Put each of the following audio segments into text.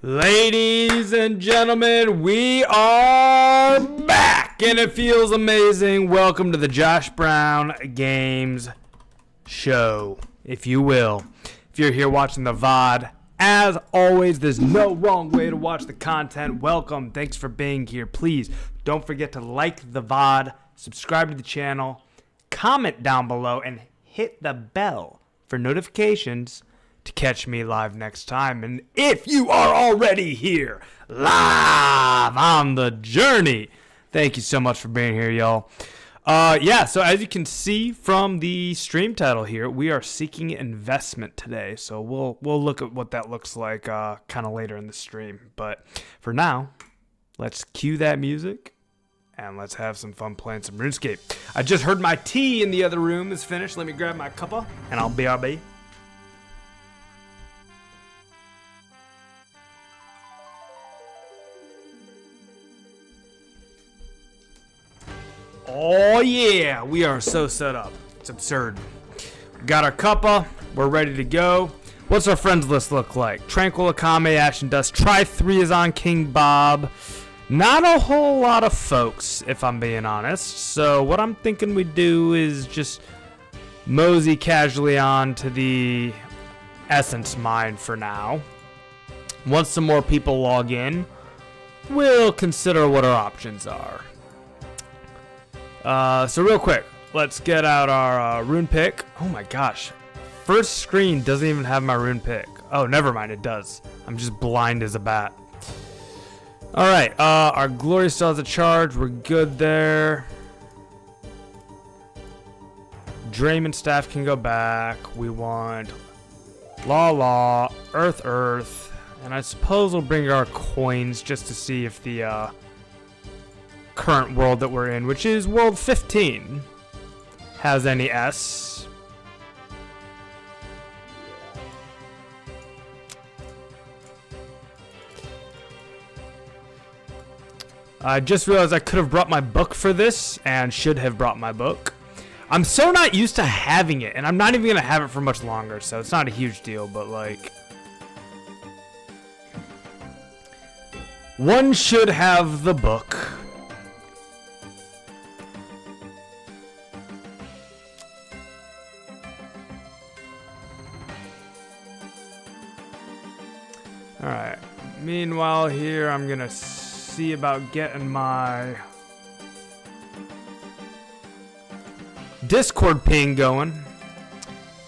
Ladies and gentlemen, we are back and it feels amazing. Welcome to the Josh Brown Games Show, if you will. If you're here watching the VOD, as always, there's no wrong way to watch the content. Welcome. Thanks for being here. Please don't forget to like the VOD, subscribe to the channel, comment down below, and hit the bell for notifications to catch me live next time. And if you are already here live on the journey, thank you so much for being here, y'all. So as you can see from the stream title here, we are seeking investment today. So we'll look at what that looks like kind of later in the stream. But for now, let's cue that music and let's have some fun playing some Runescape. I just heard my tea in the other room is finished. Let me grab my cuppa and I'll be. Oh yeah, we are so set up. It's absurd. We got our cuppa, we're ready to go. What's our friends list look like? Tranquil, Akame, Ashen Dust, Try3 is on, King Bob. Not a whole lot of folks, if I'm being honest. So what I'm thinking we do is just mosey casually on to the Essence Mine for now. Once some more people log in, we'll consider what our options are. So real quick, let's get out our rune pick. Oh my gosh, first screen doesn't even have my rune pick. Oh, never mind, it does. I'm just blind as a bat. All right, our glory still has a charge. We're good there. Draymond staff can go back. We want law, earth, and I suppose we'll bring our coins just to see if the current world that we're in, which is world 15, has any S. I just realized I could have brought my book for this and should have brought my book. I'm so not used to having it, and I'm not even gonna have it for much longer, so it's not a huge deal, but like one should have the book. Alright, meanwhile here I'm gonna see about getting my Discord ping going.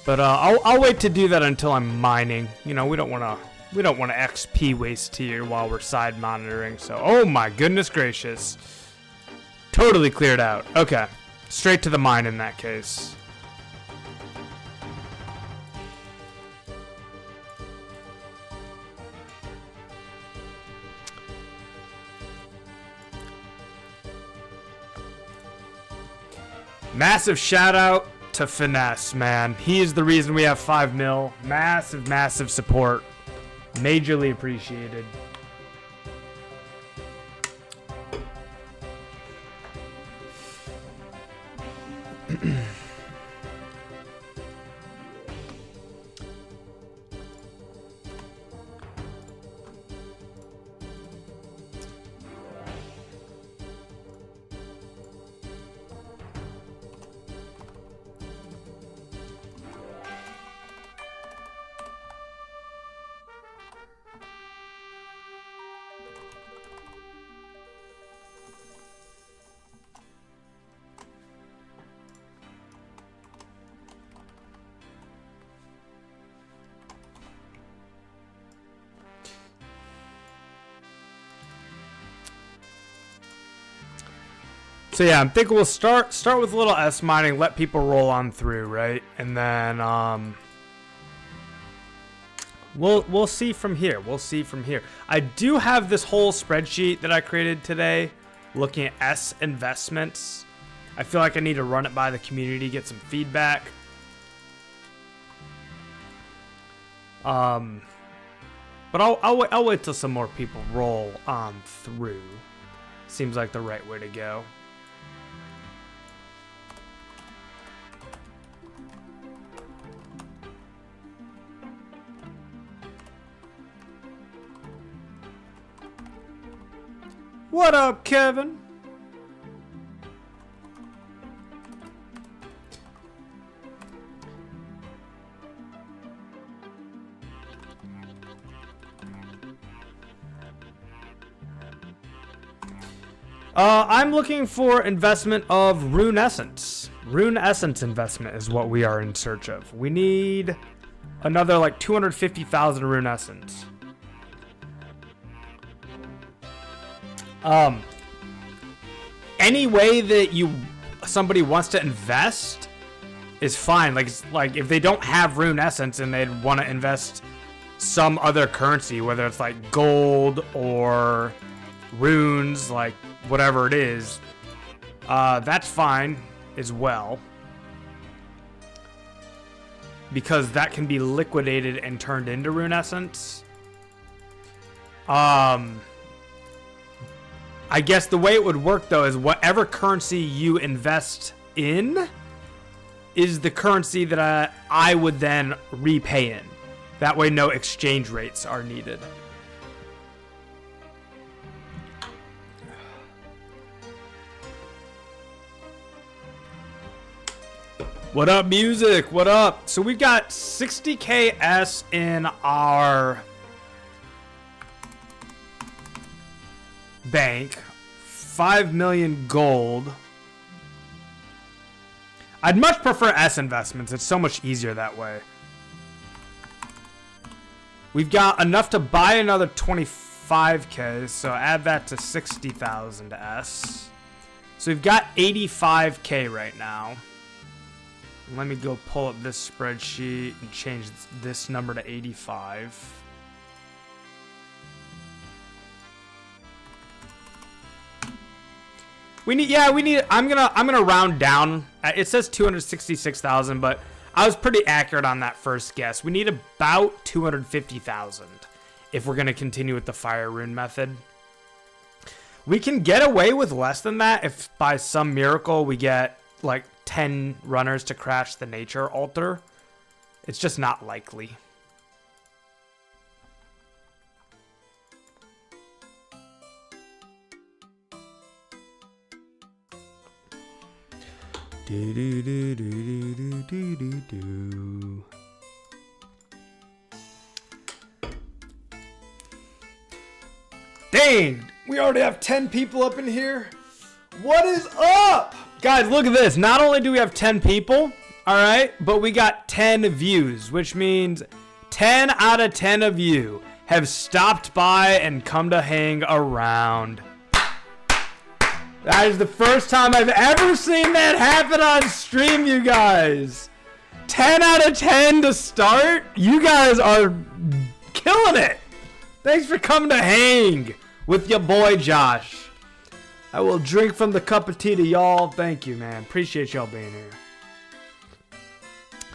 But I'll wait to do that until I'm mining. You know, we don't wanna XP waste here while we're side monitoring, so oh my goodness gracious. Totally cleared out. Okay. Straight to the mine in that case. Massive shout out to Finesse, man. He is the reason we have 5 mil. Massive support. Majorly appreciated. So yeah, I'm thinking we'll start with a little S mining, let people roll on through, right? And then we'll see from here. I do have this whole spreadsheet that I created today looking at S investments. I feel like I need to run it by the community, get some feedback. But I'll wait till some more people roll on through. Seems like the right way to go. What up, Kevin? I'm looking for investment of Rune Essence. Rune Essence investment is what we are in search of. We need another like 250,000 Rune Essence. Any way that somebody wants to invest is fine. Like if they don't have Rune Essence and they'd want to invest some other currency, whether it's like gold or runes, like whatever it is, that's fine as well, because that can be liquidated and turned into Rune Essence. I guess the way it would work though is whatever currency you invest in is the currency that I would then repay in. That way no exchange rates are needed. What up, music? What up? So we've got 60k S in our bank, 5 million gold. I'd much prefer S investments. It's so much easier that way. We've got enough to buy another 25k, so add that to 60,000 S. So we've got 85k right now. Let me go pull up this spreadsheet and change this number to 85. We need, I'm gonna round down. It says 266,000, but I was pretty accurate on that first guess. We need about 250,000 if we're gonna continue with the fire rune method. We can get away with less than that if by some miracle we get like 10 runners to crash the nature altar. It's just not likely. Do do do do do do do do. Dang, we already have 10 people up in here. What is up? Guys, look at this. Not only do we have 10 people, all right, but we got 10 views, which means 10 out of 10 of you have stopped by and come to hang around. That is the first time I've ever seen that happen on stream, you guys. 10 out of 10 to start. You guys are killing it. Thanks for coming to hang with your boy Josh. I will drink from the cup of tea to y'all. Thank you, man. Appreciate y'all being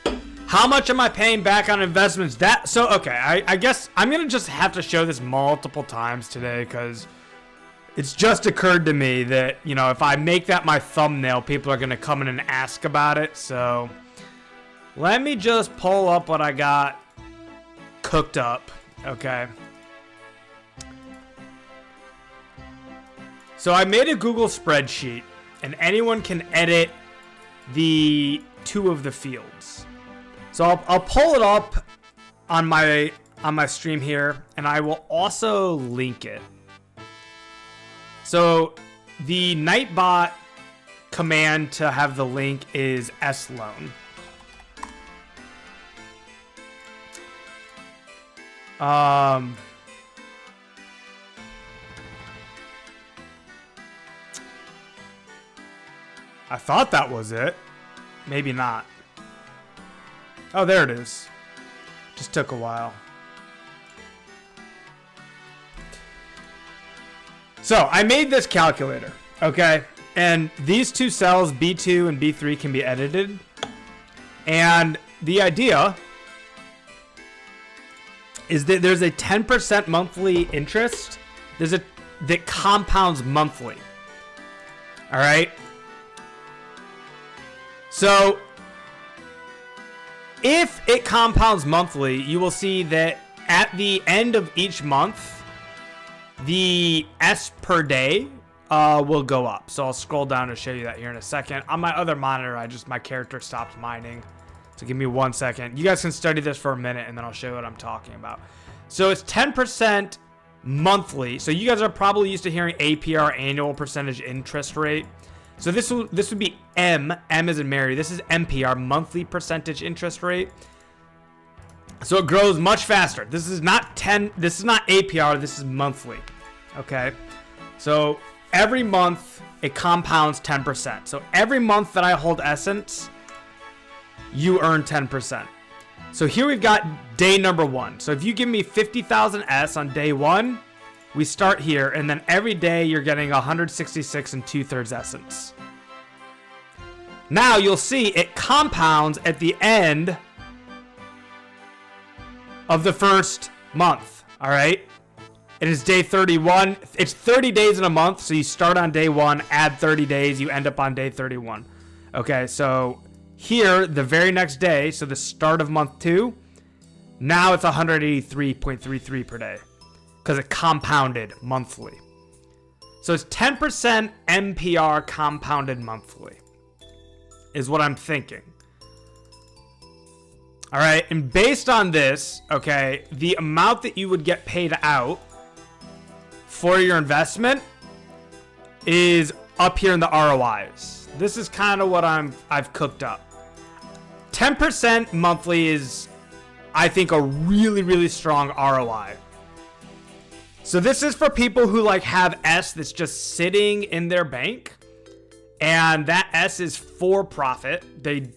here. How much am I paying back on investments? Okay, I guess I'm going to just have to show this multiple times today because it's just occurred to me that, you know, if I make that my thumbnail, people are going to come in and ask about it. So let me just pull up what I got cooked up. Okay. So I made a Google spreadsheet, and anyone can edit the two of the fields. So I'll pull it up on my stream here, and I will also link it. So the Nightbot command to have the link is sloan. I thought that was it. Maybe not. Oh, there it is. Just took a while. So I made this calculator, okay? And these two cells, B2 and B3, can be edited. And the idea is that there's a 10% monthly interest. That compounds monthly. All right? So if it compounds monthly, you will see that at the end of each month, the S per day will go up. So I'll scroll down to show you that here in a second. On my other monitor, my character stopped mining. So give me 1 second. You guys can study this for a minute and then I'll show you what I'm talking about. So it's 10% monthly. So you guys are probably used to hearing APR, annual percentage interest rate. So this would be M as in Mary. This is MPR, monthly percentage interest rate. So it grows much faster. This is not APR, this is monthly. Okay. So every month it compounds 10%. So every month that I hold Essence, you earn 10%. So here we've got day number 1. So if you give me 50,000 S on day 1, we start here, and then every day you're getting 166 2/3 Essence. Now you'll see it compounds at the end of the first month. All right. It is day 31. It's 30 days in a month. So you start on day 1, add 30 days, you end up on day 31. Okay. So here, the very next day, so the start of month 2, now it's 183.33 per day because it compounded monthly. So it's 10% MPR compounded monthly is what I'm thinking. All right, and based on this, okay, the amount that you would get paid out for your investment is up here in the ROIs. This is kind of what I've cooked up. 10% monthly is, I think, a really, really strong ROI. So this is for people who like have S that's just sitting in their bank, and that S is for profit. They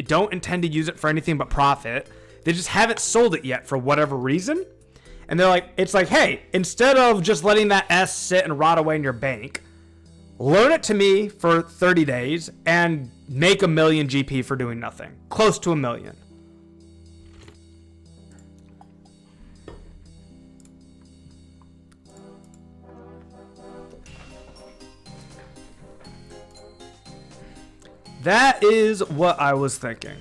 don't intend to use it for anything but profit. They just haven't sold it yet for whatever reason. And they're like, it's like, hey, instead of just letting that S sit and rot away in your bank, loan it to me for 30 days and make $1 million GP for doing nothing. Close to $1 million. That is what I was thinking.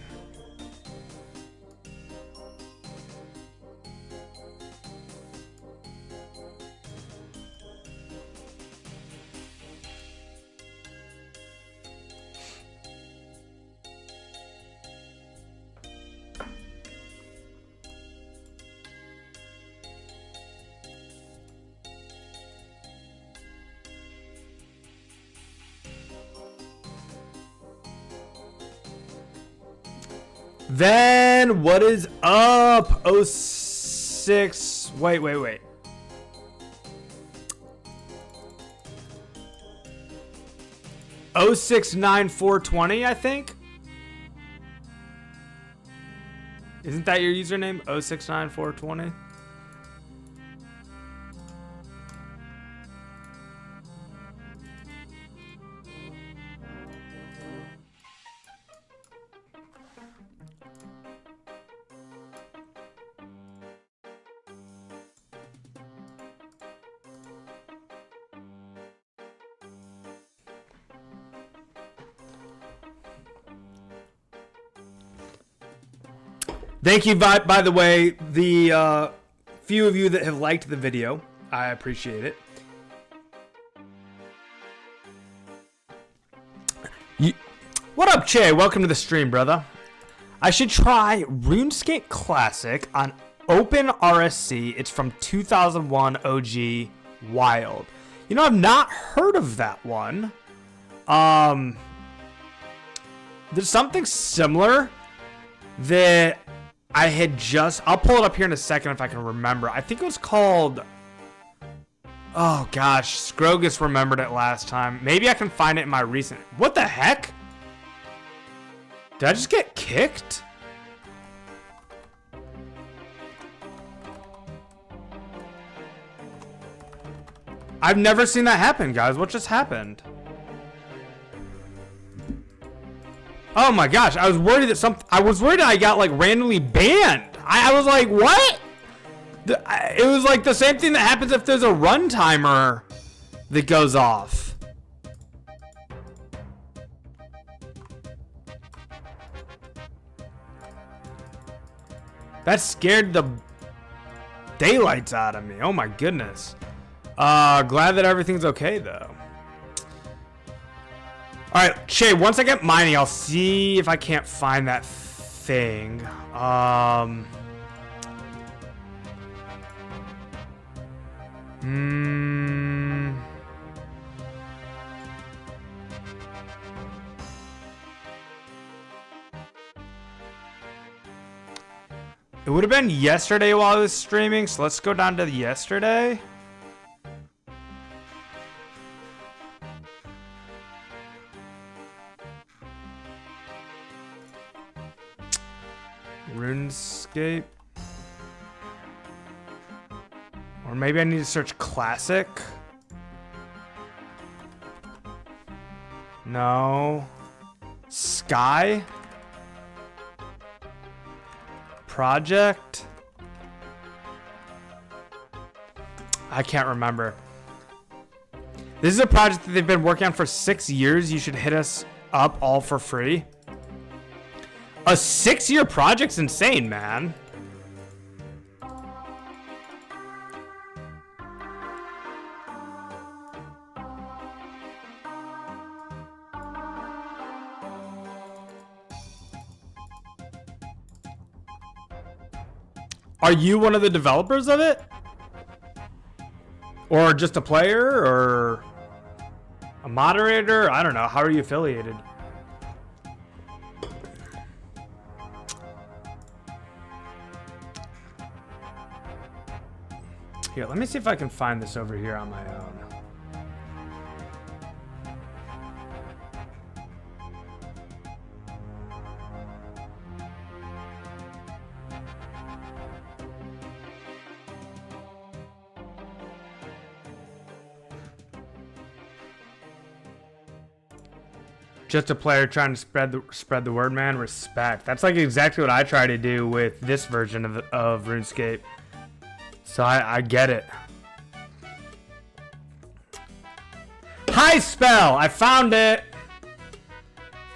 Then what is up? 06. Wait. 069420, I think. Isn't that your username? 069420. Thank you, by the way, the few of you that have liked the video. I appreciate it. What up, Che? Welcome to the stream, brother. I should try RuneScape Classic on Open RSC. It's from 2001 OG Wild. You know, I've not heard of that one. There's something similar that I had I'll pull it up here in a second if I can remember. I think it was called, oh gosh, Scrogus remembered it last time. Maybe I can find it in my recent, what the heck? Did I just get kicked? I've never seen that happen, guys. What just happened? Oh my gosh, I was worried that I got like randomly banned. I was like, what? It was like the same thing that happens if there's a run timer that goes off. That scared the daylights out of me. Oh my goodness. Glad that everything's okay though. All right, Che, once I get mining, I'll see if I can't find that thing. It would have been yesterday while I was streaming, so let's go down to yesterday. Runescape. Or maybe I need to search classic. No. Sky. Project. I can't remember. This is a project that they've been working on for 6 years. You should hit us up all for free. A 6-year project's insane, man. Are you one of the developers of it? Or just a player? Or a moderator? I don't know. How are you affiliated? Here, let me see if I can find this over here on my own. Just a player trying to spread the word, man. Respect. That's like exactly what I try to do with this version of RuneScape. So I get it. High Spell! I found it!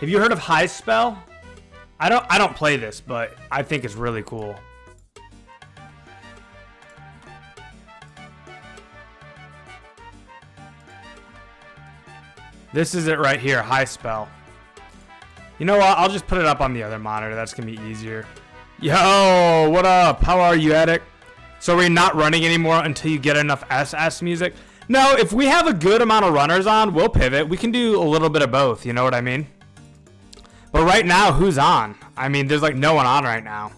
Have you heard of High Spell? I don't play this, but I think it's really cool. This is it right here, High Spell. You know what? I'll just put it up on the other monitor. That's going to be easier. Yo, what up? How are you, Attic? So we're not running anymore until you get enough SS music? No, if we have a good amount of runners on, we'll pivot. We can do a little bit of both, you know what I mean? But right now, who's on? I mean, there's like no one on right now.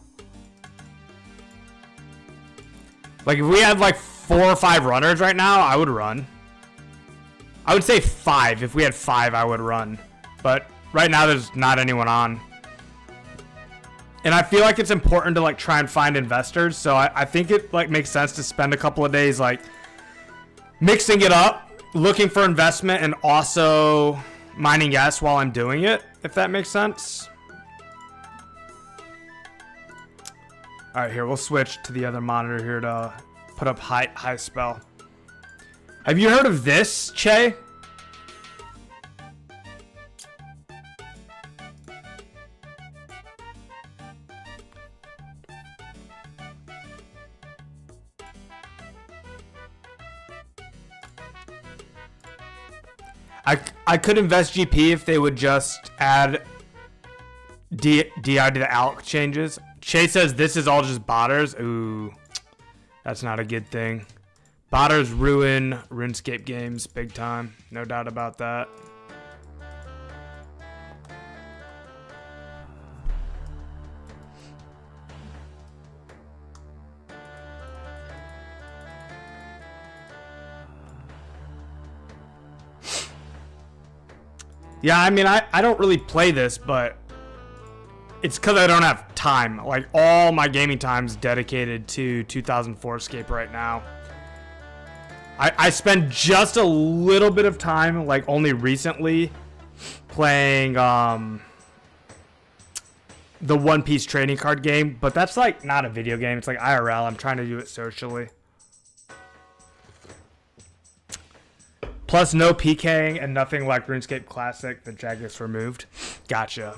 Like if we had like 4 or 5 runners right now, I would run. I would say 5. If we had 5, I would run. But right now, there's not anyone on. And I feel like it's important to like try and find investors. So I think it like makes sense to spend a couple of days like mixing it up, looking for investment, and also mining yes while I'm doing it, if that makes sense. All right, here, we'll switch to the other monitor here to put up high spell. Have you heard of this, Che? I could invest GP if they would just add DI to the ALK changes. Che says this is all just botters. Ooh, that's not a good thing. Botters ruin RuneScape games big time. No doubt about that. Yeah, I mean, I don't really play this, but it's because I don't have time. Like, all my gaming time is dedicated to 2004Scape right now. I spend just a little bit of time, like, only recently, playing the One Piece trading card game. But that's, like, not a video game. It's like IRL. I'm trying to do it socially. Plus, no PKing and nothing like RuneScape Classic. The jag gets removed. Gotcha.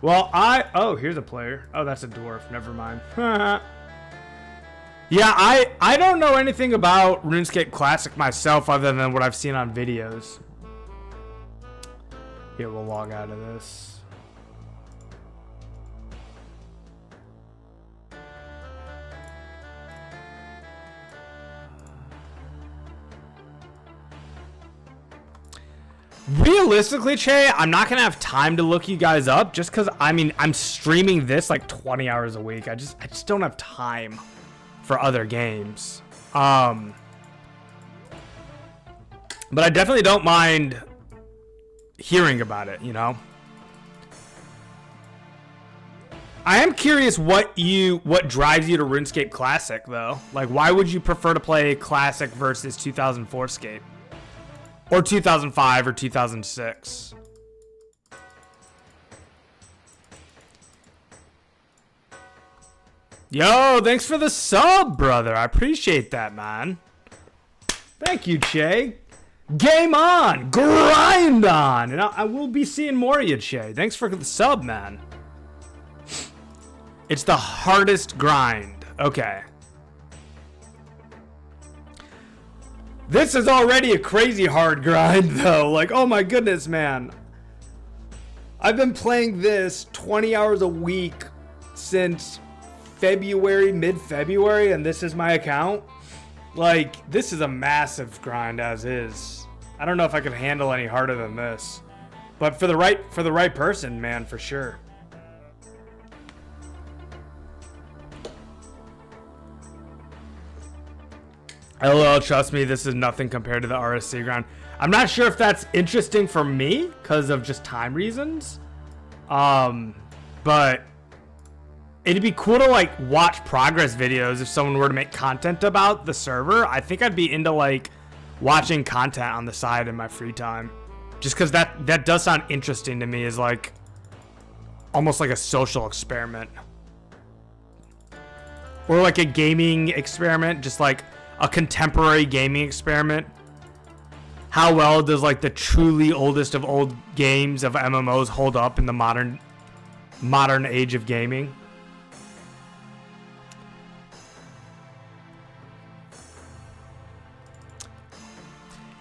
Well, oh, here's a player. Oh, that's a dwarf. Never mind. Yeah, I don't know anything about RuneScape Classic myself other than what I've seen on videos. Here, we'll log out of this. Realistically, Che, I'm not gonna have time to look you guys up just because I'm streaming this like 20 hours a week. I just don't have time for other games. But I definitely don't mind hearing about it, you know. I am curious what drives you to RuneScape Classic though. Like, why would you prefer to play Classic versus 2004Scape? Or 2005 or 2006. Yo, thanks for the sub, brother. I appreciate that, man. Thank you, Che. Game on. Grind on. And I will be seeing more of you, Che. Thanks for the sub, man. It's the hardest grind. Okay. This is already a crazy hard grind, though. Like, oh my goodness, man. I've been playing this 20 hours a week since February, mid-February, and this is my account. Like, this is a massive grind as is. I don't know if I could handle any harder than this. But for the right person, man, for sure. LOL, trust me, this is nothing compared to the RSC grind. I'm not sure if that's interesting for me because of just time reasons. But it'd be cool to like watch progress videos if someone were to make content about the server. I think I'd be into like watching content on the side in my free time. Just because that does sound interesting to me, as like almost like a social experiment. Or like a gaming experiment, just like a contemporary gaming experiment. How well does like the truly oldest of old games of MMOs hold up in the modern age of gaming?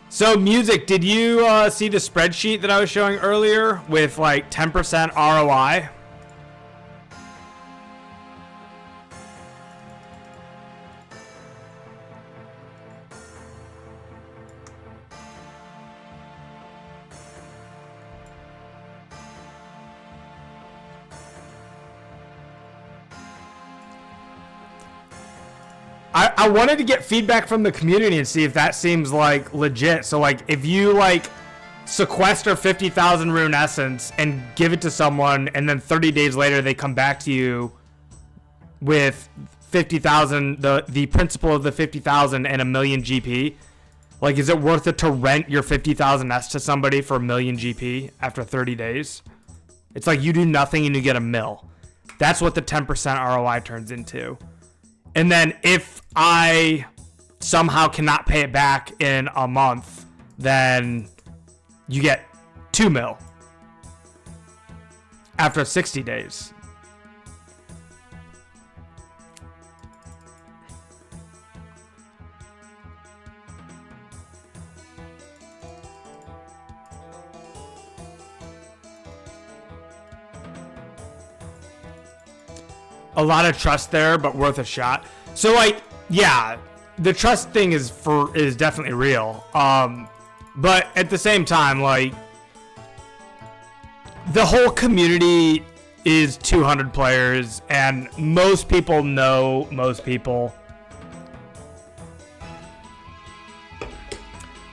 So music, did you see the spreadsheet that I was showing earlier with like 10% ROI? I wanted to get feedback from the community and see if that seems like legit. So like if you like sequester 50,000 rune essence and give it to someone and then 30 days later they come back to you with 50,000, the principal of the 50,000 and 1,000,000 GP, like is it worth it to rent your 50,000 S to somebody for 1,000,000 GP after 30 days? It's like you do nothing and you get 1,000,000. That's what the 10% ROI turns into. And then if I somehow cannot pay it back in a month, then you get 2,000,000 after 60 days. A lot of trust there, but worth a shot. So like, yeah, the trust thing is definitely real. But at the same time, like the whole community is 200 players and most people know most people.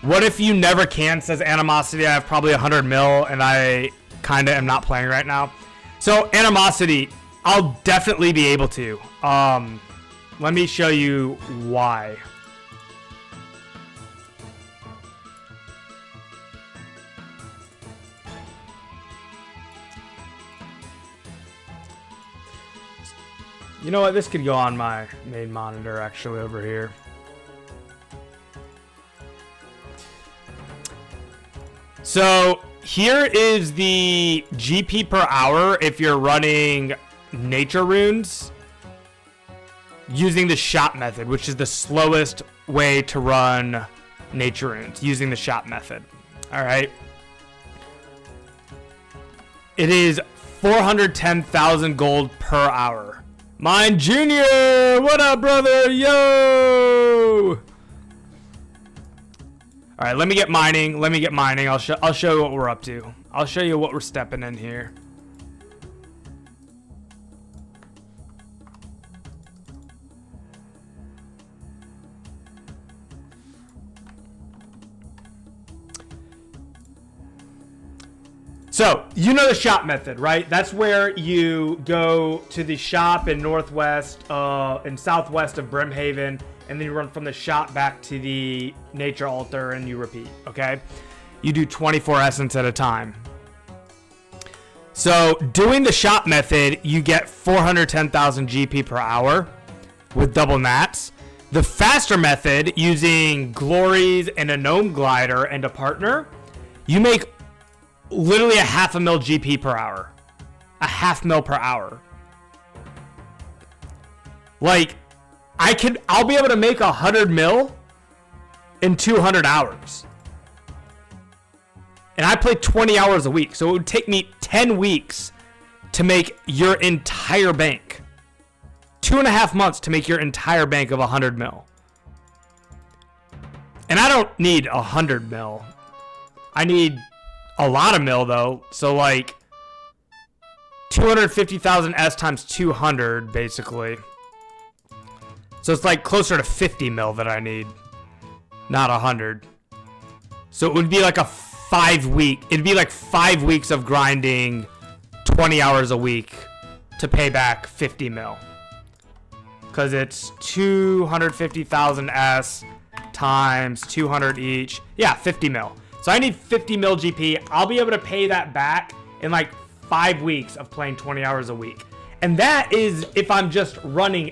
What if you never can, says Animosity. I have probably 100 mil and I kind of am not playing right now. So Animosity, I'll definitely be able to. Let me show you why. You know what? This could go on my main monitor actually over here. So here is the GP per hour if you're running nature runes using the shop method, which is the slowest way to run nature runes, using the shop method. All right. It is 410,000 gold per hour. Mine Junior, what up, brother? Yo! All right, let me get mining. I'll show you what we're up to. I'll show you what we're stepping in here. So, you know the shop method, right? That's where you go to the shop in northwest and southwest of Brimhaven, and then you run from the shop back to the nature altar and you repeat, okay? You do 24 essence at a time. So, doing the shop method, you get 410,000 GP per hour with double nats. The faster method, using glories and a gnome glider and a partner, you make literally a 0.5 mil GP per hour. A 0.5 mil per hour. Like, I'll be able to make 100 mil in 200 hours. And I play 20 hours a week. So it would take me 10 weeks to make your entire bank. 2.5 months to make your entire bank of 100 mil. And I don't need 100 mil. I need a lot of mil though, so like 250,000 S times 200 basically. So it's like closer to 50 mil that I need, not 100. So it would be like a 5 week. It'd be like 5 weeks of grinding 20 hours a week to pay back 50 mil. Cause it's 250,000 S times 200 each. Yeah, 50 mil. So I need 50 mil GP. I'll be able to pay that back in like 5 weeks of playing 20 hours a week. And that is if I'm just running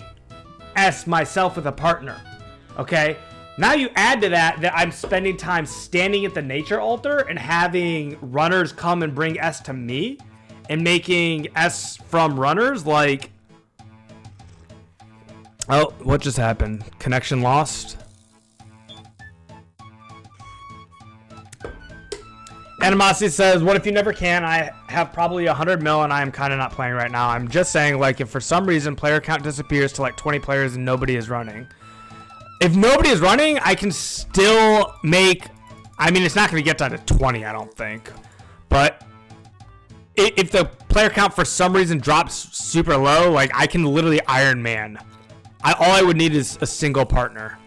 S myself with a partner. Okay? Now you add to that I'm spending time standing at the nature altar and having runners come and bring S to me and making S from runners. Like, oh, what just happened? Connection lost? Animosity says, what if you never can? I have probably 100 mil and I am kind of not playing right now. I'm just saying, like, if for some reason player count disappears to like 20 players and nobody is running. If nobody is running, I can still make, I mean, it's not going to get down to 20, I don't think. But if the player count for some reason drops super low, like, I can literally Iron Man. All I would need is a single partner.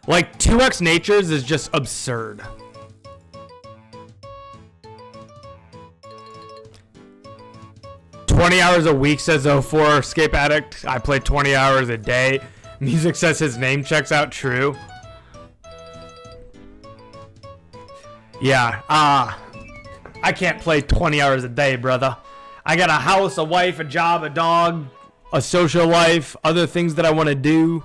Like, 2x natures is just absurd. "20 hours a week," says 2004Scape Addict. I play 20 hours a day. Music says his name checks out. True. Yeah, I can't play 20 hours a day, brother. I got a house, a wife, a job, a dog, a social life, other things that I want to do.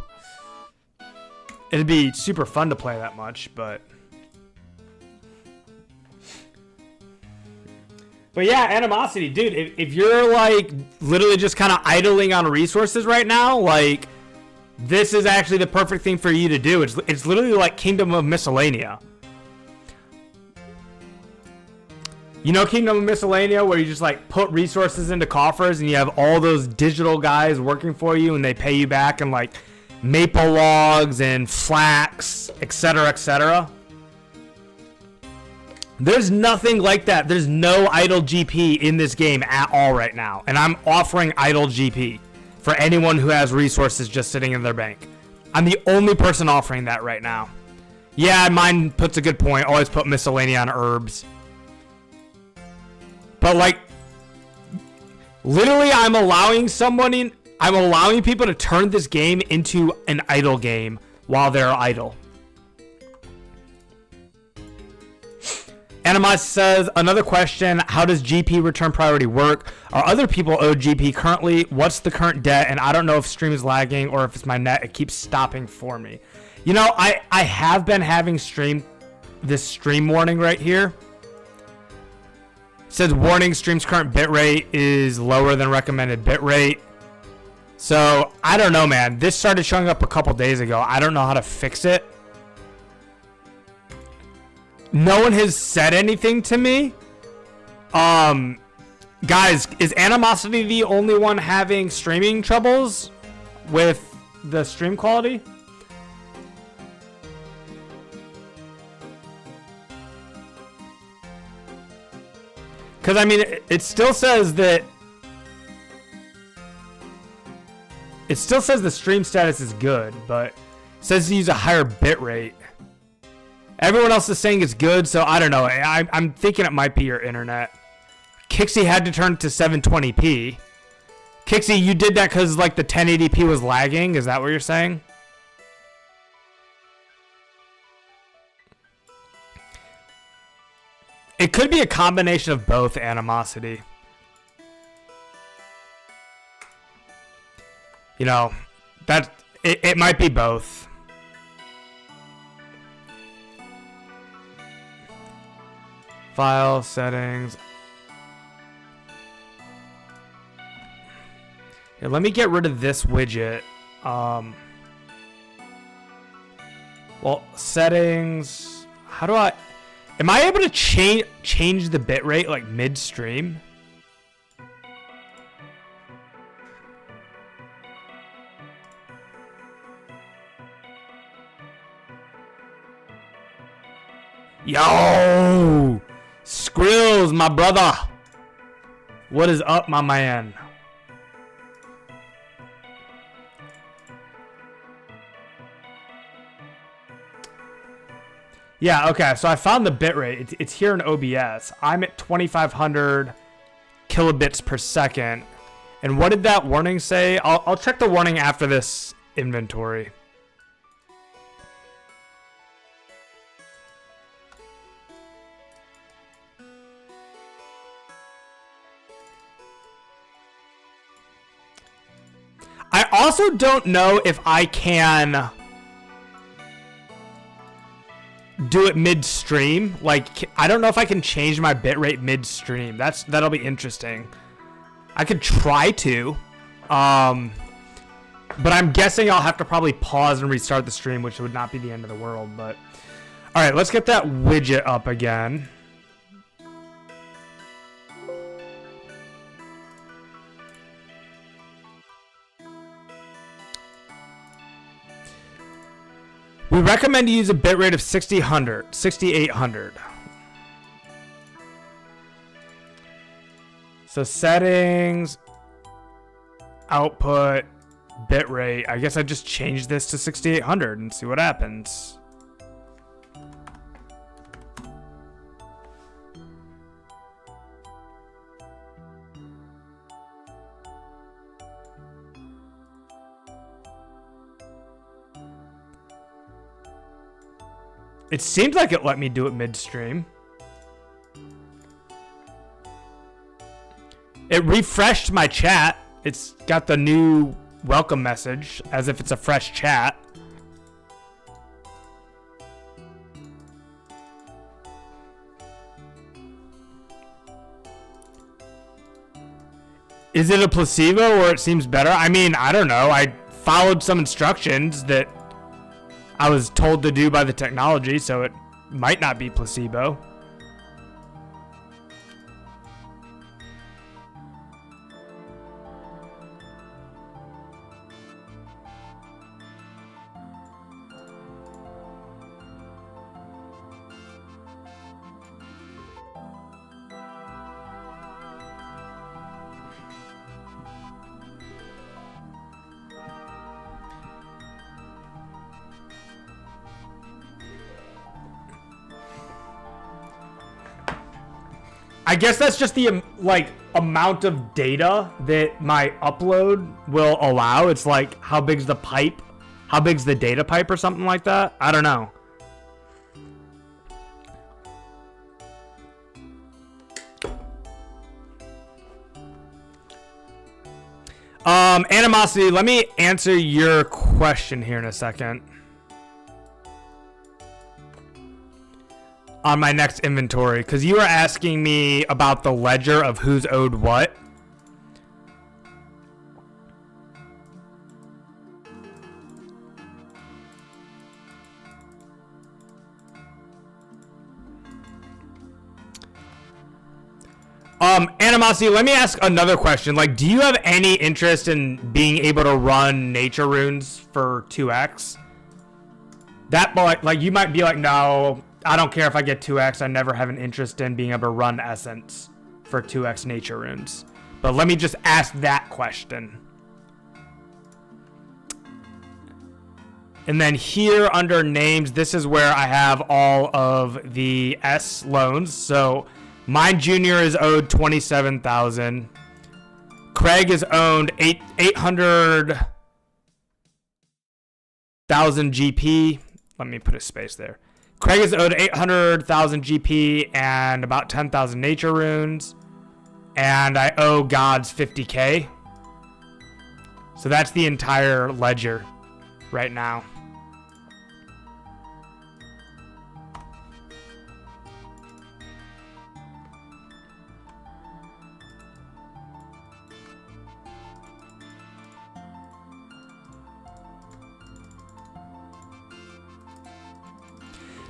It'd be super fun to play that much, but yeah, Animosity, dude, if you're like literally just kind of idling on resources right now, like, this is actually the perfect thing for you to do. It's literally like Kingdom of Miscellanea. You know Kingdom of Miscellanea, where you just like put resources into coffers and you have all those digital guys working for you and they pay you back in like maple logs and flax, etc., etc. There's nothing like that. There's no idle GP in this game at all right now. And I'm offering idle GP for anyone who has resources just sitting in their bank. I'm the only person offering that right now. Yeah, mine puts a good point. Always put Miscellanea on herbs. But like, literally I'm allowing people to turn this game into an idle game while they're idle. Animas says, another question, how does GP return priority work? Are other people owed GP currently? What's the current debt? And I don't know if stream is lagging or if it's my net. It keeps stopping for me. You know, I have been having this stream warning right here. It says, warning, stream's current bitrate is lower than recommended bitrate. So, I don't know, man. This started showing up a couple days ago. I don't know how to fix it. No one has said anything to me. Guys, is Animosity the only one having streaming troubles with the stream quality? Because, I mean, it still says that... It still says the stream status is good, but it says to use a higher bit rate. Everyone else is saying it's good, so I don't know. I'm thinking it might be your internet. Kixie had to turn to 720p. Kixie, you did that because like the 1080p was lagging? Is that what you're saying? It could be a combination of both, Animosity. You know, it might be both. File settings. Here, let me get rid of this widget. Well, settings. How do I? Am I able to change the bitrate like midstream? Yo! Skrills, my brother. What is up, my man? Yeah, okay, so I found the bitrate. It's here in OBS. I'm at 2,500 kilobits per second. And what did that warning say? I'll check the warning after this inventory. I also don't know if I can do it midstream. Like, I don't know if I can change my bitrate midstream. That'll be interesting. I could try to. But I'm guessing I'll have to probably pause and restart the stream, which would not be the end of the world. But all right, let's get that widget up again. We recommend you use a bitrate of 6800. So settings, output, bitrate. I guess I just change this to 6800 and see what happens. It seems like it let me do it midstream. It refreshed my chat. It's got the new welcome message as if it's a fresh chat. Is it a placebo or it seems better? I mean, I don't know. I followed some instructions that I was told to do by the technology, so it might not be placebo. I guess that's just the amount of data that my upload will allow. It's like how big's the pipe, how big's the data pipe or something like that. I don't know. Animosity, let me answer your question here in a second. On my next inventory, because you were asking me about the ledger of who's owed what. Animosity, let me ask another question. Like, do you have any interest in being able to run nature runes for 2x? That, like, you might be like, no, I don't care if I get 2x. I never have an interest in being able to run essence for 2x nature runes. But let me just ask that question. And then here under names, this is where I have all of the S loans. So Mine Jr. is owed 27,000. Craig is owned 800,000 GP. Let me put a space there. Craig is owed 800,000 GP and about 10,000 nature runes. And I owe Gods 50k. So that's the entire ledger right now.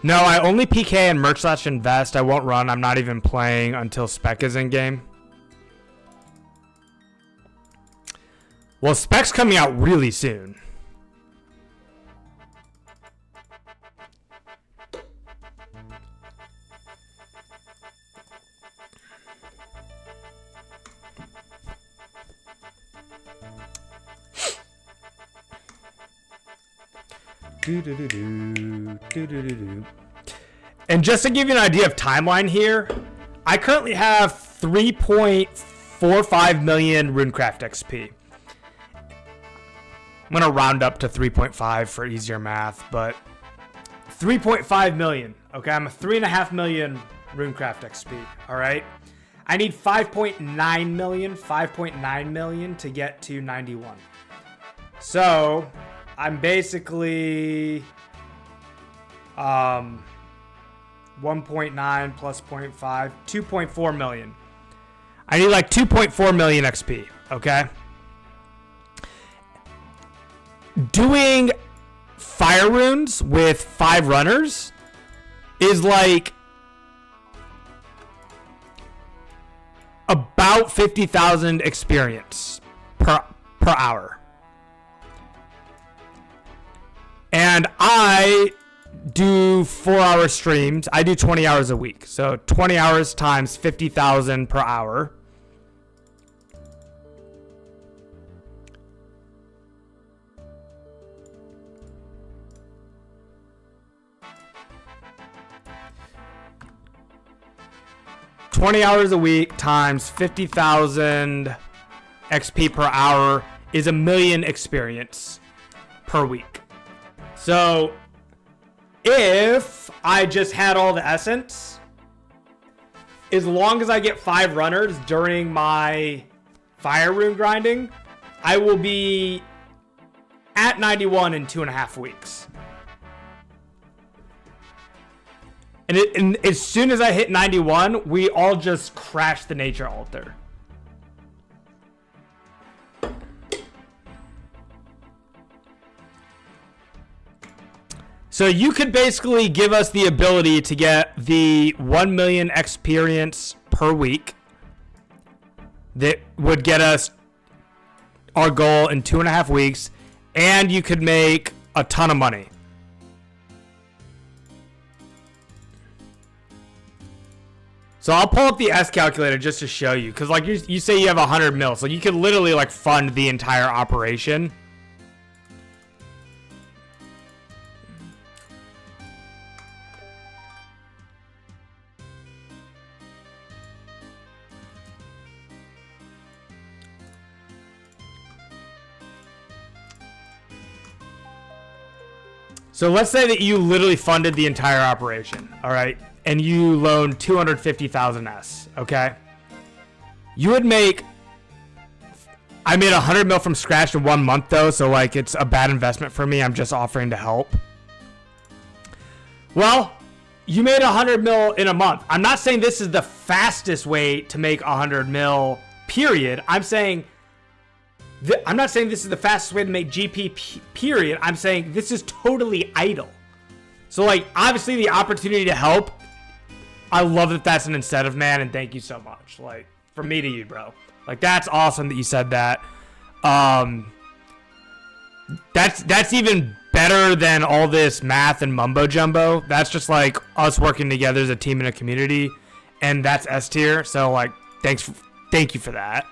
No, I only PK and merch/invest. I won't run. I'm not even playing until spec is in game. Well, spec's coming out really soon. And just to give you an idea of timeline here, I currently have 3.45 million Runecraft XP. I'm going to round up to 3.5 for easier math, but 3.5 million. Okay, I'm a 3.5 million Runecraft XP. All right. I need 5.9 million to get to 91. So I'm basically 1.9 plus 0.5, 2.4 million. I need like 2.4 million XP, okay? Doing fire runes with 5 runners is like about 50,000 experience per hour. And I do 4-hour streams. I do 20 hours a week. So 20 hours times 50,000 per hour. $20 hours a week times 50,000 XP per hour is 1 million experience per week. So if I just had all the essence, as long as I get 5 runners during my fire rune grinding, I will be at 91 in 2.5 weeks. And as soon as I hit 91, we all just crash the nature altar. So you could basically give us the ability to get the 1 million experience per week that would get us our goal in 2.5 weeks, and you could make a ton of money. So I'll pull up the S calculator just to show you, because like you say you have 100 mil, so you could literally like fund the entire operation. So let's say that you literally funded the entire operation, all right? And you loaned 250,000 S, okay? You would make, I made 100 mil from scratch in 1 month though, so like it's a bad investment for me. I'm just offering to help. Well, you made 100 mil in a month. I'm not saying this is the fastest way to make 100 mil, period. I'm not saying this is the fastest way to make GP, period. I'm saying this is totally idle. So like, obviously the opportunity to help, I love that that's an incentive, man, and thank you so much. Like, from me to you, bro. Like, that's awesome that you said that. That's even better than all this math and mumbo jumbo. That's just like us working together as a team and a community, and that's S tier. So like, thank you for that.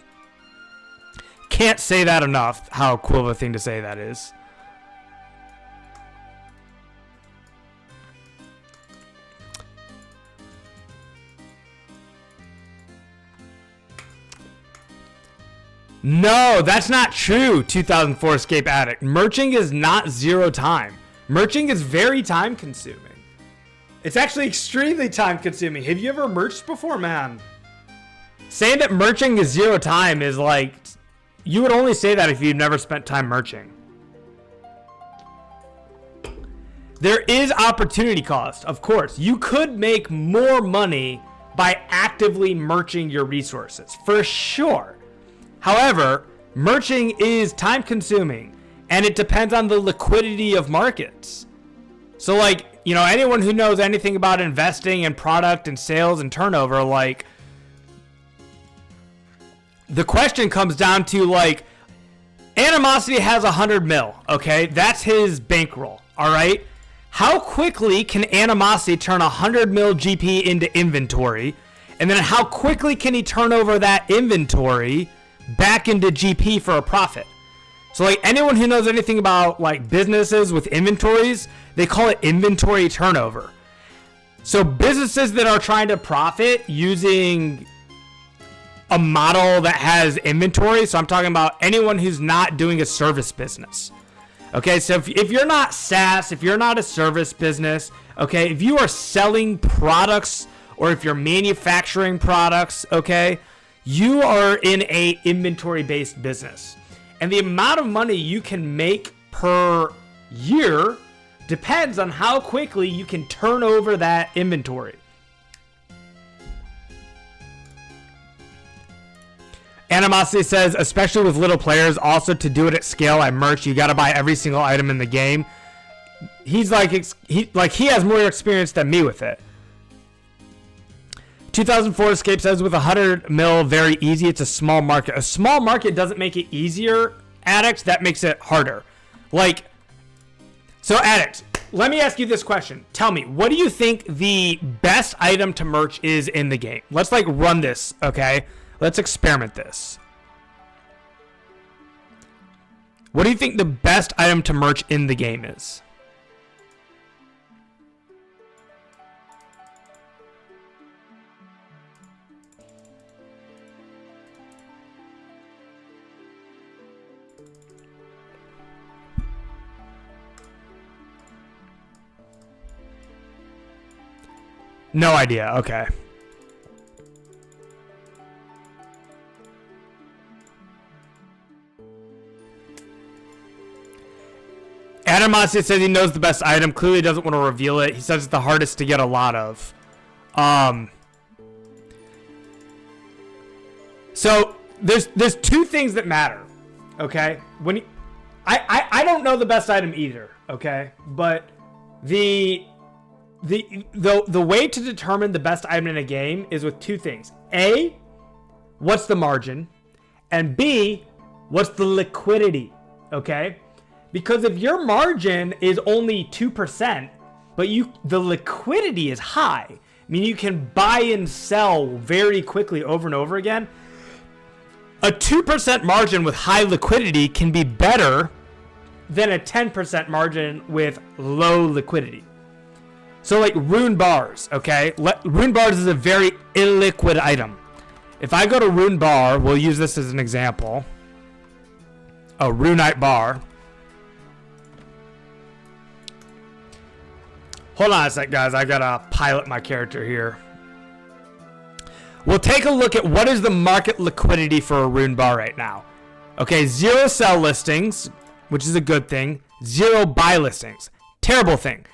Can't say that enough. How cool of a thing to say that is. No, that's not true, 2004Scape Addict. Merching is not 0 time. Merching is very time consuming. It's actually extremely time consuming. Have you ever merched before, man? Saying that merching is 0 time is like, you would only say that if you've never spent time merching. There is opportunity cost, of course. You could make more money by actively merching your resources, for sure. However, merching is time consuming and it depends on the liquidity of markets. So like, you know, anyone who knows anything about investing and product and sales and turnover, like, the question comes down to like, Animosity has 100 mil, okay? That's his bankroll, all right? How quickly can Animosity turn 100 mil GP into inventory? And then how quickly can he turn over that inventory back into GP for a profit? So like, anyone who knows anything about like businesses with inventories, they call it inventory turnover. So businesses that are trying to profit using a model that has inventory, so I'm talking about anyone who's not doing a service business. Okay, so if you're not SaaS, if you're not a service business, okay, if you are selling products or if you're manufacturing products, okay, you are in a inventory-based business. And the amount of money you can make per year depends on how quickly you can turn over that inventory. Animosity says, especially with little players, also to do it at scale at merch, you got to buy every single item in the game. He's like, he has more experience than me with it. 2004Scape says, with 100 mil, very easy. It's a small market. A small market doesn't make it easier, Addict. That makes it harder. Like, so Addict, let me ask you this question. Tell me, what do you think the best item to merch is in the game? Let's like run this, okay? Let's experiment this. What do you think the best item to merch in the game is? No idea. Okay. Animosity says he knows the best item. Clearly doesn't want to reveal it. He says it's the hardest to get a lot of. So there's two things that matter. Okay. When I don't know the best item either. Okay. But the way to determine the best item in a game is with two things. A, what's the margin? And B, what's the liquidity? Okay. Because if your margin is only 2%, but the liquidity is high, I mean, you can buy and sell very quickly over and over again. A 2% margin with high liquidity can be better than a 10% margin with low liquidity. So like rune bars, okay? Rune bars is a very illiquid item. If I go to rune bar, we'll use this as an example. A runite bar. Hold on a sec, guys. I gotta pilot my character here. We'll take a look at what is the market liquidity for a rune bar right now. Okay, 0 sell listings, which is a good thing. 0 buy listings. Terrible thing.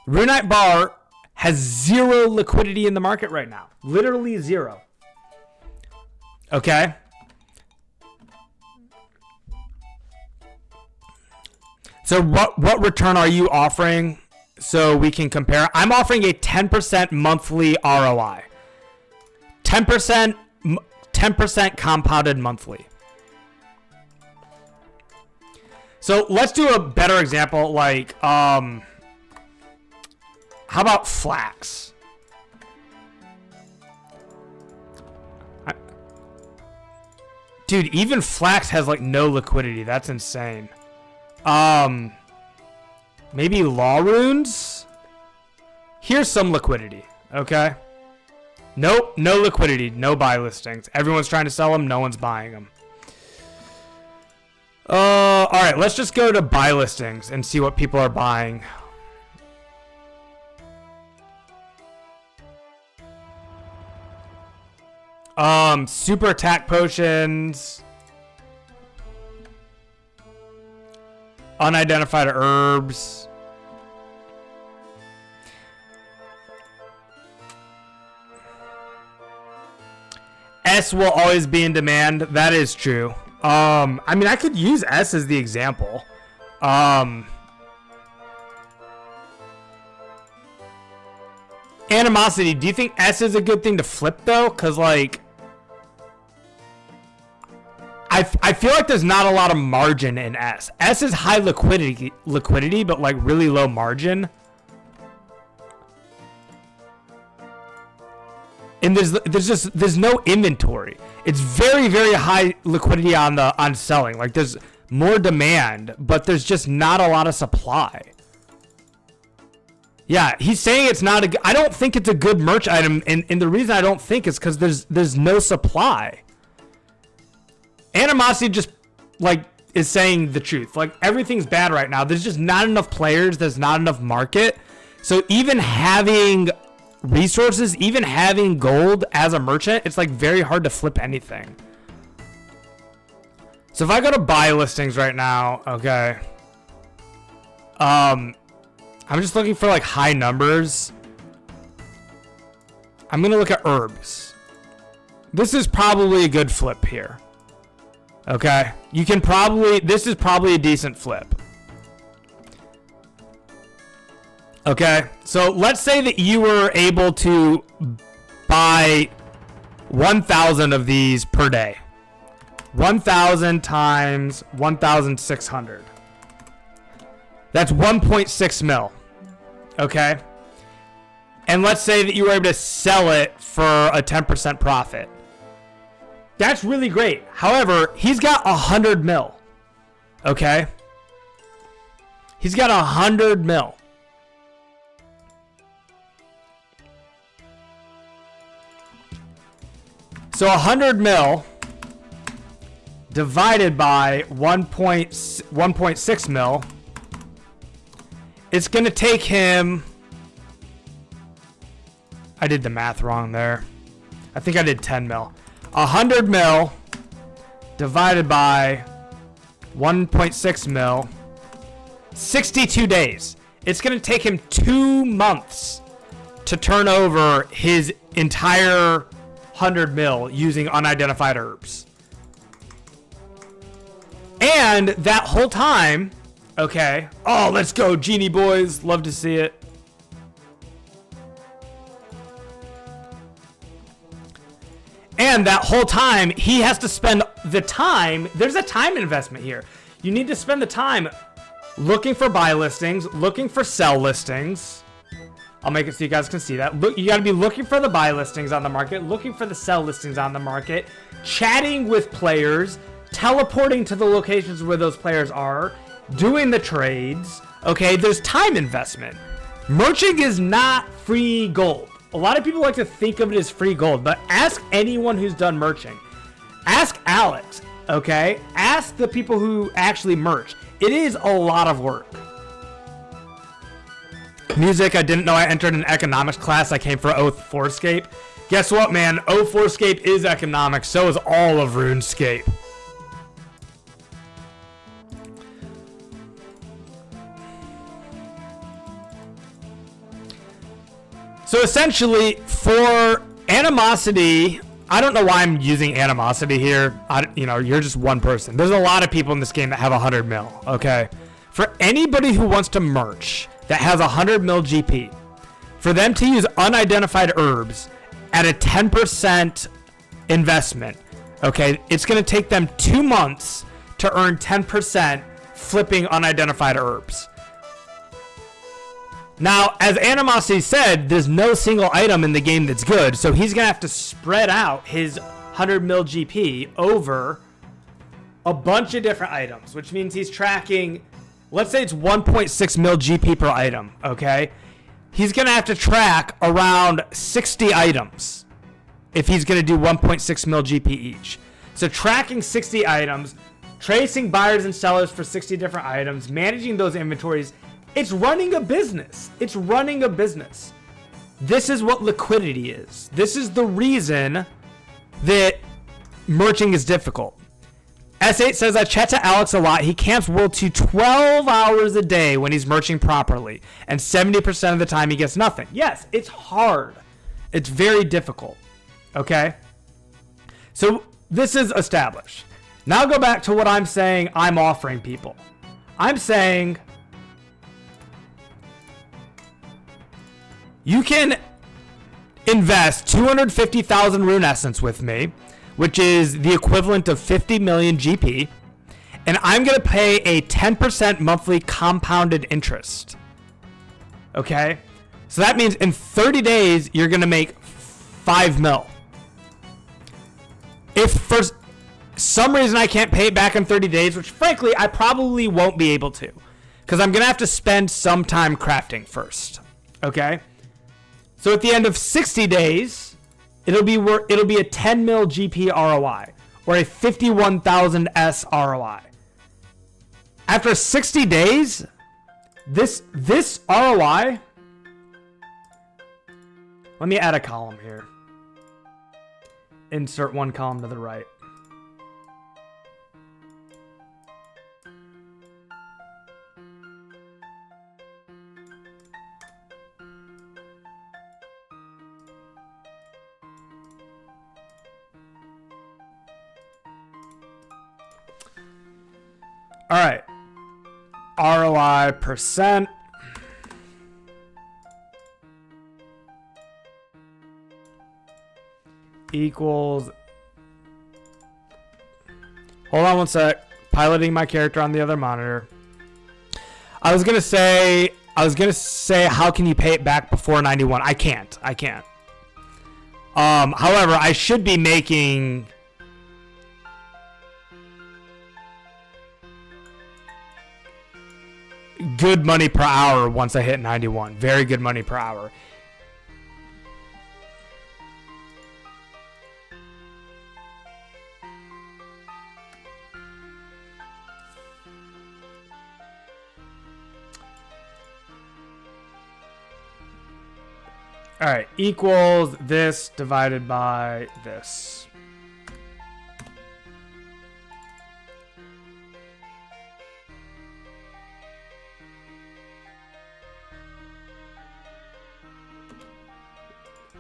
Runite Bar has 0 liquidity in the market right now. Literally 0. Okay. So what return are you offering so we can compare? I'm offering a 10% monthly ROI. 10% compounded monthly. So let's do a better example, like how about Flax? Dude, even Flax has like no liquidity. That's insane. Maybe Law Runes? Here's some liquidity, okay? Nope, no liquidity, no buy listings. Everyone's trying to sell them, no one's buying them. All right, let's just go to buy listings and see what people are buying. Super attack potions. Unidentified herbs. S will always be in demand. That is true. I mean, I could use S as the example. Animosity. Do you think S is a good thing to flip though? Cause like, I feel like there's not a lot of margin in S. S is high liquidity, but like really low margin. And there's no inventory. It's very, very high liquidity on selling. Like there's more demand, but there's just not a lot of supply. Yeah, he's saying it's not I don't think it's a good merch item, and the reason I don't think is because there's no supply. Animosity just like is saying the truth. Like everything's bad right now. There's just not enough players. There's not enough market. So even having resources, even having gold as a merchant, it's like very hard to flip anything. So if I go to buy listings right now, okay. I'm just looking for like high numbers. I'm gonna look at herbs. This is probably a good flip here. Okay, this is probably a decent flip. Okay, so let's say that you were able to buy 1,000 of these per day. 1,000 times 1,600. That's 1.6 mil. Okay, and let's say that you were able to sell it for a 10% profit. That's really great. However, he's got 100 mil. Okay? He's got 100 mil. So 100 mil divided by 1.6 mil. It's going to take him... I did the math wrong there. I think I did 10 mil. 100 mil divided by 1.6 mil, 62 days. It's going to take him 2 months to turn over his entire 100 mil using unidentified herbs. And that whole time, okay. Oh, let's go, Genie Boys. Love to see it. And that whole time, he has to spend the time. There's a time investment here. You need to spend the time looking for buy listings, looking for sell listings. I'll make it so you guys can see that. Look, you got to be looking for the buy listings on the market, looking for the sell listings on the market, chatting with players, teleporting to the locations where those players are, doing the trades. Okay, there's time investment. Merching is not free gold. A lot of people like to think of it as free gold, but ask anyone who's done merching. Ask Alex, okay? Ask the people who actually merch. It is a lot of work. Music, I didn't know I entered an economics class. I came for 2004Scape. Guess what, man? 2004Scape is economics. So is all of Runescape. So essentially, for animosity, I don't know why I'm using animosity here. You're just one person. There's a lot of people in this game that have 100 mil, okay? For anybody who wants to merch that has 100 mil GP, for them to use unidentified herbs at a 10% investment, okay, it's going to take them 2 months to earn 10% flipping unidentified herbs. Now, as Animosity said, there's no single item in the game that's good, so he's going to have to spread out his 100 mil GP over a bunch of different items, which means he's tracking, let's say it's 1.6 mil GP per item, okay? He's going to have to track around 60 items if he's going to do 1.6 mil GP each. So tracking 60 items, tracing buyers and sellers for 60 different items, managing those inventories. It's running a business. It's running a business. This is what liquidity is. This is the reason that merching is difficult. S8 says, I chat to Alex a lot. He camps World 2 12 hours a day when he's merching properly. And 70% of the time he gets nothing. Yes, it's hard. It's very difficult. Okay? So this is established. Now go back to what I'm saying I'm offering people. I'm saying you can invest 250,000 rune essence with me, which is the equivalent of 50 million GP, and I'm going to pay a 10% monthly compounded interest. Okay? So that means in 30 days, you're going to make 5 mil. If for some reason I can't pay it back in 30 days, which frankly, I probably won't be able to, because I'm going to have to spend some time crafting first. Okay? So at the end of 60 days, it'll be a 10 mil GP ROI or a 51,000 S ROI. After 60 days, this ROI, let me add a column here. Insert one column to the right. All right, ROI percent equals, hold on one sec, piloting my character on the other monitor. I was gonna say how can you pay it back before 91? I can't. However, I should be making good money per hour once I hit 91. Very good money per hour. All right, equals this divided by this.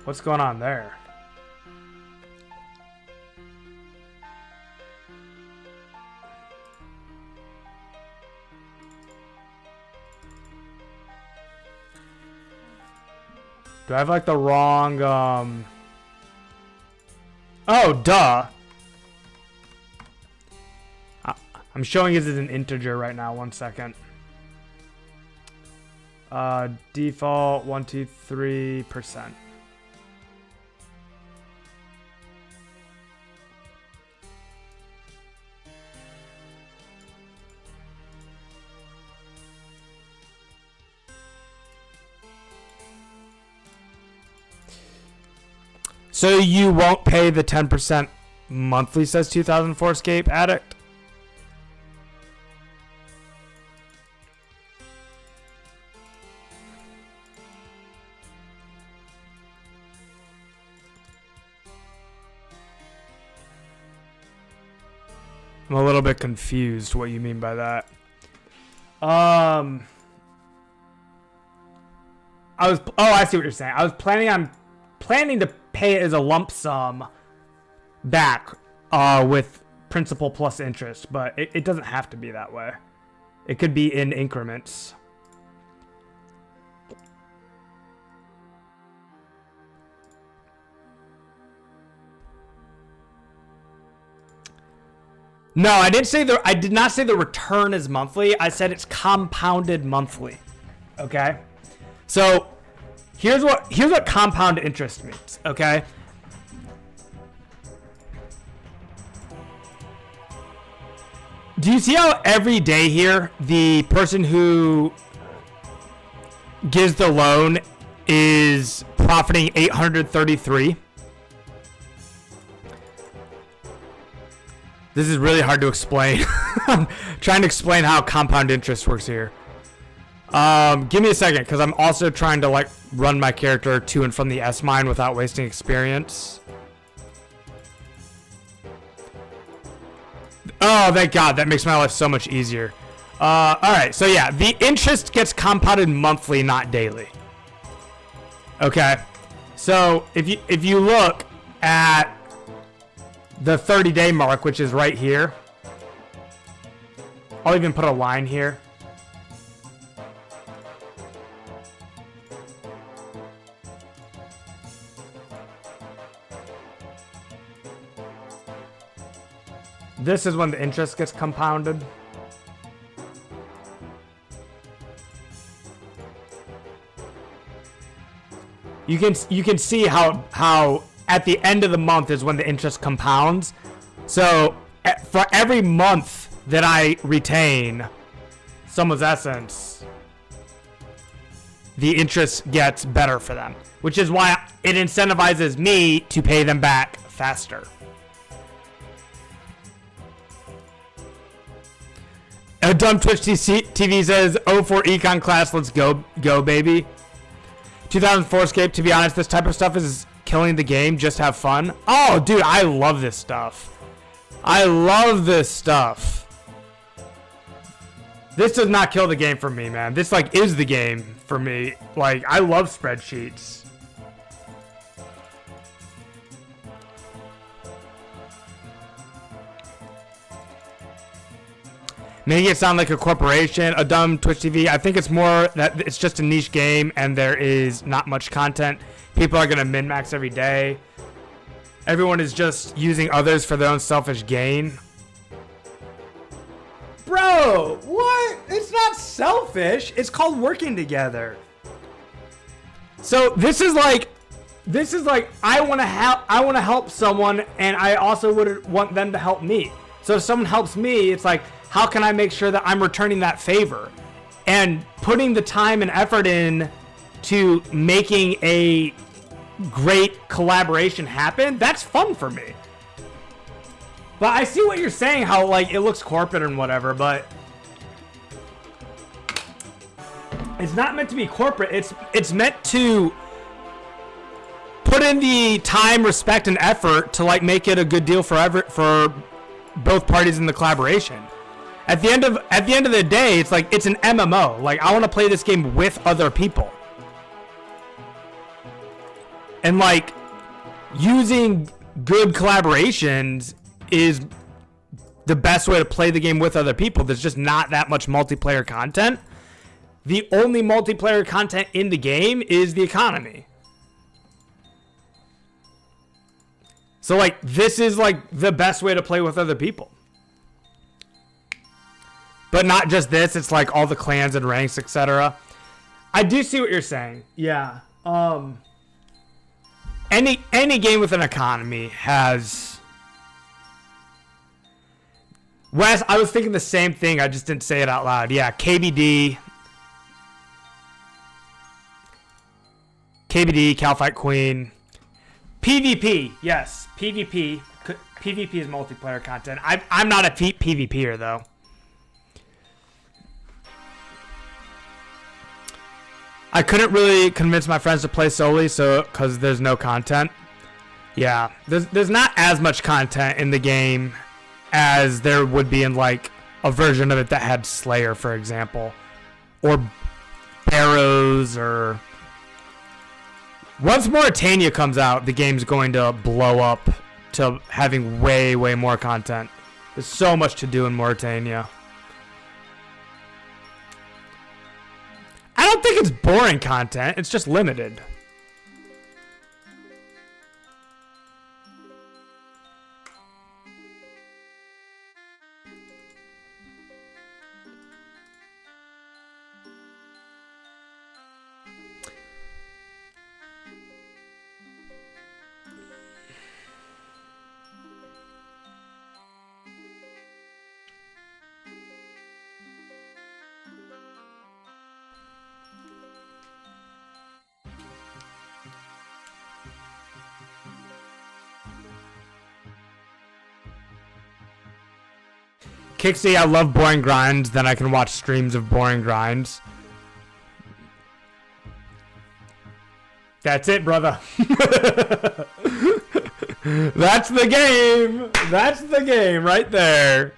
What's going on there? Do I have like the wrong, oh, duh. I'm showing it as an integer right now. 1 second. Default 123%. So you won't pay the 10% monthly, says 2004Scape Addict? I'm a little bit confused what you mean by that. I see what you're saying. I was planning to pay it as a lump sum back with principal plus interest, but it doesn't have to be that way. It could be in increments. No, I did not say the return is monthly. I said it's compounded monthly. Okay? So here's what compound interest means, okay? Do you see how every day here the person who gives the loan is profiting 833? This is really hard to explain. I'm trying to explain how compound interest works here. Give me a second, because I'm also trying to like run my character to and from the S mine without wasting experience. Oh, thank God. That makes my life so much easier. All right. So yeah, the interest gets compounded monthly, not daily. Okay. So if you look at the 30-day mark, which is right here, I'll even put a line here. This is when the interest gets compounded. You can see how at the end of the month is when the interest compounds. So for every month that I retain someone's essence, the interest gets better for them, which is why it incentivizes me to pay them back faster. A dumb Twitch TV says, "Oh, for econ class, let's go baby." 2004Scape. To be honest, this type of stuff is killing the game. Just have fun. Oh, dude, I love this stuff. I love this stuff. This does not kill the game for me, man. This like is the game for me. Like, I love spreadsheets. Making it sound like a corporation, a dumb Twitch TV. I think it's more that it's just a niche game and there is not much content. People are going to min-max every day. Everyone is just using others for their own selfish gain. Bro, what? It's not selfish. It's called working together. So this is like I want to help someone, and I also would want them to help me. So if someone helps me, it's like, how can I make sure that I'm returning that favor? And putting the time and effort in to making a great collaboration happen, that's fun for me. But I see what you're saying, how like it looks corporate and whatever, but it's not meant to be corporate. It's meant to put in the time, respect, and effort to like make it a good deal for both parties in the collaboration. At the end of the day, it's like it's an MMO. Like, I want to play this game with other people. And like using good collaborations is the best way to play the game with other people. There's just not that much multiplayer content. The only multiplayer content in the game is the economy. So like this is like the best way to play with other people. But not just this, it's like all the clans and ranks, etc. I do see what you're saying. Yeah. Any game with an economy has... Wes, I was thinking the same thing, I just didn't say it out loud. Yeah, KBD, Cal Fight Queen. PvP, yes. PvP is multiplayer content. I'm not a PvPer, though. I couldn't really convince my friends to play solely, so because there's no content. Yeah, there's not as much content in the game as there would be in like a version of it that had Slayer, for example, or Barrows, or Once Mauritania comes out, the game's going to blow up to having way, way more content. There's so much to do in Mauritania. I don't think it's boring content. It's just limited. Kixie, I love boring grinds, then I can watch streams of boring grinds. That's it, brother. That's the game. That's the game right there.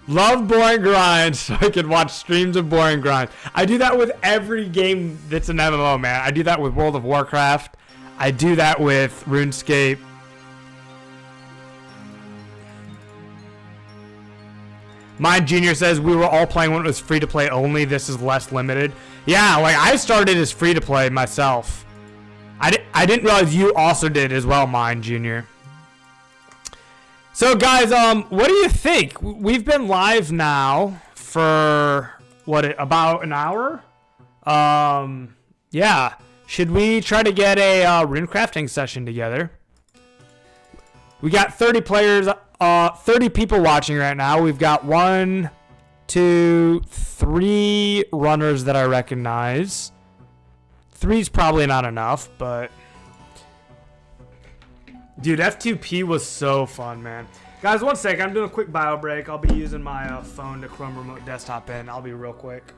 Love boring grinds so I can watch streams of boring grinds. I do that with every game that's an MMO, man. I do that with World of Warcraft. I do that with Runescape. Mine Junior says we were all playing when it was free to play only. This is less limited. Yeah, like I started as free to play myself. I didn't realize you also did as well, Mine Junior. So guys, what do you think? We've been live now for about an hour? Yeah. Should we try to get a rune crafting session together? We got 30 players. 30 people watching right now. We've got 1, 2, 3 runners that I recognize. 3's probably not enough, but dude, F2P was so fun, man. Guys, one second. I'm doing a quick bio break. I'll be using my phone to Chrome Remote Desktop in. I'll be real quick.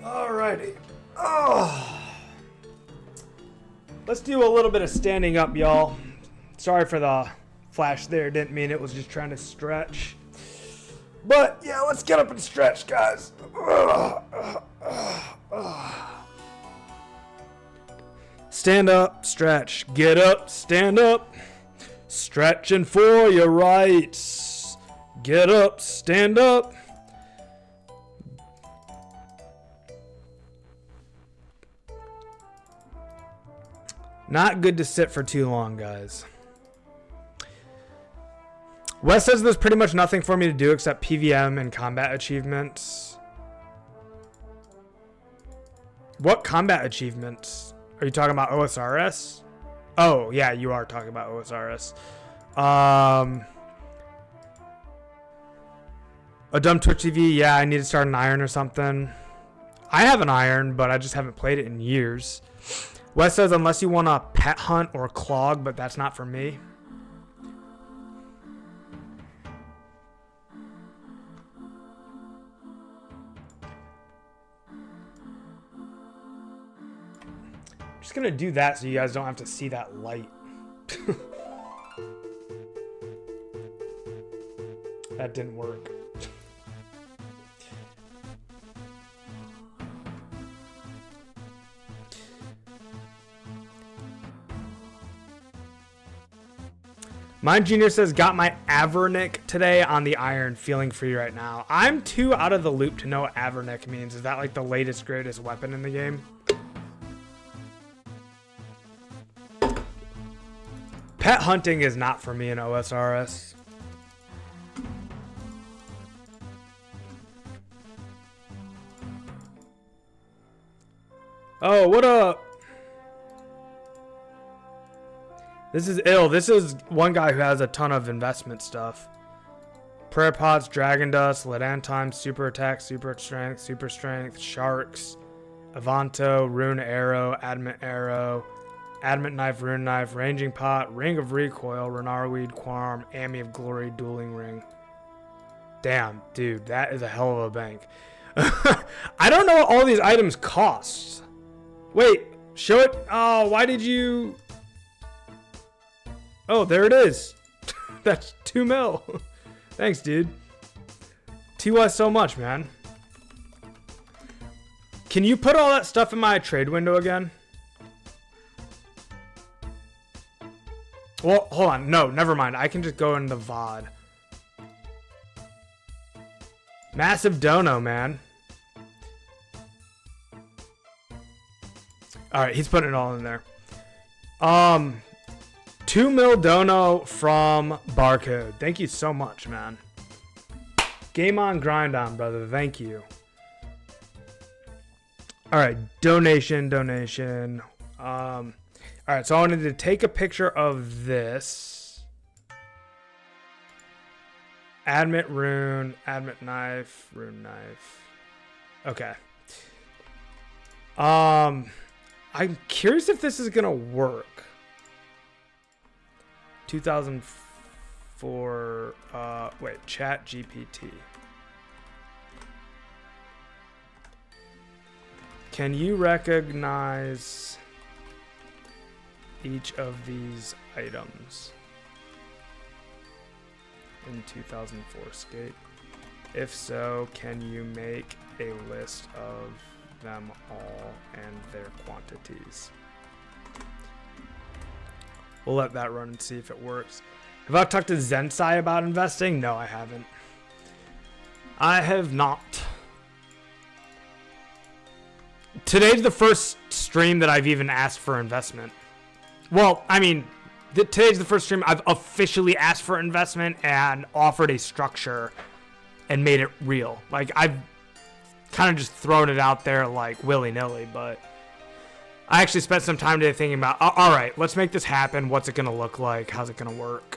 Alrighty. Oh. Let's do a little bit of standing up, y'all. Sorry for the flash there. Didn't mean it. Was just trying to stretch. But yeah, let's get up and stretch, guys. Stand up, stretch. Get up, stand up. Stretching for your rights. Get up, stand up. Not good to sit for too long, guys. Wes says there's pretty much nothing for me to do except PVM and combat achievements. What combat achievements? Are you talking about OSRS? Oh, yeah, you are talking about OSRS. A dumb Twitch TV, yeah, I need to start an iron or something. I have an iron, but I just haven't played it in years. Wes says, unless you want to pet hunt or clog, but that's not for me. just gonna do that so you guys don't have to see that light. That didn't work. Mine Junior says, got my Avernick today on the iron, feeling free right now. I'm too out of the loop to know what Avernick means. Is that like the latest, greatest weapon in the game? Pet hunting is not for me in OSRS. Oh, what up? This is ill. This is one guy who has a ton of investment stuff. Prayer Pots, Dragon Dust, Ledantime, Super Attack, Super Strength, Sharks, Avanto, Rune Arrow, Adamant Knife, Rune Knife, Ranging Pot, Ring of Recoil, Renarweed, Quarm, Ami of Glory, Dueling Ring. Damn, dude, that is a hell of a bank. I don't know what all these items cost. Wait, show it. Oh, why did you... Oh, there it is. That's 2 mil. Thanks, dude. TY so much, man. Can you put all that stuff in my trade window again? Well, hold on. No, never mind. I can just go in the VOD. Massive dono, man. All right, he's putting it all in there. 2 mil dono from Barcode. Thank you so much, man. Game on, grind on, brother. Thank you. All right, donation. All right, so I wanted to take a picture of this. Admit rune, admit knife, rune knife. Okay. I'm curious if this is gonna work. 2004, wait, Chat GPT. Can you recognize each of these items in 2004Scape? If so, can you make a list of them all and their quantities? We'll let that run and see if it works. Have I talked to Zensai about investing? No, I haven't. I have not. Today's the first stream that I've even asked for investment. Well, I mean, today's the first stream I've officially asked for investment and offered a structure and made it real. Like, I've kind of just thrown it out there like willy-nilly, but I actually spent some time today thinking about, all right, let's make this happen. What's it going to look like? How's it going to work?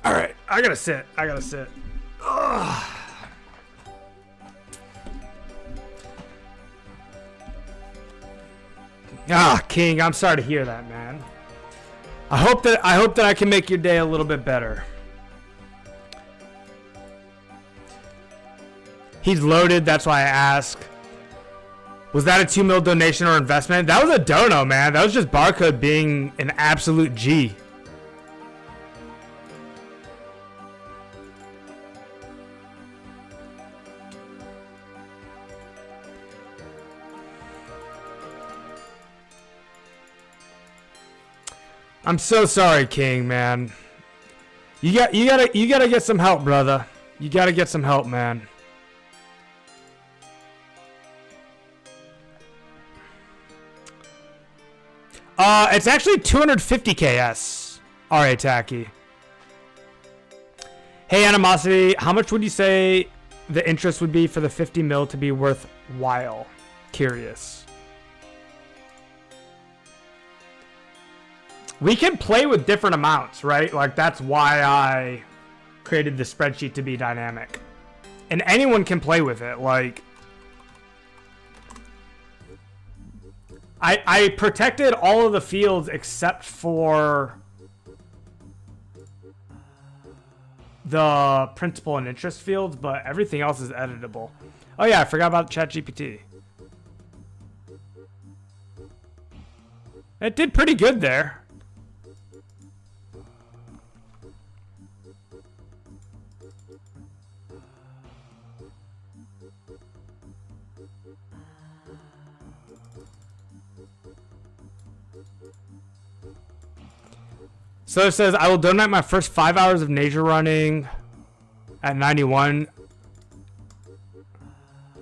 All right, I gotta sit. Ugh. Ah, King, I'm sorry to hear that, man. I hope that I can make your day a little bit better. He's loaded, that's why I ask. Was that a 2 mil donation or investment? That was a dono, man. That was just Barcode being an absolute G. I'm so sorry, King, man. You gotta get some help, brother. You gotta get some help, man. It's actually 250 KS. Alright, Tacky. Hey, Animosity, how much would you say the interest would be for the 50 mil to be worthwhile? Curious. We can play with different amounts, right? Like, that's why I created the spreadsheet to be dynamic. And anyone can play with it. Like, I protected all of the fields except for the principal and interest fields, but everything else is editable. Oh yeah, I forgot about ChatGPT. It did pretty good there. So it says, I will donate my first 5 hours of nature running at 91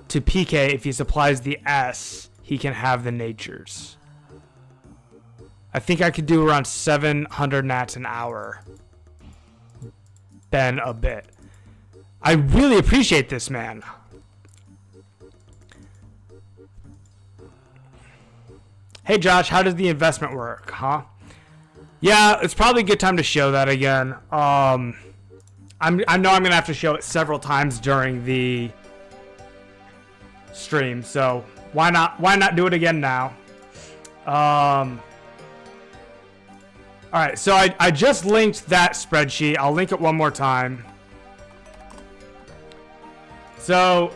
to PK. If he supplies the S, he can have the natures. I think I could do around 700 nats an hour. Ben a bit. I really appreciate this, man. Hey Josh, how does the investment work, huh? Yeah, it's probably a good time to show that again. I know I'm gonna have to show it several times during the stream, so why not do it again now? All right, so I just linked that spreadsheet. I'll link it one more time. So,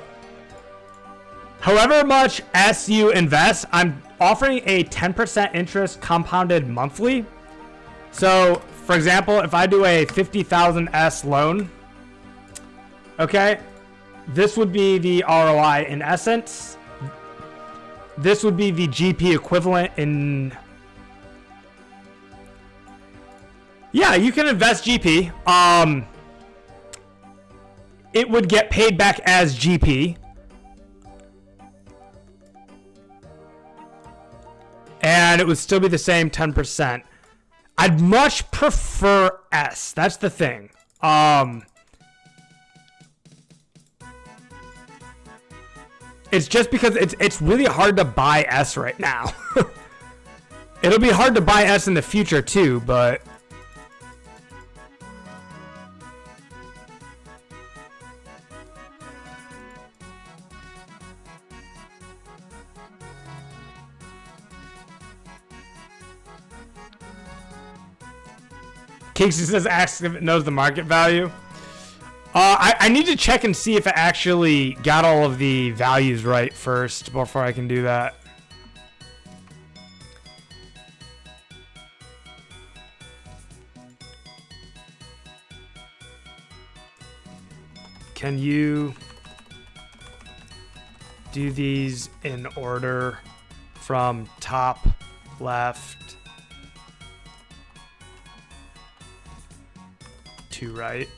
however much S you invest, I'm offering a 10% interest compounded monthly. So, for example, if I do a 50,000 S loan, okay, this would be the ROI in essence. This would be the GP equivalent in... Yeah, you can invest GP. It would get paid back as GP. And it would still be the same 10%. I'd much prefer S. That's the thing. It's just because it's really hard to buy S right now. It'll be hard to buy S in the future too, but... Casey says, ask if it knows the market value. I need to check and see if it actually got all of the values right first before I can do that. Can you do these in order from top left to right?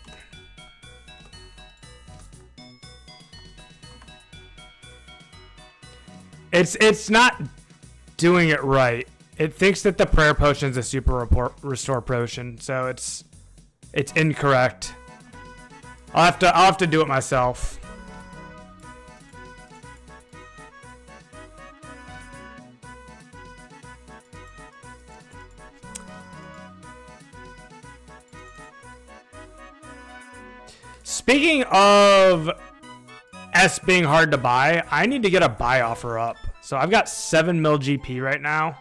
It's not doing it right. It thinks that the prayer potion is a super restore potion, so it's incorrect. I'll have to do it myself. Speaking of S being hard to buy, I need to get a buy offer up. So I've got 7 mil GP right now.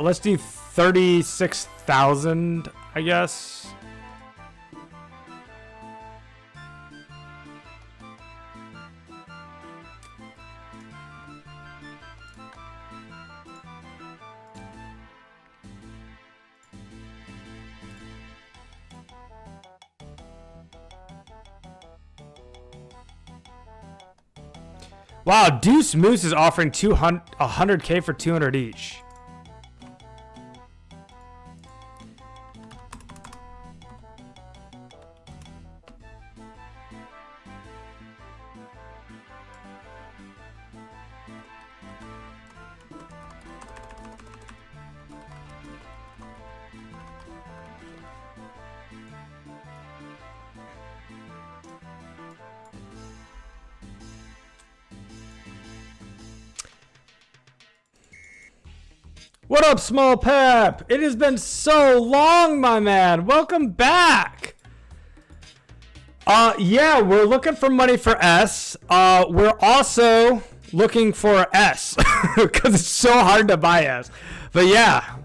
Let's do 36,000, I guess. Wow, Deuce Moose is offering 100K for 200 each. What up, Small Pep? It has been so long, my man. Welcome back. Yeah, we're looking for money for S. We're also looking for S because it's so hard to buy S. But yeah,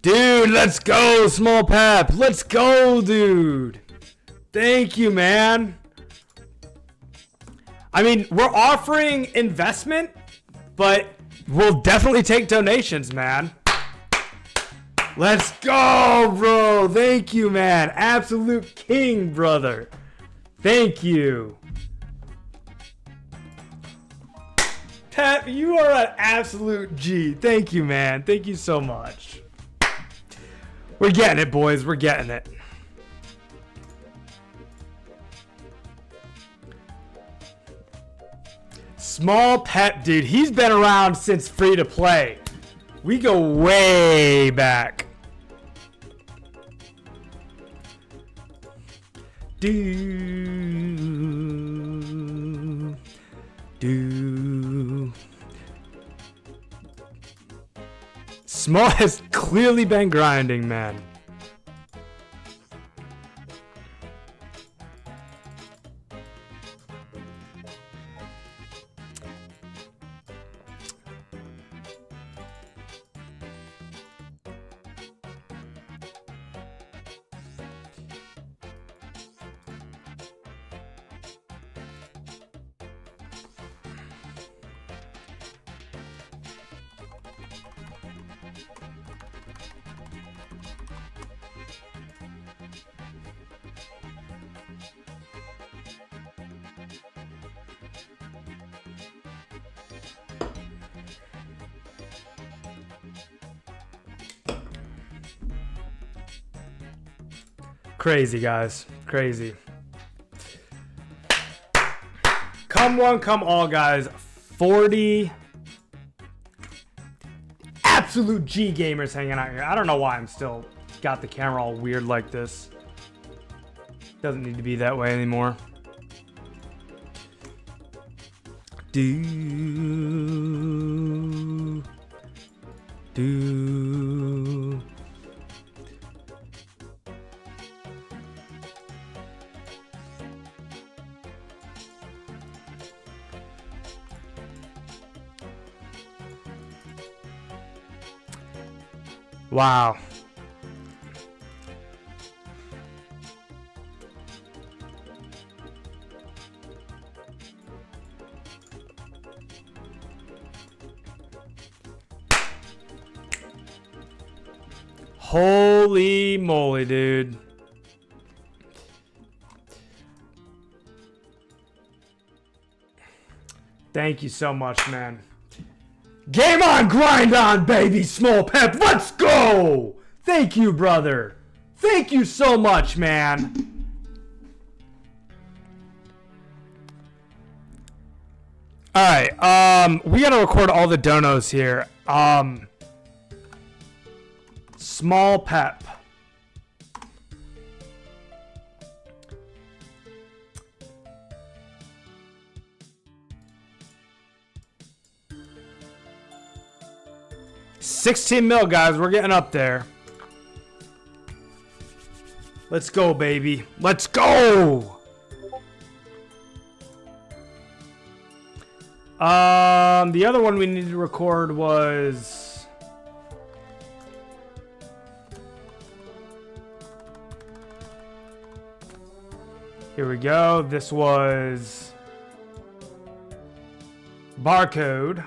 dude, let's go, Small Pep. Let's go, dude. Thank you, man. I mean, we're offering investment, but we'll definitely take donations, man. Let's go, bro. Thank you, man. Absolute king, brother. Thank you. Pep, you are an absolute G. Thank you, man. Thank you so much. We're getting it, boys. We're getting it. Small Pep, dude. He's been around since free to play. We go way back. Small has clearly been grinding, man. Crazy, guys. Crazy. Come one, come all, guys. 40 absolute G gamers hanging out here. I don't know why I'm still got the camera all weird like this. Doesn't need to be that way anymore. Wow. Holy moly, dude. Thank you so much, man. Game on, grind on, baby, Small Pep. Let's go. Thank you, brother. Thank you so much, man. All right. We got to record all the donos here. Small Pep. $16 mil, guys. We're getting up there. Let's go, baby. Let's go. The other one we needed to record was here we go. This was barcode.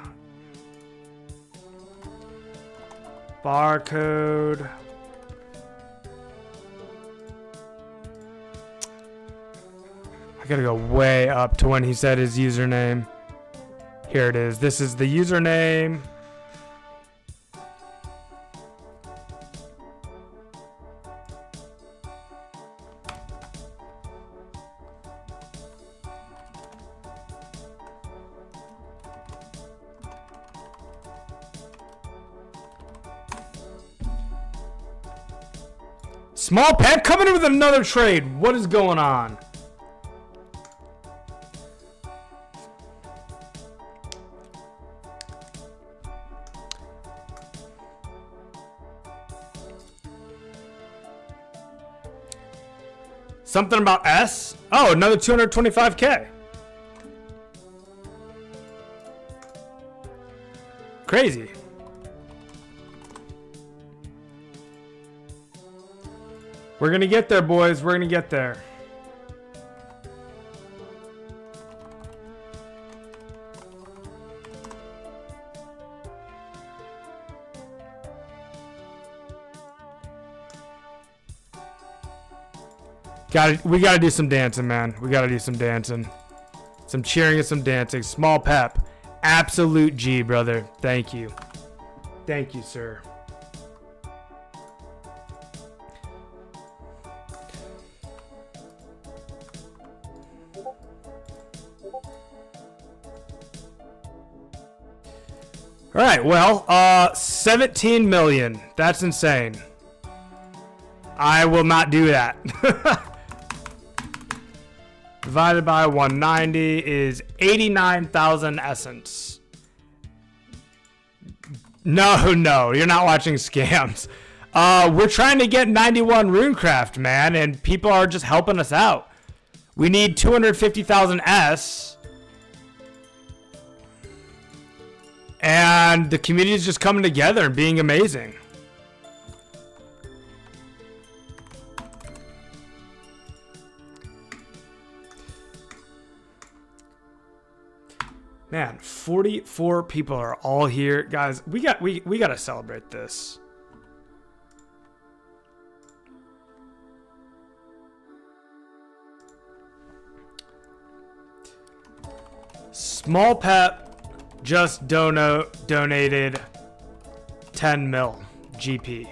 Barcode. I gotta go way up to when he said his username. Here it is. This is the username. Small Pep coming in with another trade. What is going on? Something about S? Oh, another 225K. Crazy. We're gonna get there, boys. We're gonna get there. We gotta do some dancing, man. We gotta do some dancing. Some cheering and some dancing. Small pep. Absolute G, brother. Thank you. Thank you, sir. All right, well, 17 million. That's insane. I will not do that. Divided by 190 is 89,000 essence. No, you're not watching scams. We're trying to get 91 runecraft, man, and people are just helping us out. We need 250,000 S. And the community is just coming together and being amazing. Man, 44 people are all here. Guys, we got to celebrate this. Small Pep just donated 10 mil GP.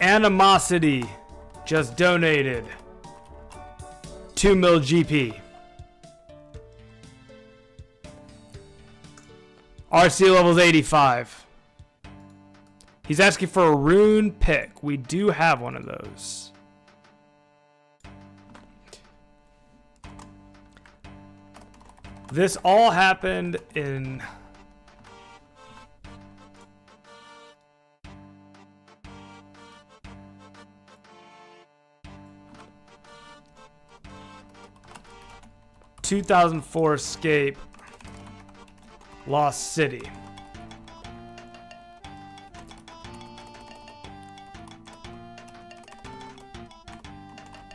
Animosity just donated 2 mil GP. RC level's 85. He's asking for a rune pick. We do have one of those. This all happened in... (2004Scape) Lost City.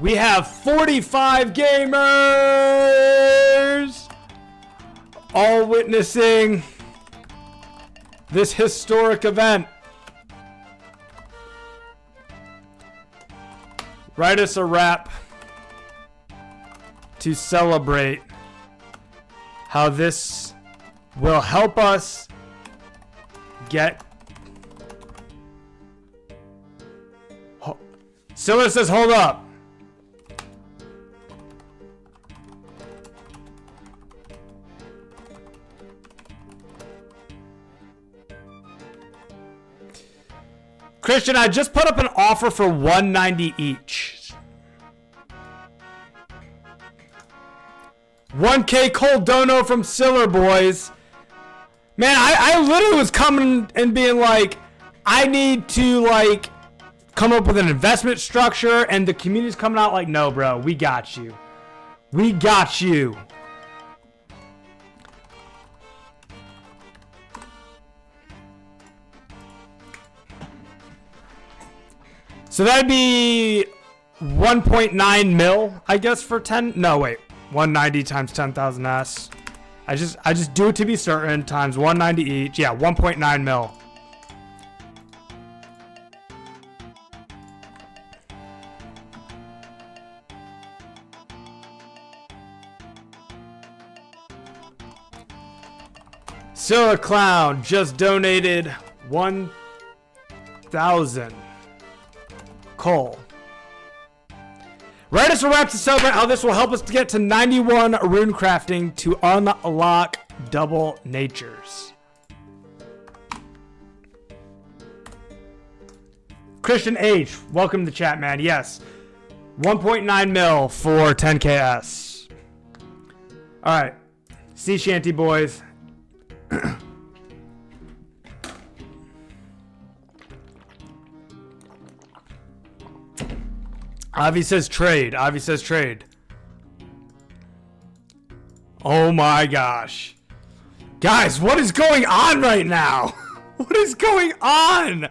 We have 45 gamers all witnessing this historic event. Write us a rap to celebrate how this will help us get... Scylla says, hold up. Christian, I just put up an offer for 190 each. 1K cold dono from Siller, boys. Man, I literally was coming and being like, I need to like come up with an investment structure, and the community's coming out like, no, bro, we got you. We got you. So that'd be 1.9 mil, I guess, for 10. No, wait. 190 times 10,000 S. I just do it to be certain, times 190 each. Yeah, 1.9 mil. Silla Clown just donated 1,000 coal. Write us a rap to celebrate how this will help us to get to 91 rune crafting to unlock double natures. Christian H, welcome to the chat, man. Yes, 1.9 mil for 10KS. All right, sea shanty boys. Avi says trade. Avi says trade. Oh my gosh. Guys, what is going on right now? What is going on?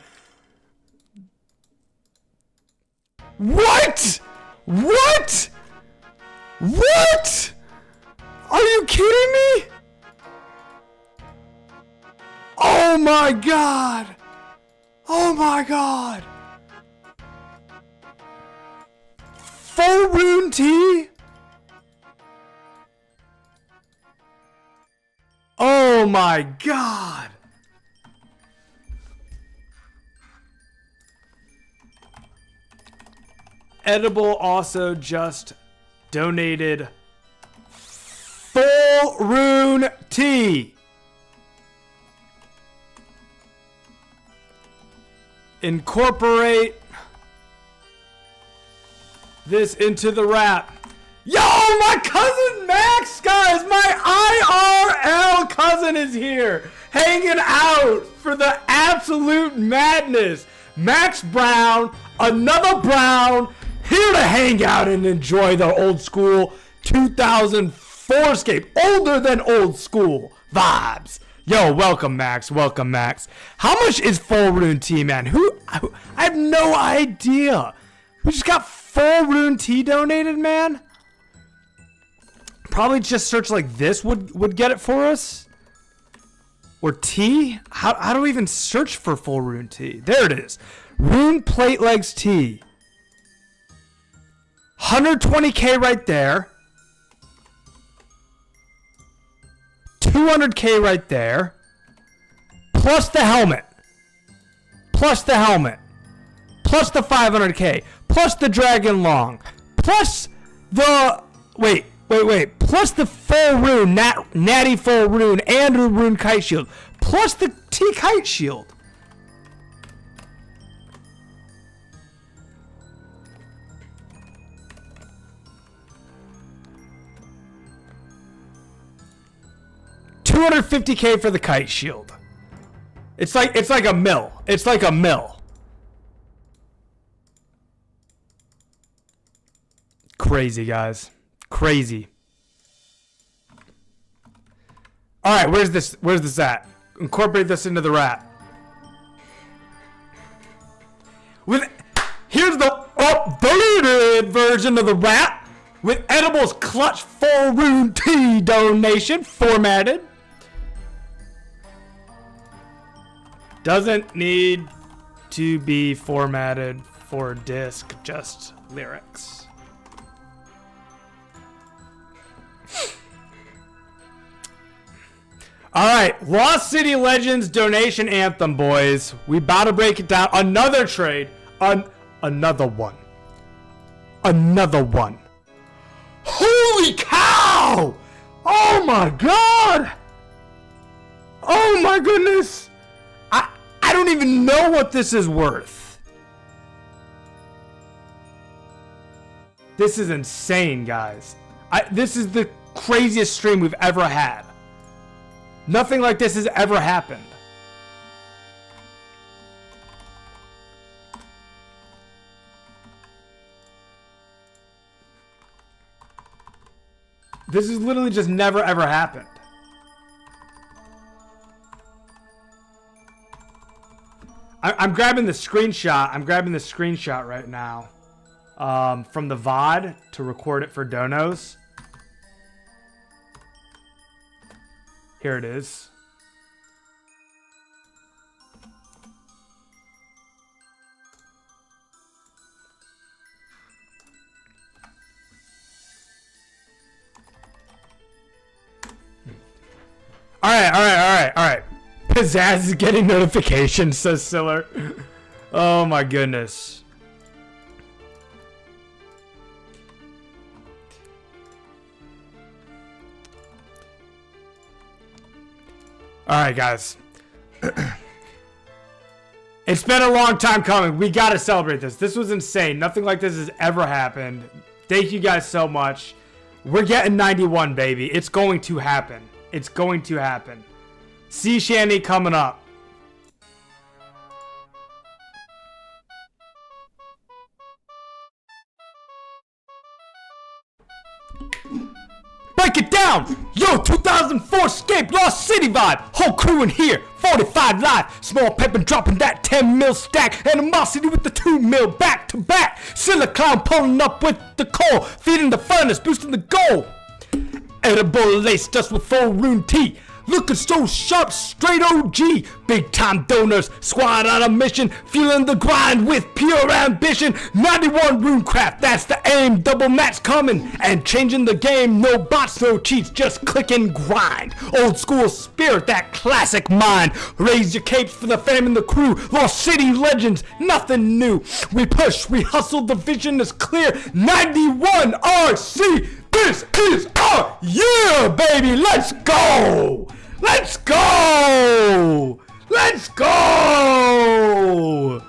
What? What? What? Are you kidding me? Oh my god. Oh my god. Full rune tea? Oh my god. Edible also just donated full rune tea. Incorporate this into the wrap. Yo, my cousin Max, guys, my IRL cousin is here, hanging out for the absolute madness. Max Brown, another Brown, here to hang out and enjoy the old school 2004Scape, older than old school vibes. Yo, welcome Max, welcome Max. How much is full rune tea, man? I have no idea. We just got full rune tea donated, man. Probably just search like this would get it for us. Or tea? How do we even search for full rune tea? There it is. Rune plate legs tea. 120k right there. 200k right there. Plus the helmet. Plus the helmet. Plus the 500k. Plus the dragon long. Plus the... Wait. Plus the full rune, natty full rune, and a rune kite shield. Plus the T kite shield. $250k for the kite shield. It's like a mill. It's like a mill. Crazy, guys. Crazy. All right, where's this at? Incorporate this into the wrap. Here's the updated version of the wrap with edibles clutch full rune tea donation formatted. Doesn't need to be formatted for disc, just lyrics. All right, Lost City Legends donation anthem, boys. We about to break it down. Another trade. Another one. Another one. Holy cow! Oh my god! Oh my goodness! I don't even know what this is worth. This is insane, guys. This is the craziest stream we've ever had. Nothing like this has ever happened. This has literally just never ever happened. I'm grabbing the screenshot. I'm grabbing the screenshot right now from the VOD to record it for donos. Here it is. All right. Pizzazz is getting notifications, says Siller. Oh my goodness. All right, guys. It's been a long time coming. We got to celebrate this. This was insane. Nothing like this has ever happened. Thank you guys so much. We're getting 91, baby. It's going to happen. It's going to happen. Sea Shanty coming up. break it down. Yo, 2004Scape, Lost City vibe. Whole crew in here, 45 live. Small pimpin' dropping that 10 mil stack. Animosity with the 2 mil back to back. Silicon pulling up with the coal. Feeding the furnace, boosting the goal. Edible laced us with full rune tea. Looking so sharp, straight OG. Big time donors, squad on a mission. Fueling the grind with pure ambition. 91 runecraft, that's the aim. Double match coming and changing the game. No bots, no cheats, just click and grind. Old school spirit, that classic mind. Raise your capes for the fam and the crew. Lost City legends, nothing new. We push, we hustle, the vision is clear. 91 RC. This is our year, baby! Let's go! Let's go! Let's go!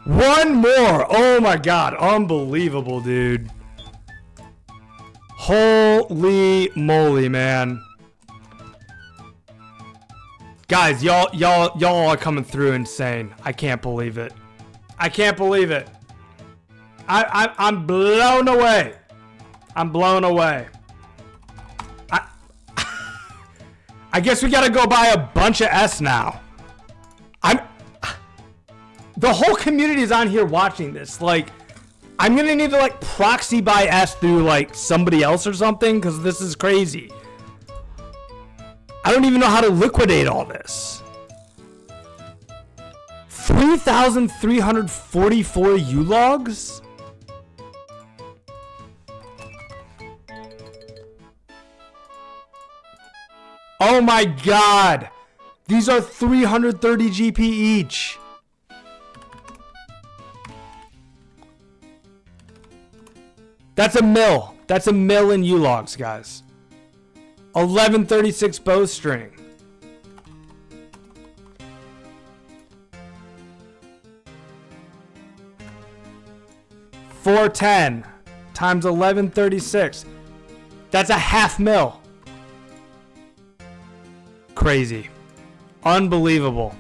One more. Oh my god, unbelievable, dude. Holy moly, man. Guys, y'all are coming through insane. I can't believe it. I can't believe it. I'm blown away. I'm blown away. I guess we gotta go buy a bunch of S now. The whole community is on here watching this. Like, I'm gonna need to like proxy buy S through like somebody else or something, because this is crazy. I don't even know how to liquidate all this. 3,344 U-logs? Oh my god! These are 330 GP each. That's a mil. That's a mil in U-logs, guys. 1136 bowstring. $410 times 1136. That's a half mil. Crazy. Unbelievable.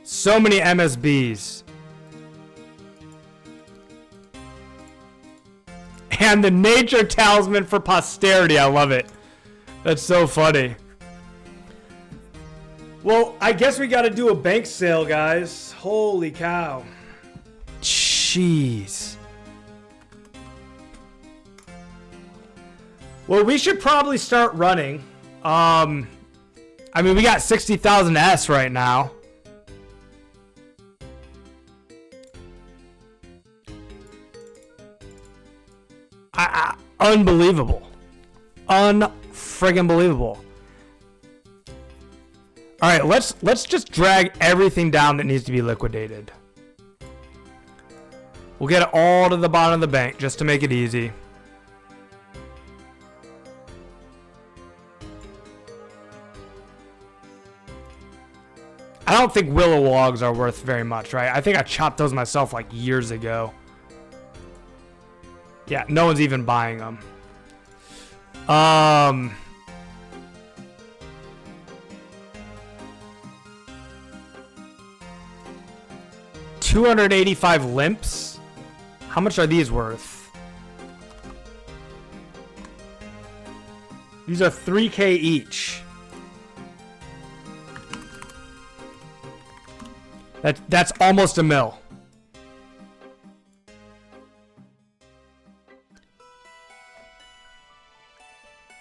So many MSBs. And the nature talisman for posterity. I love it. That's so funny. Well, I guess we got to do a bank sale, guys. Holy cow. Jeez. Well, we should probably start running. I mean, we got 60,000 S right now. Unbelievable. Unfriggin' believable. All right, let's just drag everything down that needs to be liquidated. We'll get it all to the bottom of the bank just to make it easy. I don't think willow logs are worth very much, right? I think I chopped those myself like years ago. Yeah, no one's even buying them. 285 limps? How much are these worth? These are 3K each. That's almost a mil.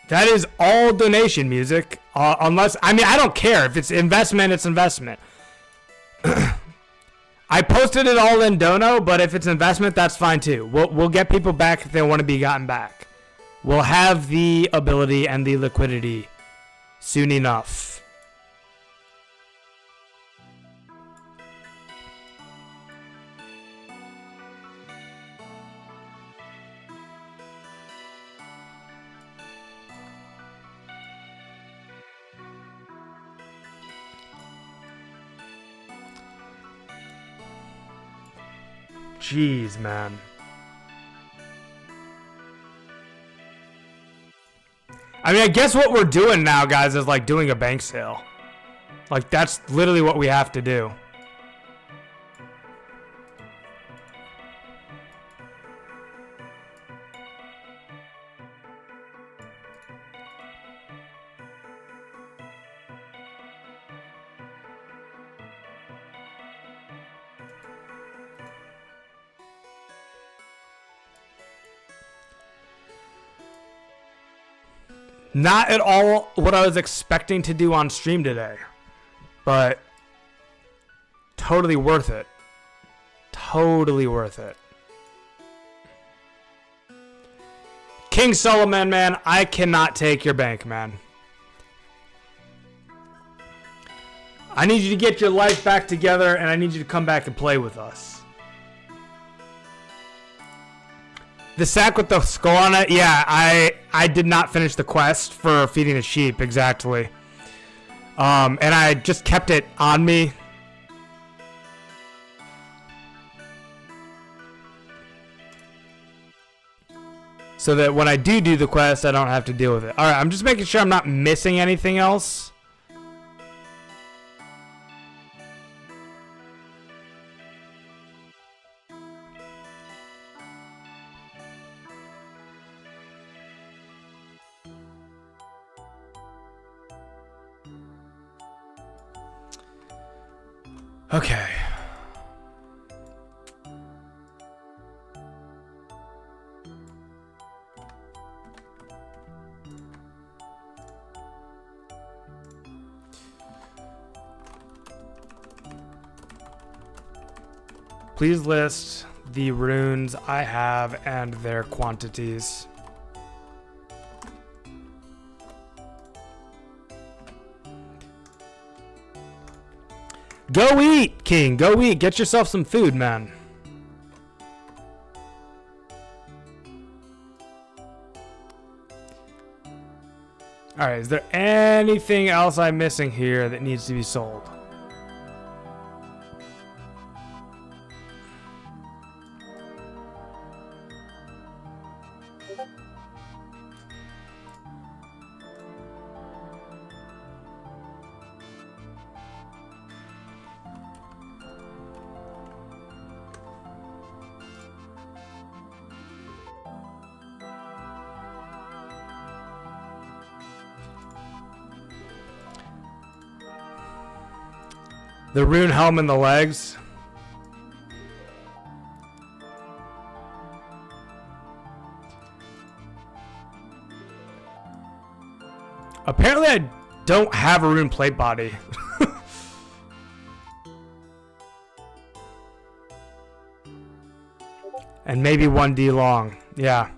That is all donation music. Unless, I mean, I don't care. If it's investment, it's investment. I posted it all in Dono, but if it's investment, that's fine too. We'll get people back if they want to be gotten back. We'll have the ability and the liquidity soon enough. Jeez, man. I mean, I guess what we're doing now, guys, is like doing a bank sale. Like, that's literally what we have to do. Not at all what I was expecting to do on stream today, but totally worth it. Totally worth it. King Solomon, man, I cannot take your bank, man. I need you to get your life back together, and I need you to come back and play with us. The sack with the skull on it, yeah, I did not finish the quest for feeding the sheep, exactly. And I just kept it on me. So that when I do the quest, I don't have to deal with it. Alright, I'm just making sure I'm not missing anything else. Okay. Please list the runes I have and their quantities. Go eat, King. Go eat. Get yourself some food, man. Alright, is there anything else I'm missing here that needs to be sold? The rune helm in the legs. Apparently I don't have a rune plate body. And maybe 1D long. Yeah.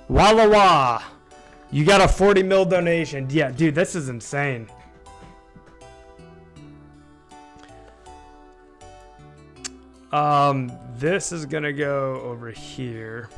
Walla wah. You got a 40 mil donation. Yeah, dude, this is insane. This is gonna go over here.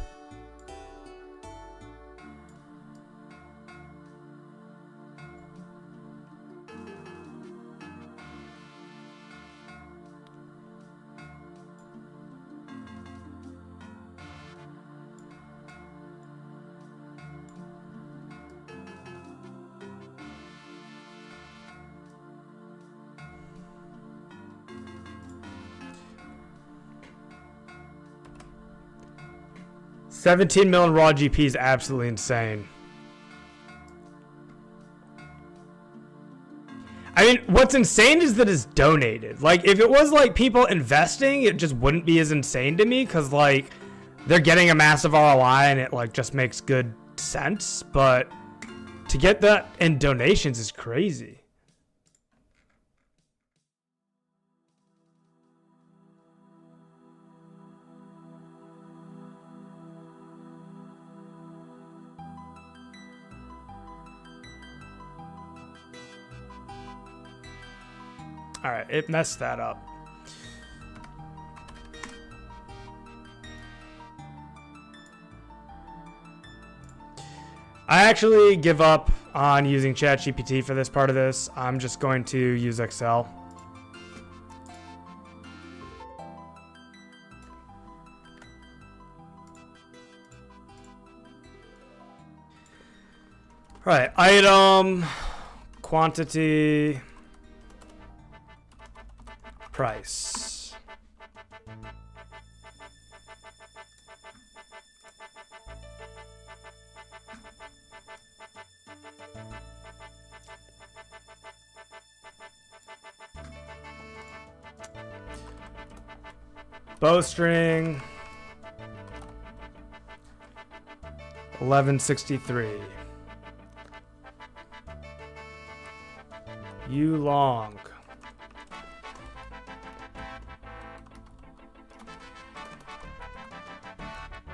$17 million raw GP is absolutely insane. I mean, what's insane is that it's donated. Like, if it was like people investing, it just wouldn't be as insane to me because like they're getting a massive ROI and it like just makes good sense. But to get that in donations is crazy. All right, it messed that up. I actually give up on using ChatGPT for this part of this. I'm just going to use Excel. All right, item, quantity, price. Bowstring. 1163. You long.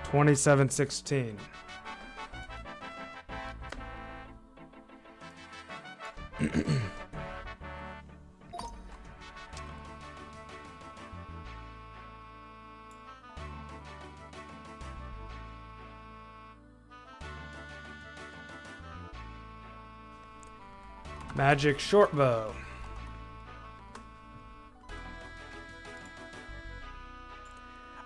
$27.16. Magic short bow.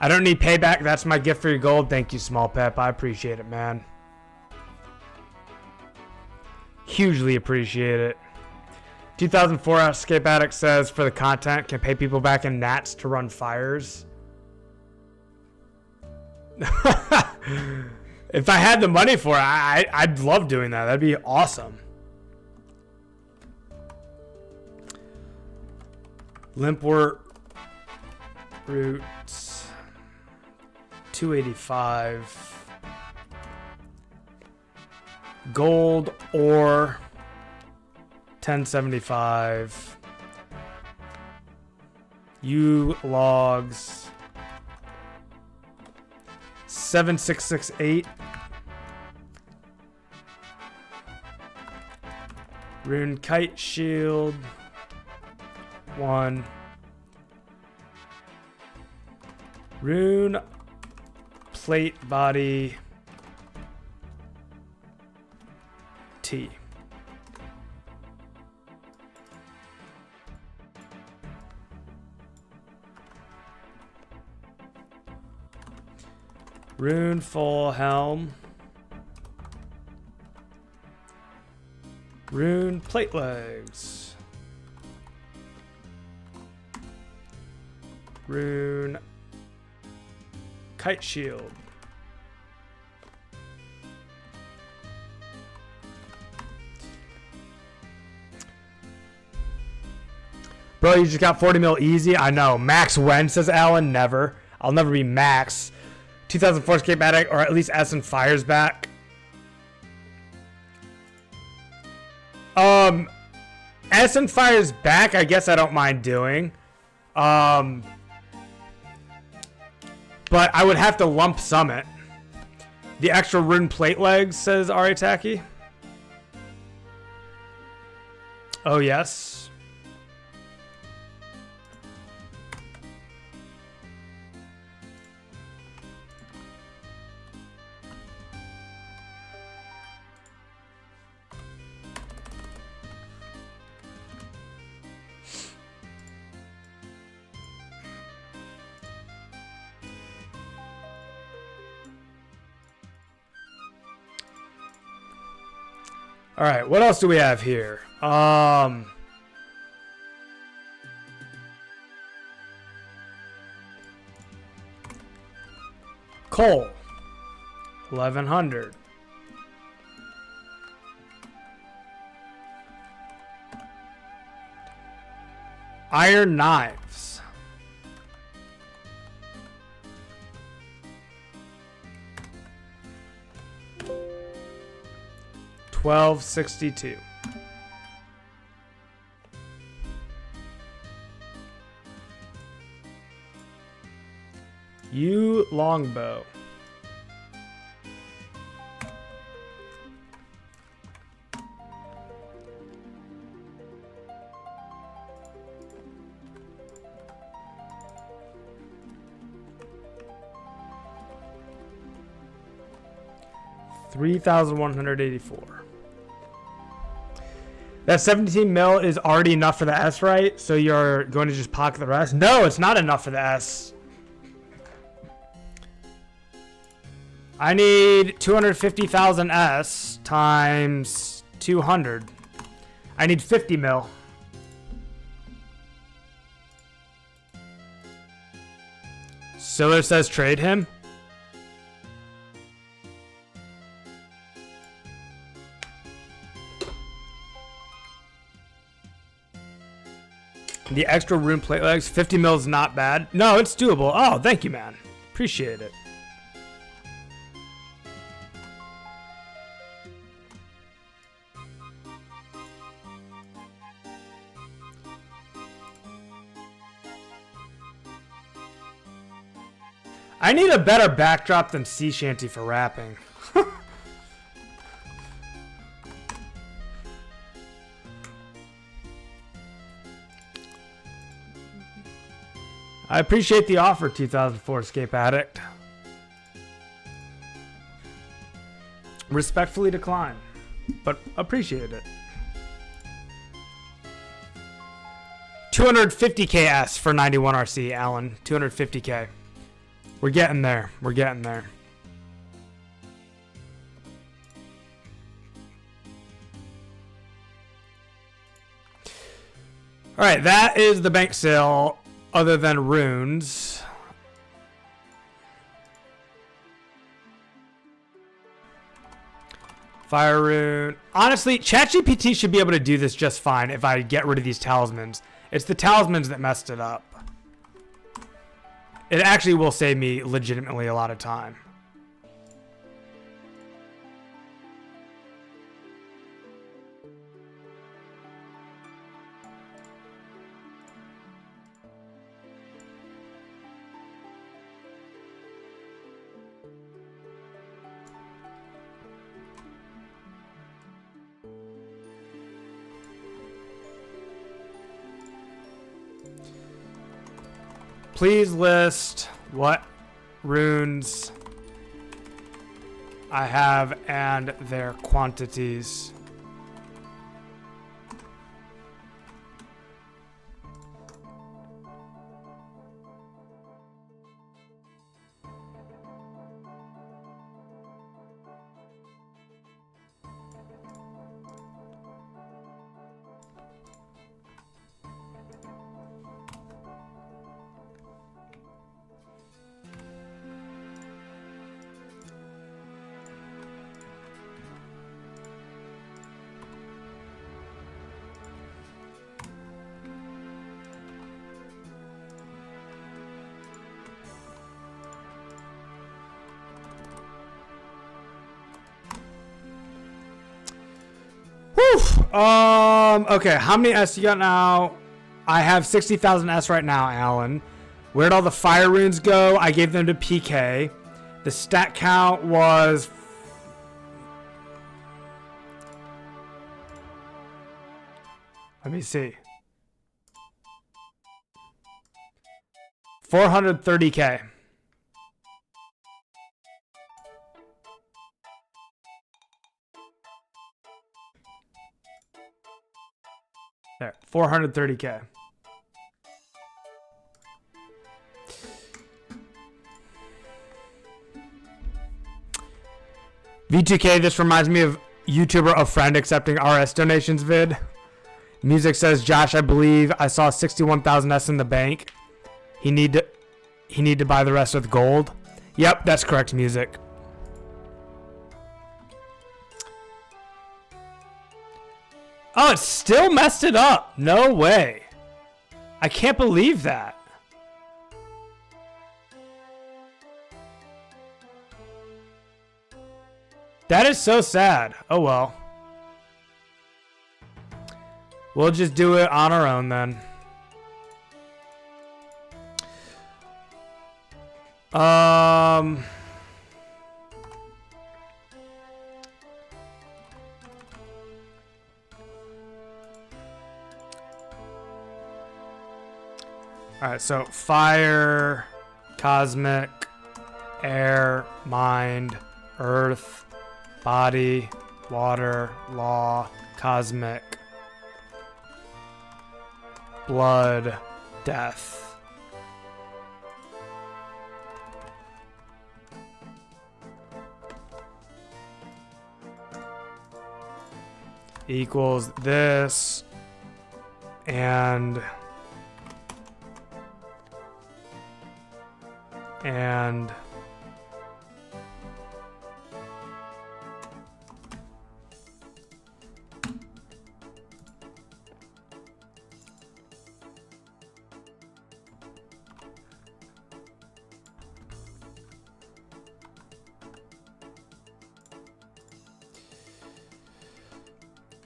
I don't need payback. That's my gift for your gold. Thank you, Small Pep. I appreciate it, man. Hugely appreciate it. 2004Scape Addict says for the content, can pay people back in nats to run fires. If I had the money for it, I'd love doing that. That'd be awesome. Limpwort roots 285. Gold ore 1075. U logs 7668. Rune kite shield 1. Rune plate body T. Rune full helm. Rune plate legs. Rune kite shield. Bro, you just got 40 mil easy. I know. Max when, says Alan. Never. I'll never be max. 2004Scape Addict, or at least S and Fire's back. S and Fire's back, I guess I don't mind doing. But I would have to lump sum it. The extra rune plate legs, says Ari Taki. Oh, yes. All right, what else do we have here? Coal, 1100. Iron knives. $12.62. You longbow. $3,184. That 17 mil is already enough for the S, right? So you're going to just pocket the rest? No, it's not enough for the S. I need 250,000 S times 200. I need 50 mil. Siller says trade him. The extra rune plate legs, 50 mil is not bad. No, it's doable. Oh, thank you, man. Appreciate it. I need a better backdrop than sea shanty for rapping. I appreciate the offer, 2004Scape Addict. Respectfully decline, but appreciate it. 250k S for 91RC, Alan. 250k. We're getting there. We're getting there. All right, that is the bank sale other than runes. Fire rune. Honestly, ChatGPT should be able to do this just fine if I get rid of these talismans. It's the talismans that messed it up. It actually will save me legitimately a lot of time. Please list what runes I have and their quantities. Okay, how many S you got now? I have 60,000 S right now, Alan. Where'd all the fire runes go? I gave them to PK. The stat count was... Let me see. 430k. There, 430k. V2K, this reminds me of YouTuber a friend accepting RS donations vid. Music says, Josh, I believe I saw 61,000 S in the bank. He need to buy the rest with gold. Yep, that's correct, Music. Oh, it still messed it up. No way. I can't believe that. That is so sad. Oh well. We'll just do it on our own then. Alright, so fire, cosmic, air, mind, earth, body, water, law, cosmic, blood, death. Equals this and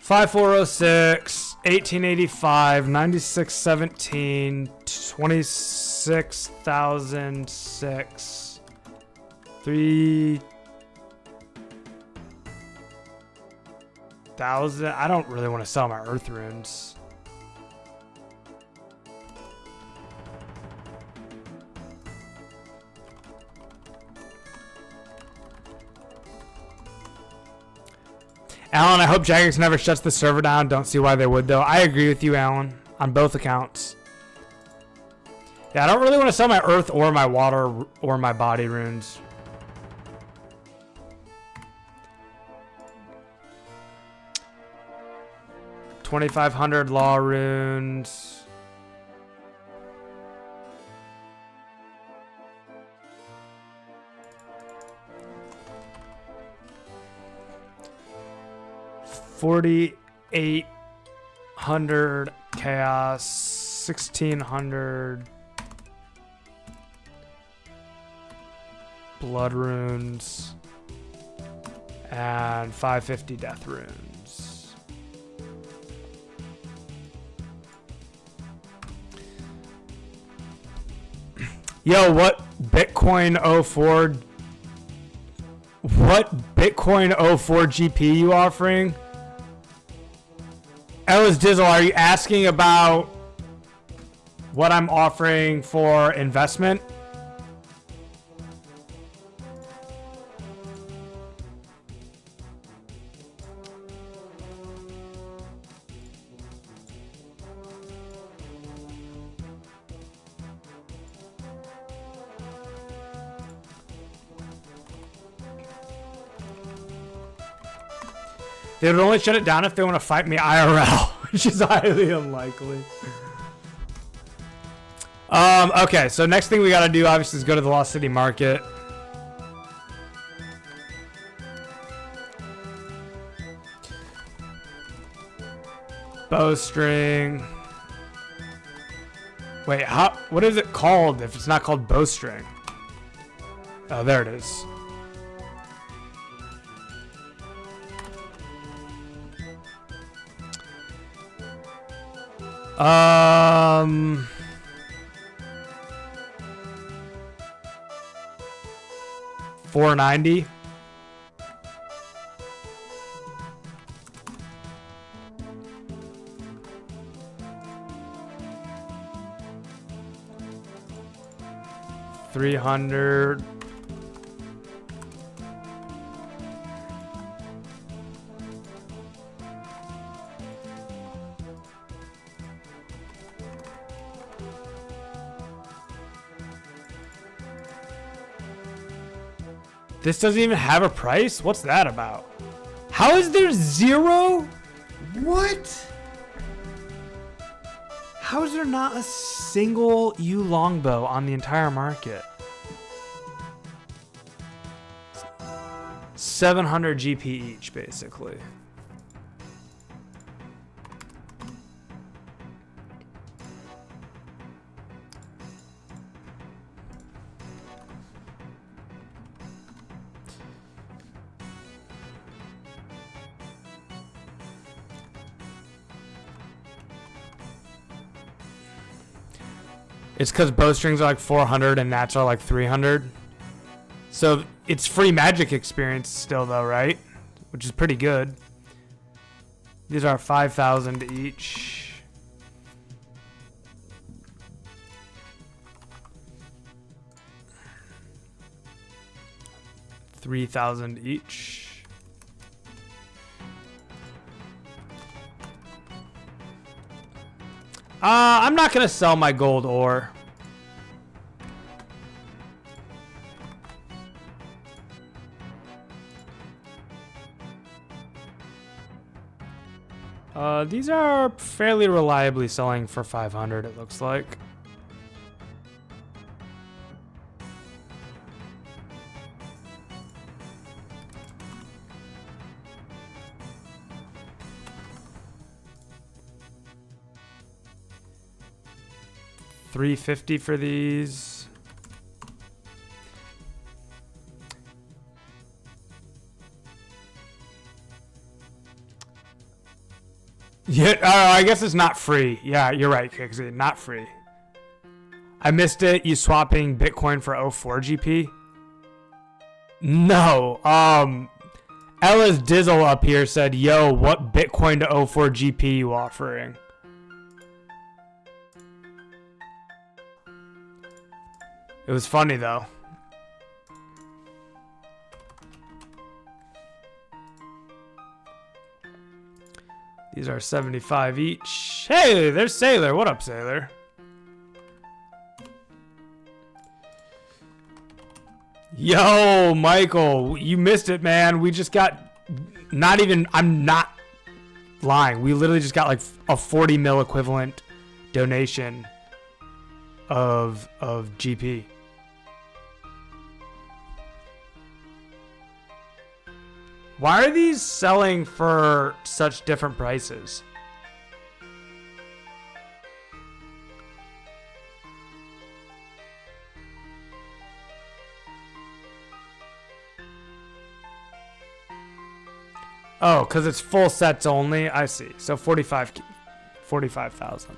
5406, 1885, 9617, 26,006, 3,000. I don't really want to sell my earth runes. Alan, I hope Jagex never shuts the server down. Don't see why they would, though. I agree with you, Alan, on both accounts. Yeah, I don't really want to sell my earth or my water or my body runes. $2,500 law runes. $4,800 chaos, 1,600 blood runes, and 550 death runes. Yo, what Bitcoin 04? What Bitcoin 04 GP you offering? Ellis Dizzle, are you asking about what I'm offering for investment? They would only shut it down if they want to fight me IRL, which is highly unlikely. Okay, so next thing we got to do, obviously, is go to the Lost City Market. Bowstring. Wait, what is it called if it's not called bowstring? Oh, there it is. $490. $300. This doesn't even have a price? What's that about? How is there zero? What? How is there not a single U longbow on the entire market? 700 GP each, basically. It's because bowstrings are like 400 and gnats are like 300. So it's free magic experience still though, right? Which is pretty good. These are 5,000 each. $3,000 each. I'm not gonna sell my gold ore. These are fairly reliably selling for 500, it looks like. $350 for these. Yeah, I guess it's not free. Yeah, you're right, Kixie. Not free. I missed it. You swapping Bitcoin for 04 GP? No. Ella's Dizzle up here said, yo, what Bitcoin to 04 GP you offering? It was funny though. These are 75 each. Hey, there's Sailor. What up, Sailor? Yo, Michael, you missed it, man. We just got not even, I'm not lying. We literally just got like a 40 mil equivalent donation of GP. Why are these selling for such different prices? Oh, because it's full sets only. I see. So 45,000.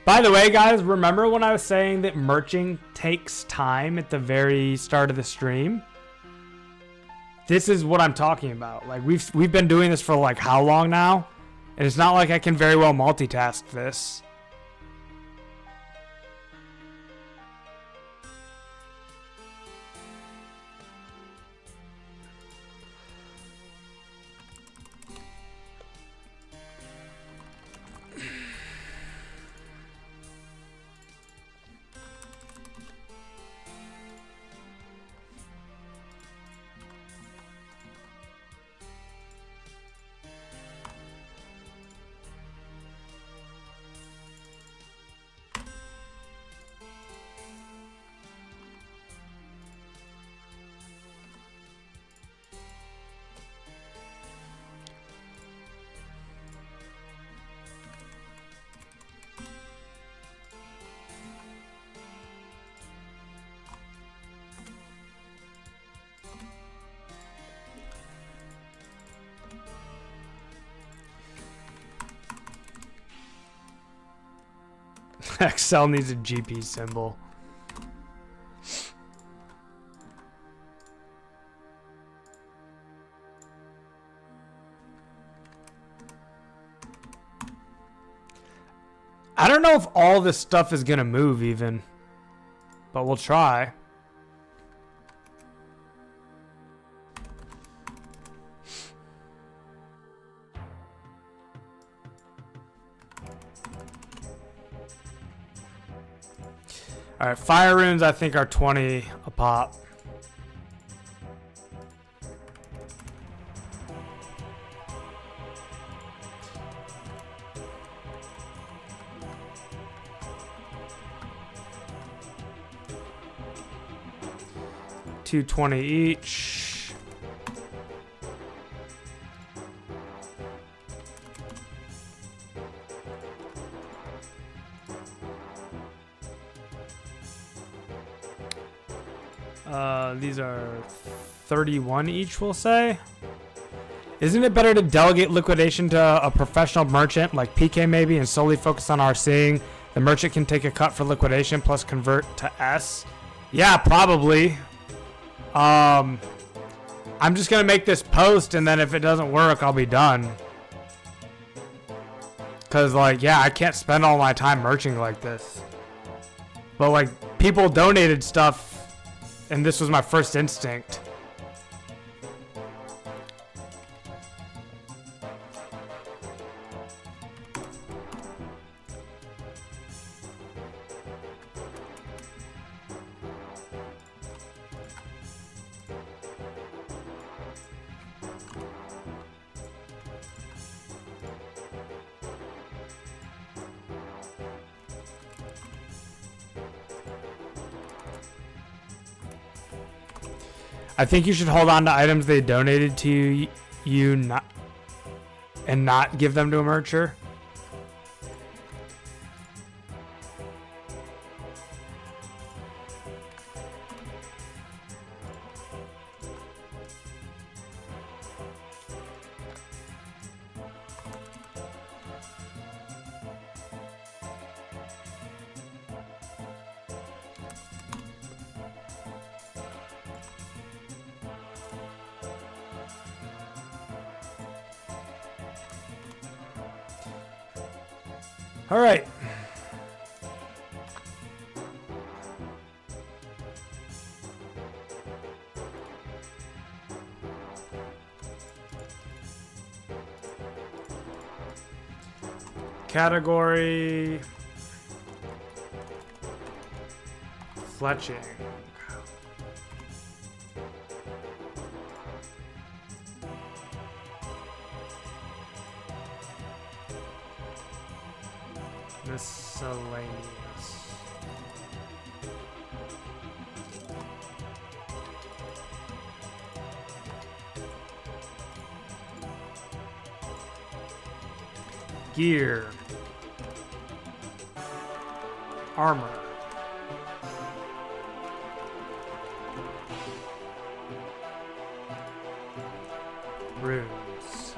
By the way, guys, remember when I was saying that merching takes time at the very start of the stream? This is what I'm talking about. Like we've been doing this for like how long now? And it's not like I can very well multitask this. Excel needs a GP symbol. I don't know if all this stuff is gonna move even, but we'll try. All right, fire runes I think are 20 a pop. $220 each. These are 31 each, we'll say. Isn't it better to delegate liquidation to a professional merchant like PK maybe and solely focus on RCing? The merchant can take a cut for liquidation plus convert to S. Yeah, probably. I'm just gonna make this post and then if it doesn't work, I'll be done. Cause like, yeah, I can't spend all my time merching like this. But like, people donated stuff and this was my first instinct. I think you should hold on to items they donated to you not give them to a mercher. All right. Category fletching. Miscellaneous. Gear. Armor. Runes.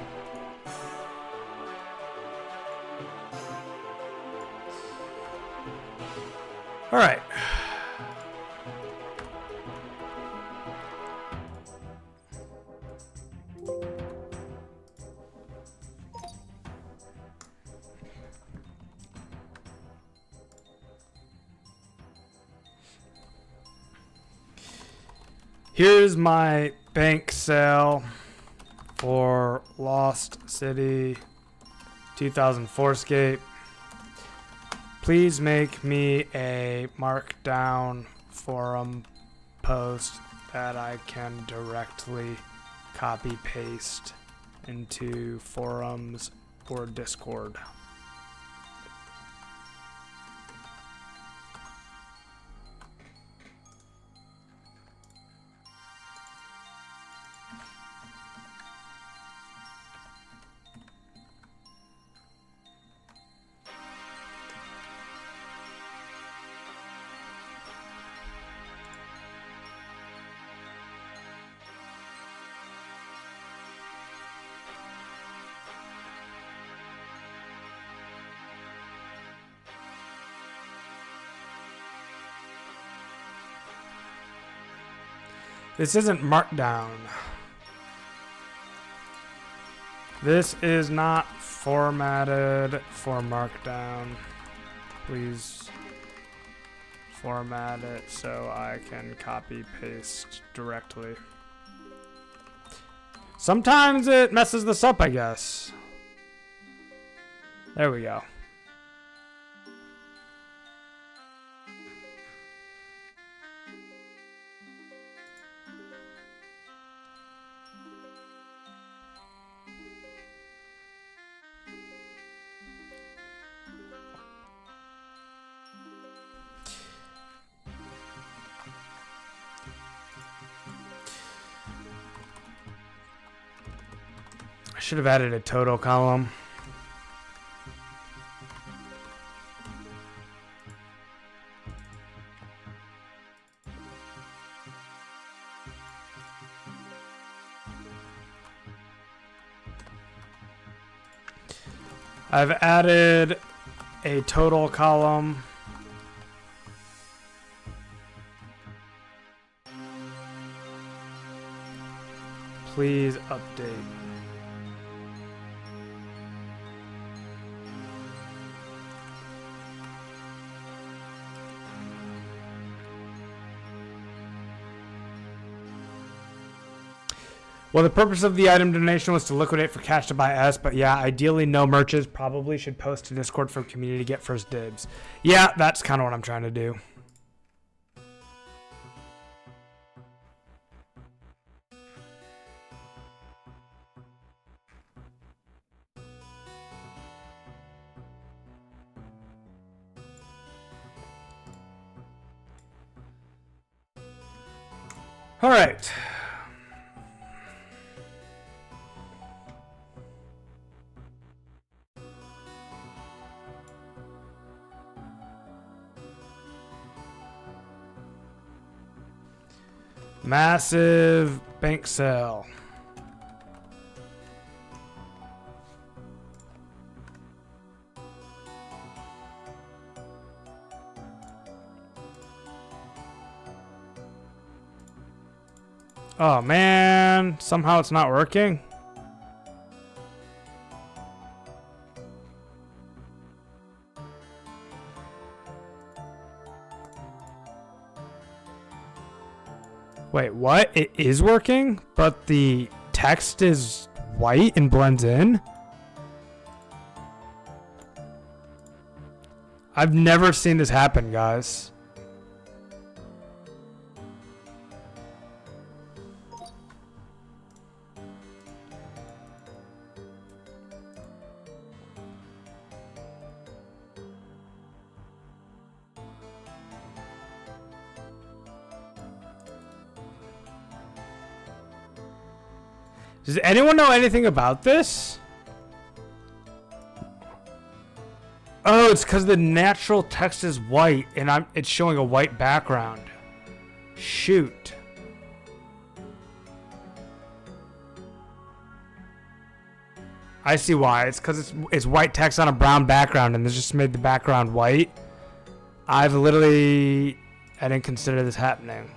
All right. Here's my bank sale for Lost City 2004Scape. Please make me a markdown forum post that I can directly copy paste into forums or Discord. This isn't Markdown. This is not formatted for Markdown. Please format it so I can copy paste directly. Sometimes it messes this up, I guess. There we go. I should have added a total column. I've added a total column. Please update. Well, the purpose of the item donation was to liquidate for cash to buy S, but yeah, ideally no merches. Probably should post to Discord for community to get first dibs. Yeah, that's kind of what I'm trying to do. All right. Massive bank sale. Oh man, somehow it's not working. Wait, what? It is working, but the text is white and blends in? I've never seen this happen, guys. Does anyone know anything about this? Oh, it's because the natural text is white and it's showing a white background. Shoot. I see why. It's because it's white text on a brown background and they just made the background white. I didn't consider this happening.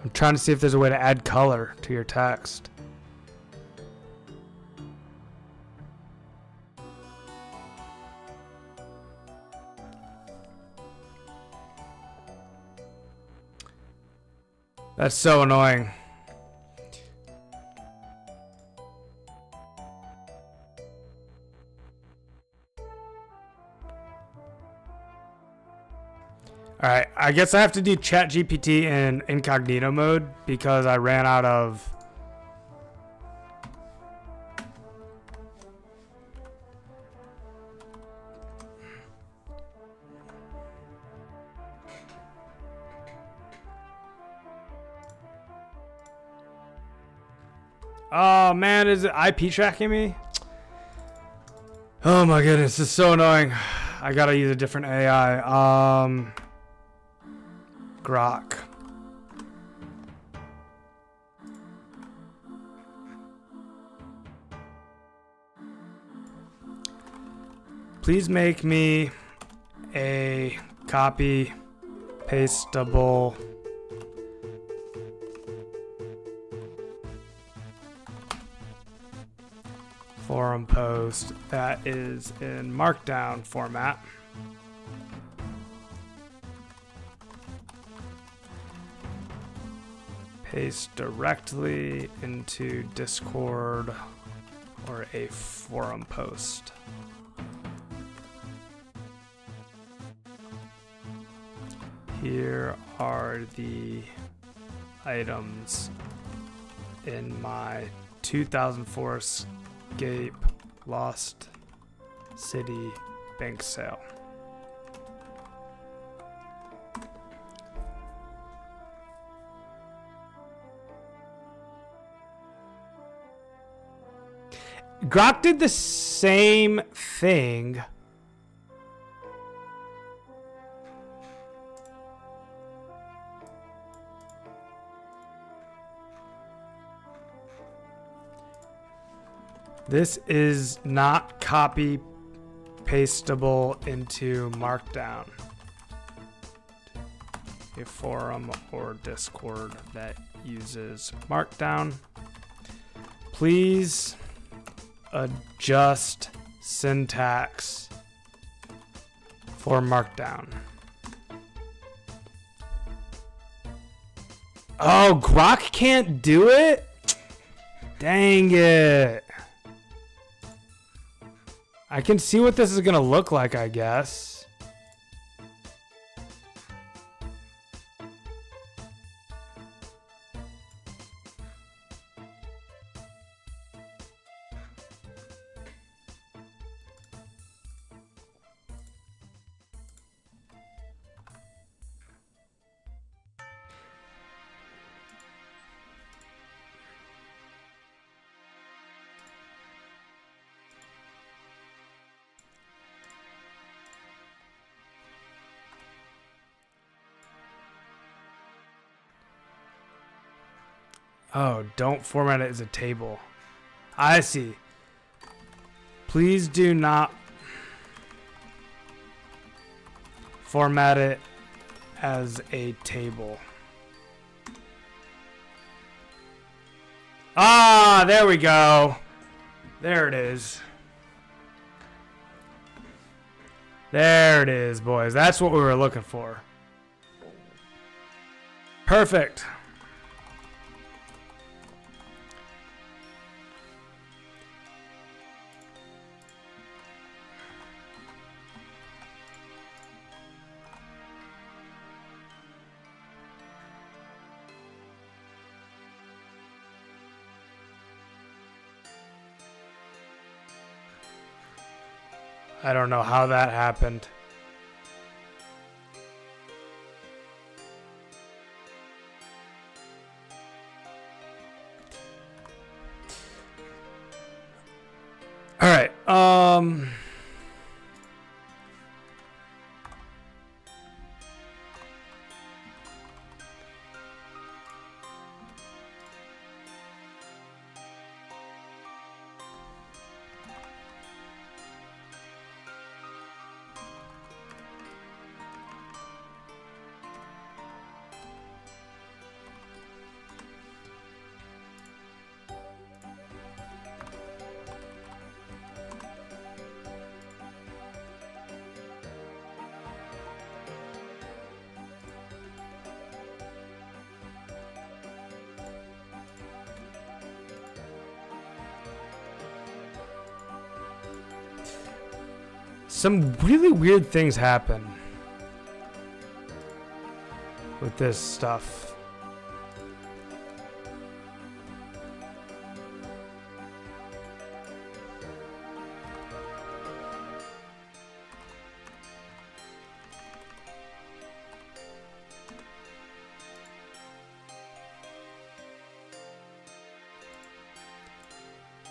I'm trying to see if there's a way to add color to your text. That's so annoying. Alright, I guess I have to do ChatGPT in incognito mode because I ran out of... Oh man, is it IP tracking me? Oh my goodness, this is so annoying. I gotta use a different AI. Grok. Please make me a copy pastable forum post that is in Markdown format. Paste directly into Discord or a forum post. Here are the items in my 2004Scape Lost City bank sale. Grok did the same thing. This is not copy pastable into Markdown. A forum or Discord that uses Markdown. Please adjust syntax for Markdown. Oh, Grok can't do it? Dang it. I can see what this is gonna look like, I guess. Oh, don't format it as a table. I see. Please do not format it as a table. Ah, there we go. There it is. There it is, boys. That's what we were looking for. Perfect. I don't know how that happened. All right. 'Some really weird things happen with this stuff.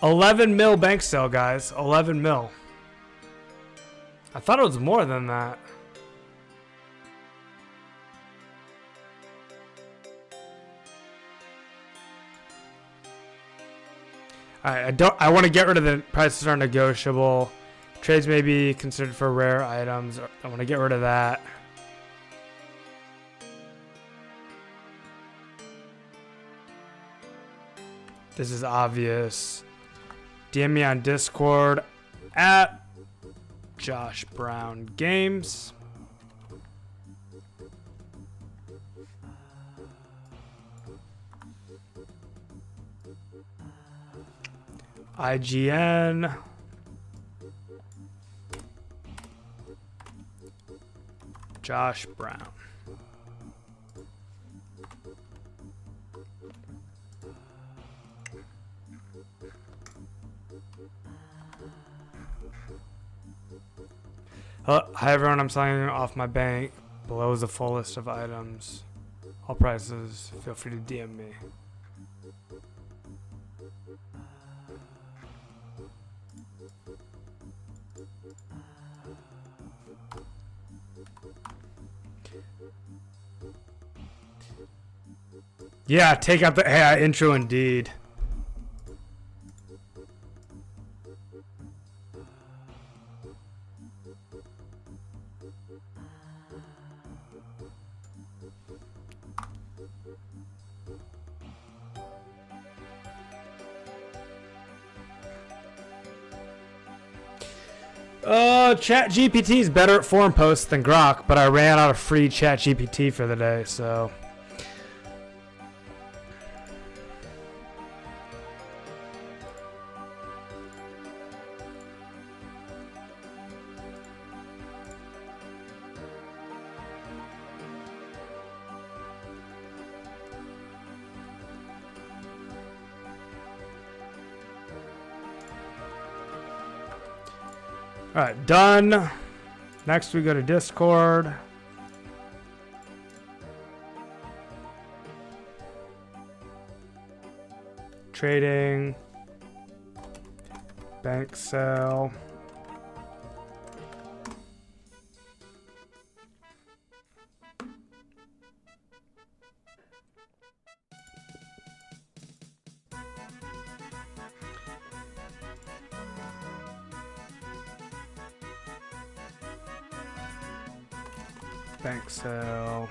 $11 mil bank sale, guys. 11 mil. I thought it was more than that. Alright, I want to get rid of the prices are negotiable. Trades may be considered for rare items. I want to get rid of that. This is obvious. DM me on Discord at Josh Brown Games. IGN. Josh Brown. Hi everyone, I'm signing off my bank. Below is the full list of items. All prices, feel free to DM me. Yeah, take out the intro indeed. ChatGPT is better at forum posts than Grok, but I ran out of free ChatGPT for the day, so. All right, done. Next we go to Discord. Trading. Bank sale. Bank sale.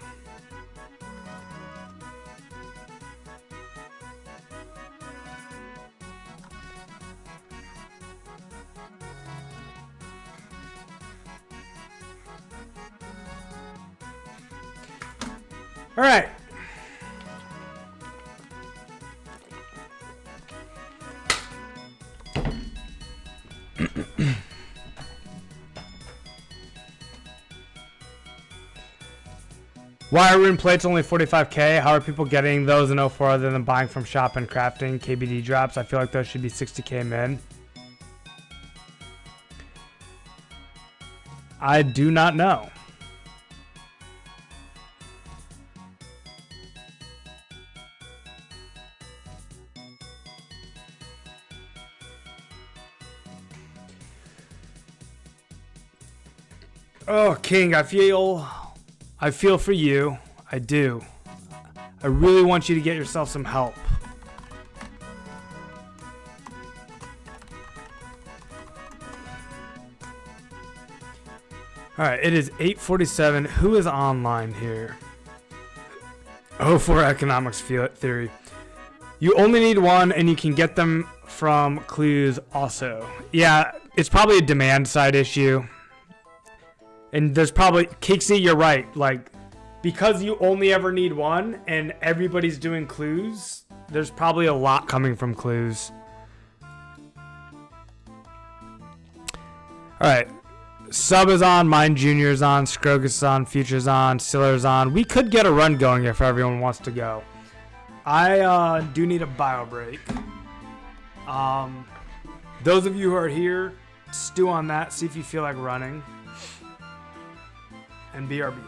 All right. Why are rune plates only 45k? How are people getting those in 04 other than buying from shop and crafting? KBD drops. I feel like those should be 60k min. I do not know. Oh, King, I feel for you. I do. I really want you to get yourself some help. All right, it is 8:47. Who is online here? Oh, for economics theory. You only need one, and you can get them from clues also. Yeah, it's probably a demand side issue. And there's probably, Kixie, you're right. Like, because you only ever need one and everybody's doing clues, there's probably a lot coming from clues. All right. Sub is on, Mine Junior is on, Scrogus is on, Future's on, Siller's on. We could get a run going if everyone wants to go. I do need a bio break. Those of you who are here, stew on that. See if you feel like running. And BRB.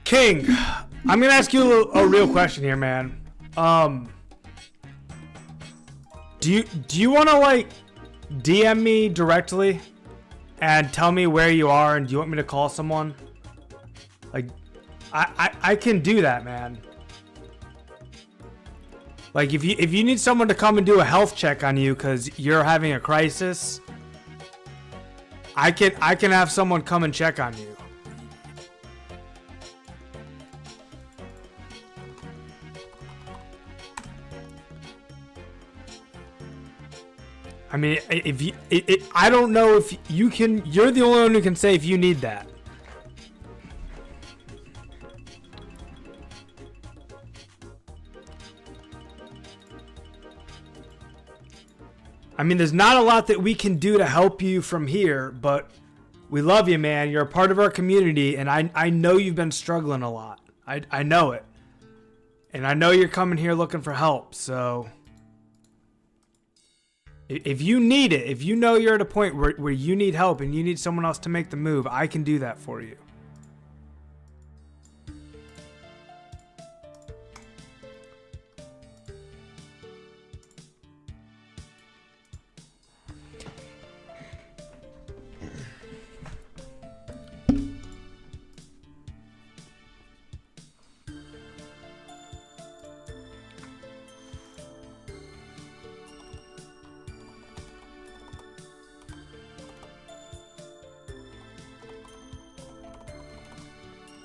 King, I'm gonna ask you a real question here, man. Do you want to like DM me directly and tell me where you are, and do you want me to call someone? Like, I can do that, man. Like if you need someone to come and do a health check on you because you're having a crisis, I can have someone come and check on you. I mean, if you, I don't know if you can. You're the only one who can say if you need that. I mean, there's not a lot that we can do to help you from here, but we love you, man. You're a part of our community, and I know you've been struggling a lot. I know it. And I know you're coming here looking for help, so if you need it, if you know you're at a point where you need help and you need someone else to make the move, I can do that for you.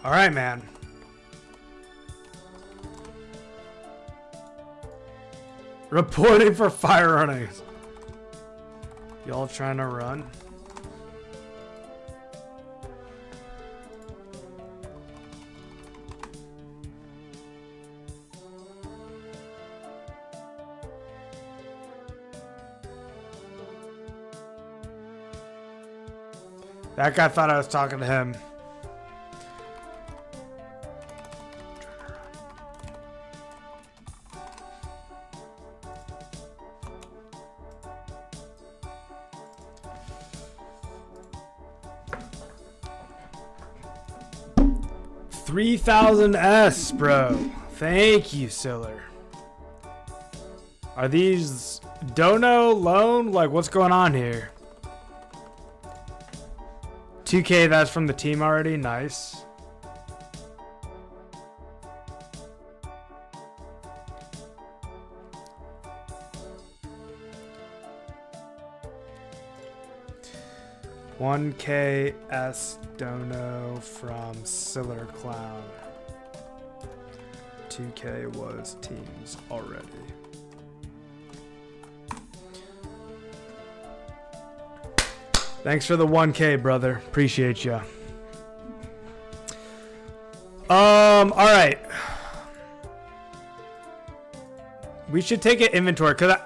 All right, man. Reporting for fire runnings. Y'all trying to run? That guy thought I was talking to him. $3,000, bro. Thank you, Siller. Are these dono loan? Like, what's going on here? 2K, that's from the team already. Nice. $1K dono from Siller Clown. 2K was teams already. Thanks for the 1K, brother. Appreciate ya. All right. We should take an inventory because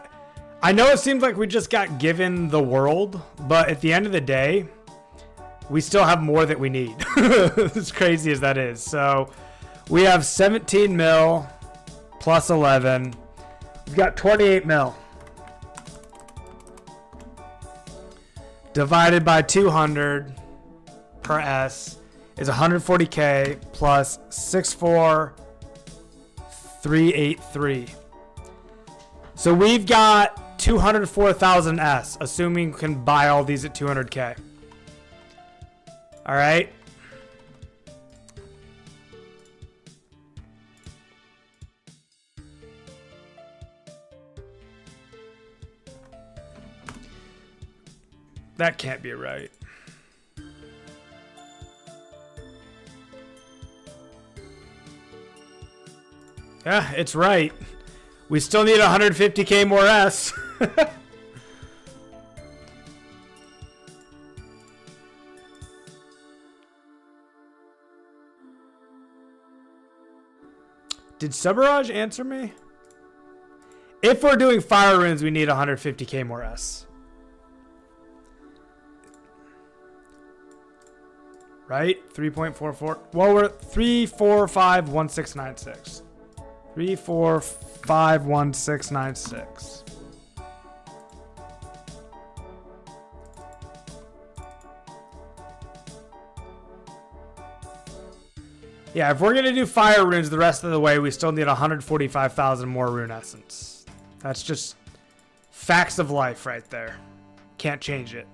I know it seems like we just got given the world, but at the end of the day, we still have more that we need. As crazy as that is. So we have 17 mil plus 11. We've got 28 mil. Divided by 200 per S is 140K plus 64383. So we've got 204,000 S, assuming we can buy all these at 200K. All right. That can't be right. Yeah, it's right. We still need 150K more S. Did Subaraj answer me? If we're doing fire runes, we need 150K more S. Right? 3.44. Well, we're 3451696. 3451696. Yeah, if we're going to do fire runes the rest of the way, we still need 145,000 more rune essence. That's just facts of life right there. Can't change it.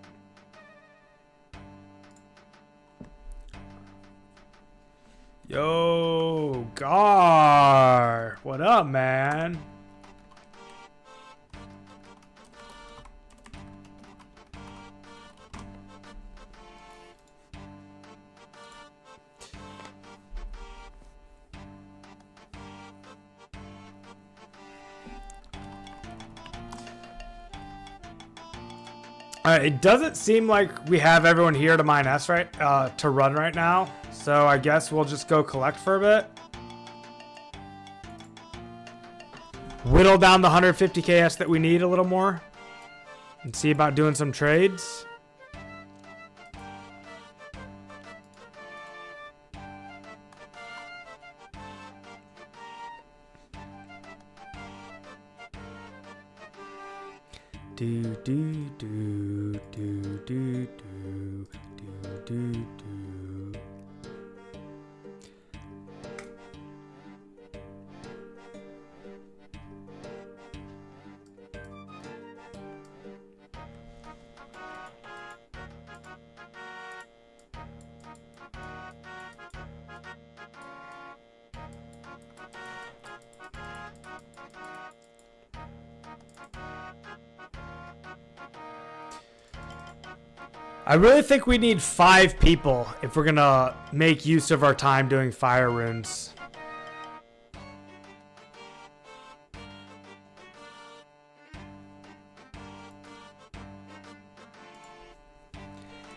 Yo, Gar. What up, man? It doesn't seem like we have everyone here to mine S to run right now. So I guess we'll just go collect for a bit. Whittle down the 150k S that we need a little more. And see about doing some trades. Do do do do do do do do do. I really think we need 5 people if we're gonna make use of our time doing fire runes.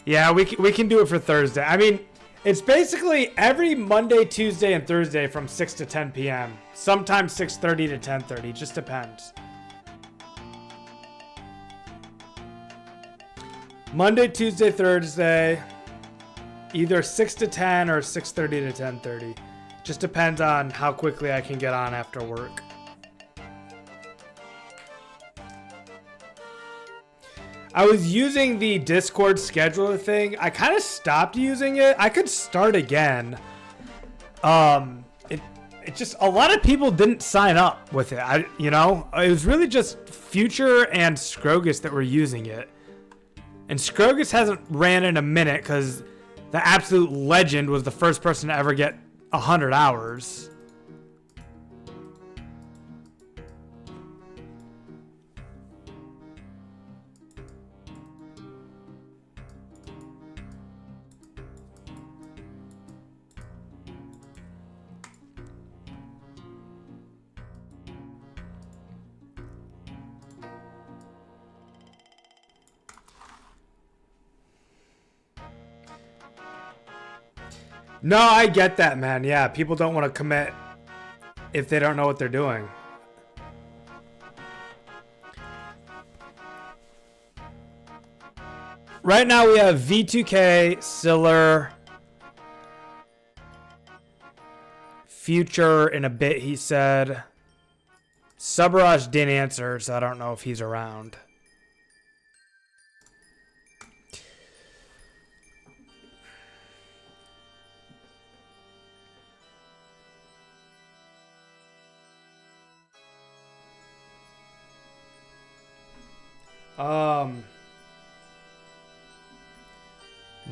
Yeah, we can do it for Thursday. I mean, it's basically every Monday, Tuesday, and Thursday from 6 to 10 p.m. Sometimes 6:30 to 10:30, just depends. Monday, Tuesday, Thursday, either 6 to 10 or 6:30 to 10:30. Just depends on how quickly I can get on after work. I was using the Discord scheduler thing. I kind of stopped using it. I could start again. It just, a lot of people didn't sign up with it. It was really just Future and Scrogus that were using it. And Scrogus hasn't ran in a minute because the absolute legend was the first person to ever get 100 hours. No, I get that, man. Yeah, people don't want to commit if they don't know what they're doing. Right now we have V2K, Siller, Future in a bit, he said. Subaraj didn't answer, so I don't know if he's around.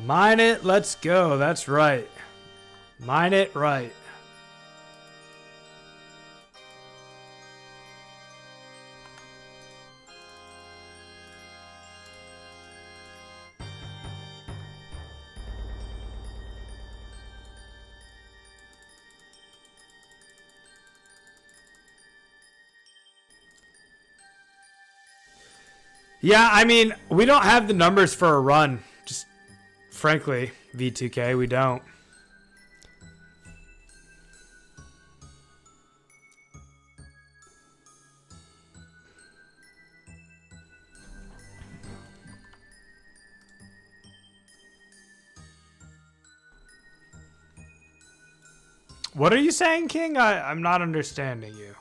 Mine it, let's go. That's right. Mine it right. Yeah, I mean, we don't have the numbers for a run. Just frankly, V2K, we don't. What are you saying, King? I'm not understanding you.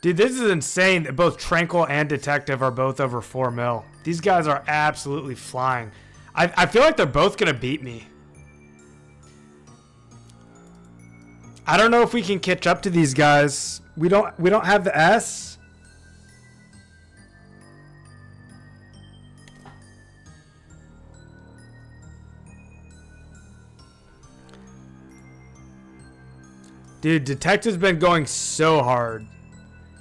Dude, this is insane that both Tranquil and Detective are both over 4 mil. These guys are absolutely flying. I feel like they're both going to beat me. I don't know if we can catch up to these guys. We don't have the S. Dude, Detective's been going so hard.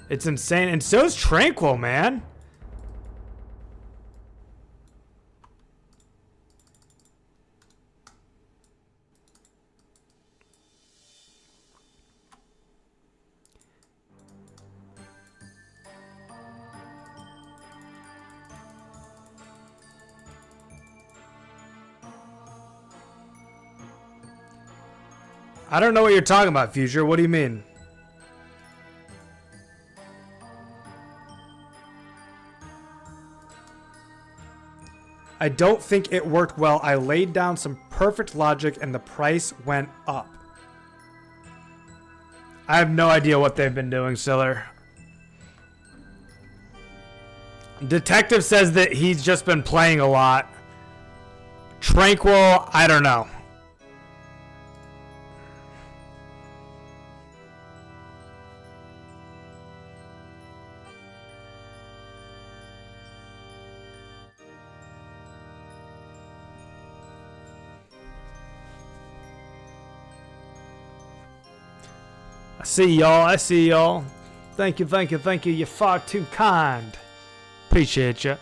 It's insane. And so's Tranquil, man. I don't know what you're talking about, Future. What do you mean? I don't think it worked well. I laid down some perfect logic and the price went up. I have no idea what they've been doing, Siller. Detective says that he's just been playing a lot. Tranquil, I don't know. I see y'all. I see y'all. Thank you, thank you, thank you. You're far too kind. Appreciate you.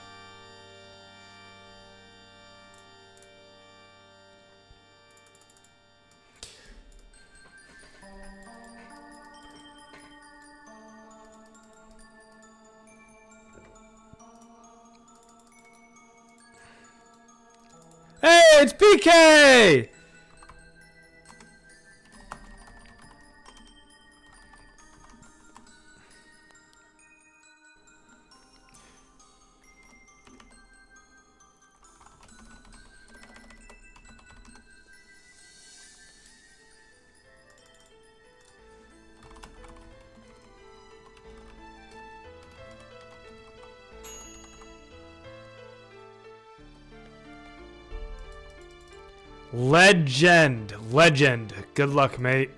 Hey, it's PK! Legend. Legend. Good luck, mate.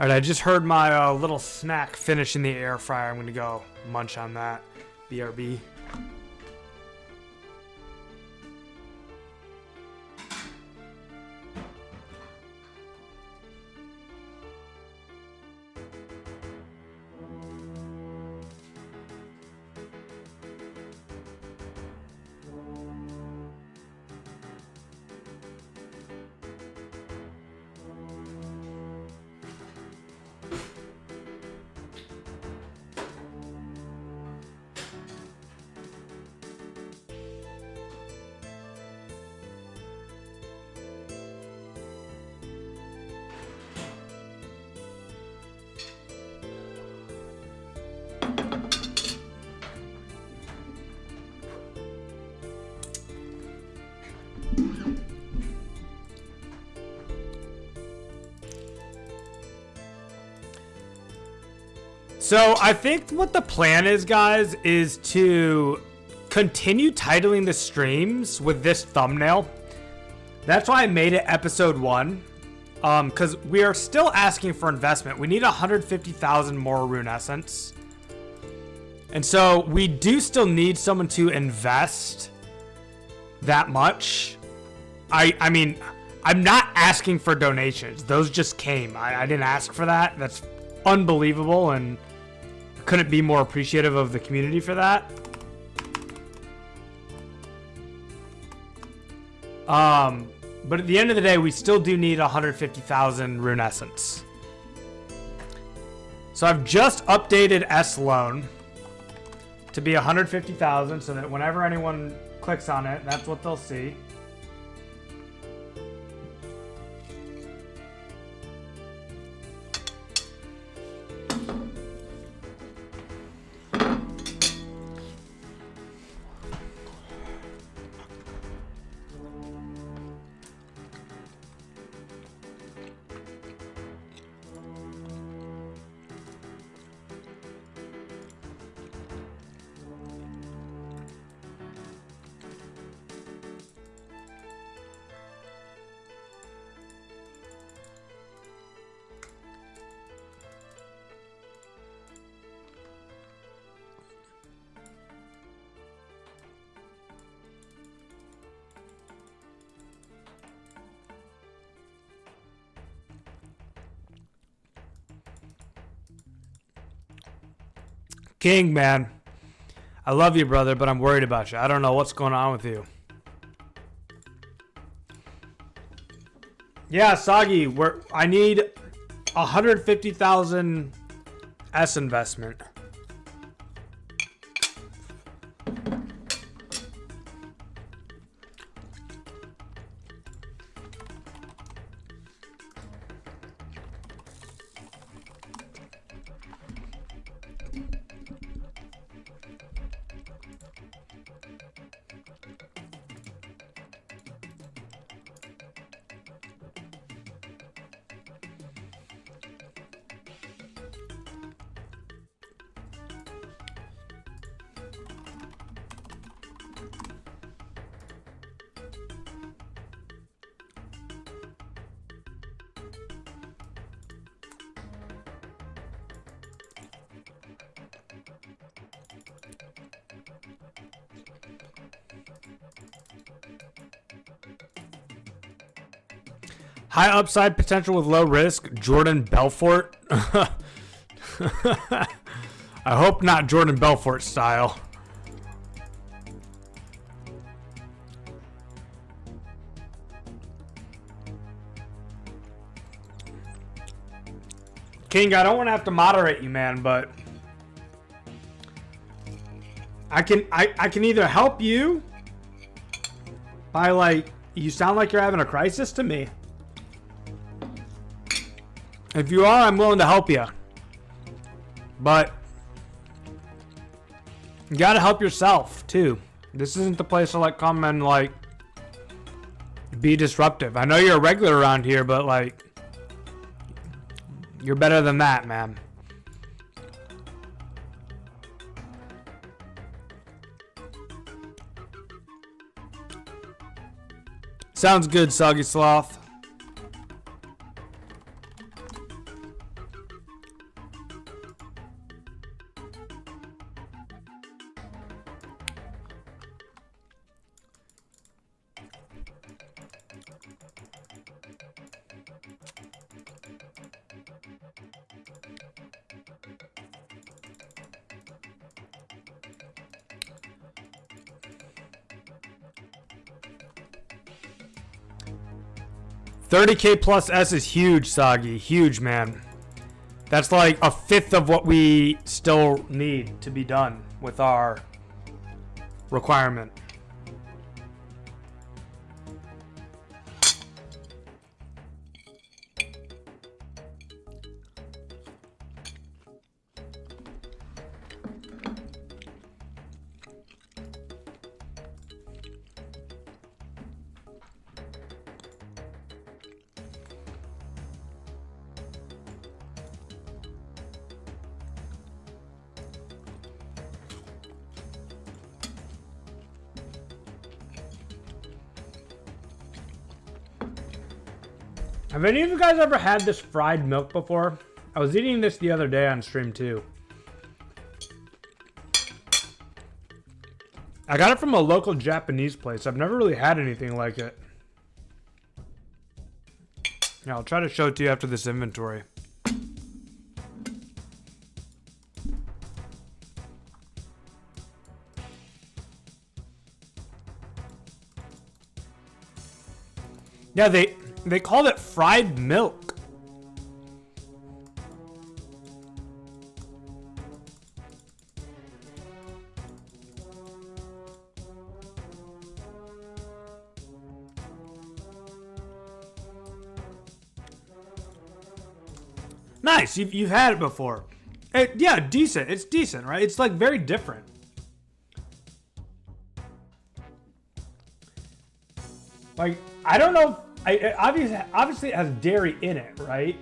Alright, I just heard my little snack finish in the air fryer. I'm going to go munch on that. BRB. So I think what the plan is, guys, is to continue titling the streams with this thumbnail. That's why I made it episode 1. Because we are still asking for investment. We need 150,000 more rune essence. And so we do still need someone to invest that much. I mean, I'm not asking for donations. Those just came. I didn't ask for that. That's unbelievable, and couldn't be more appreciative of the community for that. But at the end of the day, we still do need 150,000 rune essence. So I've just updated S loan to be 150,000 so that whenever anyone clicks on it, that's what they'll see. King, man. I love you, brother, but I'm worried about you. I don't know what's going on with you. Yeah, Soggy, I need 150,000 S investment. High upside potential with low risk. Jordan Belfort. I hope not Jordan Belfort style. King, I don't want to have to moderate you, man, but I can either help you by, like, you sound like you're having a crisis to me. If you are, I'm willing to help you. But you gotta help yourself too. This isn't the place to like come and like be disruptive. I know you're a regular around here, but like you're better than that, man. Sounds good, Soggy Sloth. $30K plus S is huge, Soggy. Huge, man. That's like a fifth of what we still need to be done with our requirement. Have any of you guys ever had this fried milk before? I was eating this the other day on stream too. I got it from a local Japanese place. I've never really had anything like it. Yeah, I'll try to show it to you after this inventory. Yeah, they called it fried milk. Nice, you've had it before. Yeah, decent. It's decent, right? It's like very different. Like, I don't know. Obviously it has dairy in it, right?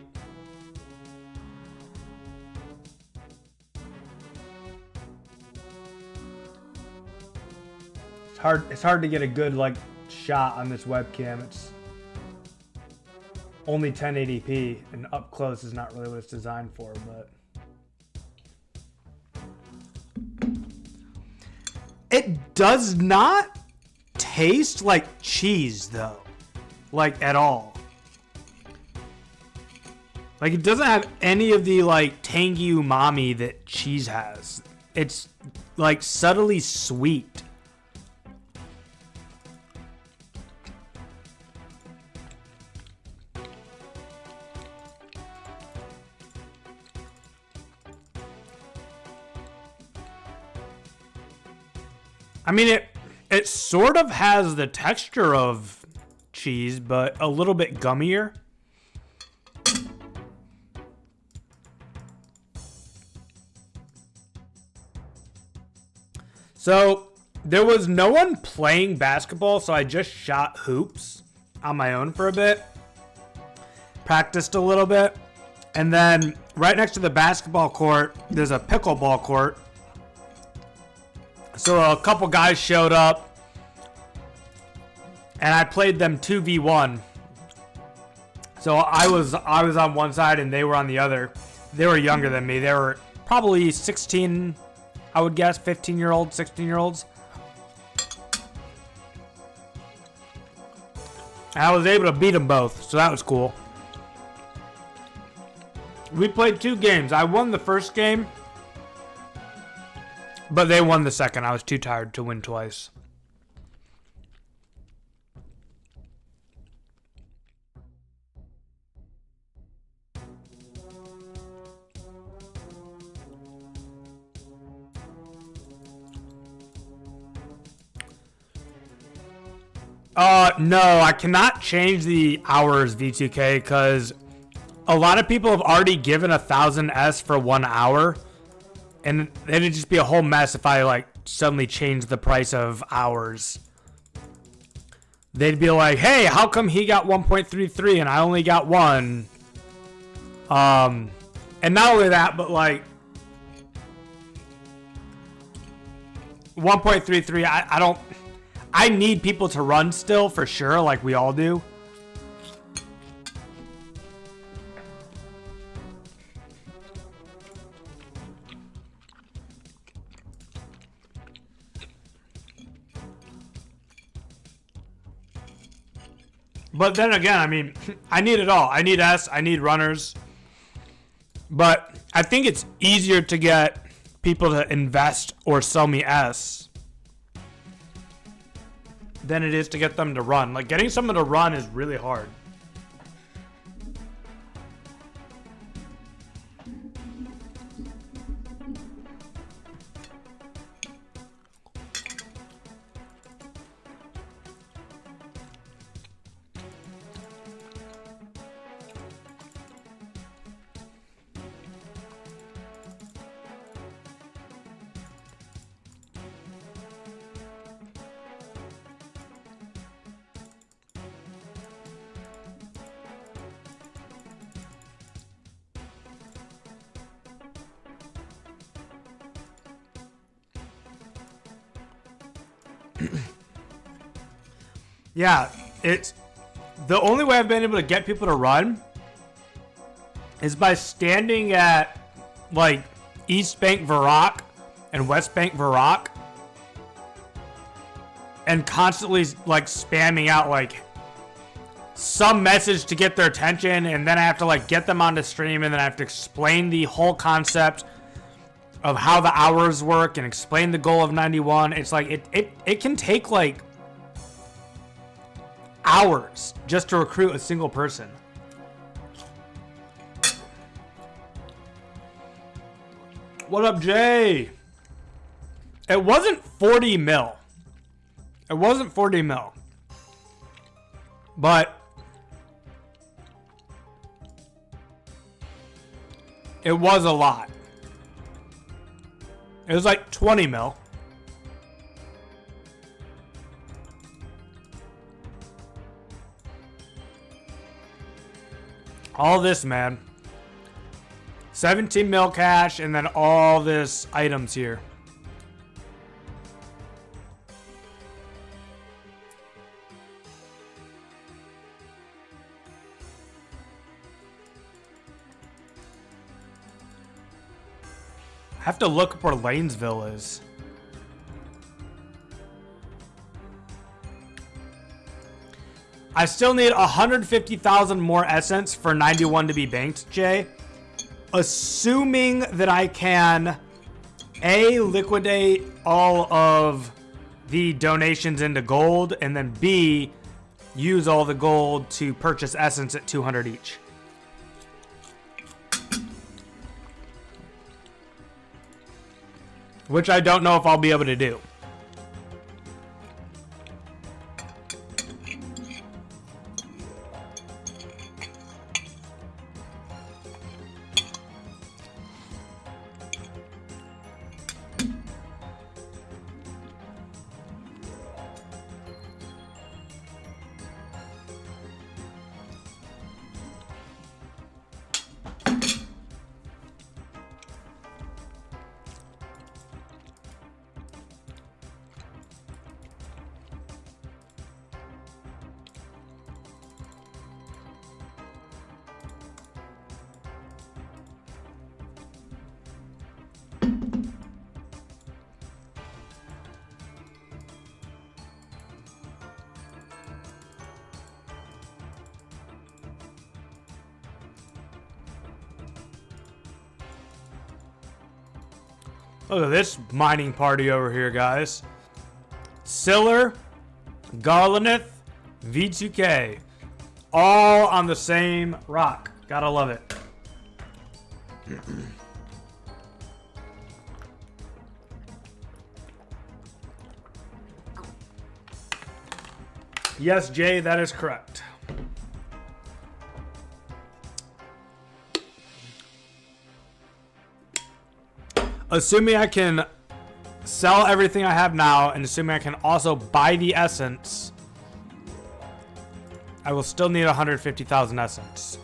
It's hard to get a good like shot on this webcam. It's only 1080p and up close is not really what it's designed for, but it does not taste like cheese though. Like at all. Like it doesn't have any of the like tangy umami that cheese has. It's like subtly sweet. I mean it sort of has the texture of cheese, but a little bit gummier. So there was no one playing basketball, so I just shot hoops on my own for a bit. Practiced a little bit. And then right next to the basketball court, there's a pickleball court. So a couple guys showed up. And I played them 2v1. So I was on one side and they were on the other. They were younger than me. They were probably 16, I would guess, 15-year-olds, 16-year-olds. I was able to beat them both, so that was cool. We played 2 games. I won the first game, but they won the second. I was too tired to win twice. No, I cannot change the hours V2K because a lot of people have already given 1,000 S for 1 hour, and it'd just be a whole mess if I like suddenly change the price of hours. They'd be like, "Hey, how come he got 1.33 and I only got 1?" And not only that, but like 1.33, I don't. I need people to run still for sure, like we all do. But then again, I mean, I need it all. I need S, I need runners. But I think it's easier to get people to invest or sell me S than it is to get them to run. Like, getting someone to run is really hard. Yeah, it's the only way I've been able to get people to run is by standing at like East Bank Varrock and West Bank Varrock and constantly like spamming out like some message to get their attention, and then I have to like get them onto stream, and then I have to explain the whole concept of how the hours work and explain the goal of 91. It's like it can take like hours just to recruit a single person. What up, Jay? It wasn't 40 mil. It wasn't 40 mil. But it was a lot. It was like 20 mil. All this, man. 17 mil cash and then all this items here. I have to look up where Lanesville is. I still need 150,000 more essence for 91 to be banked, Jay. Assuming that I can, A, liquidate all of the donations into gold, and then B, use all the gold to purchase essence at 200 each. Which I don't know if I'll be able to do. Look at this mining party over here, guys. Siller, Garlaneth, V2K. All on the same rock. Gotta love it. Yes, Jay, that is correct. Assuming I can sell everything I have now, and assuming I can also buy the essence, I will still need 150,000 essence.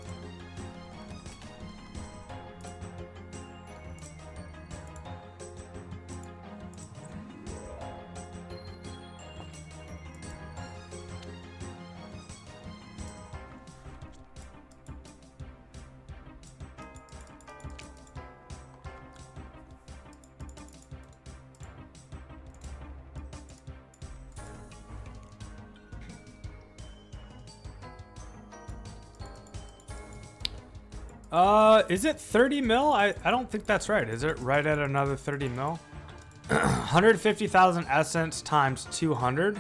Is it 30 mil? I don't think that's right. Is it right at another 30 mil? 150,000 essence times 200.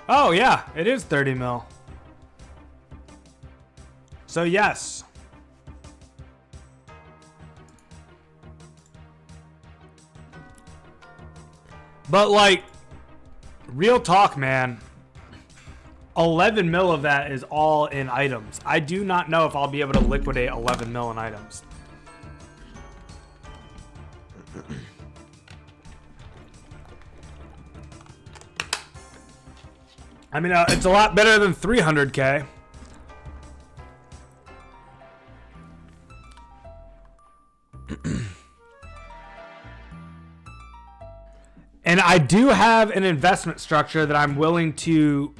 Oh yeah, it is 30 mil. So yes. But like, real talk, man, 11 mil of that is all in items. I do not know if I'll be able to liquidate 11 mil in items. I mean, it's a lot better than 300K. And I do have an investment structure that I'm willing to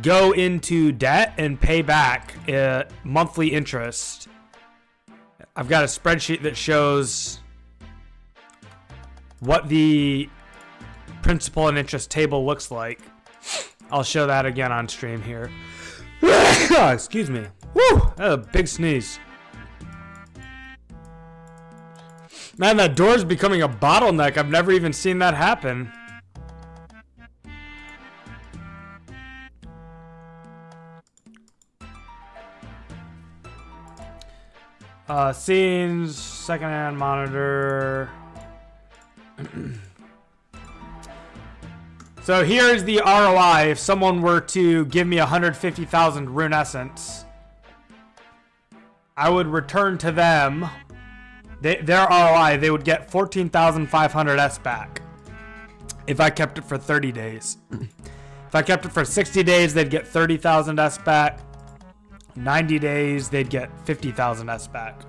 go into debt and pay back monthly interest. I've got a spreadsheet that shows what the principal and interest table looks like. I'll show that again on stream here. Excuse me. Woo! That's a big sneeze. Man, that door's becoming a bottleneck. I've never even seen that happen. Scenes, secondhand monitor. So here's the ROI. If someone were to give me 150,000 rune essence, I would return to them their ROI. They would get 14,500 S back if I kept it for 30 days. If I kept it for 60 days, they'd get 30,000 S back. 90 days, they'd get 50,000 S back.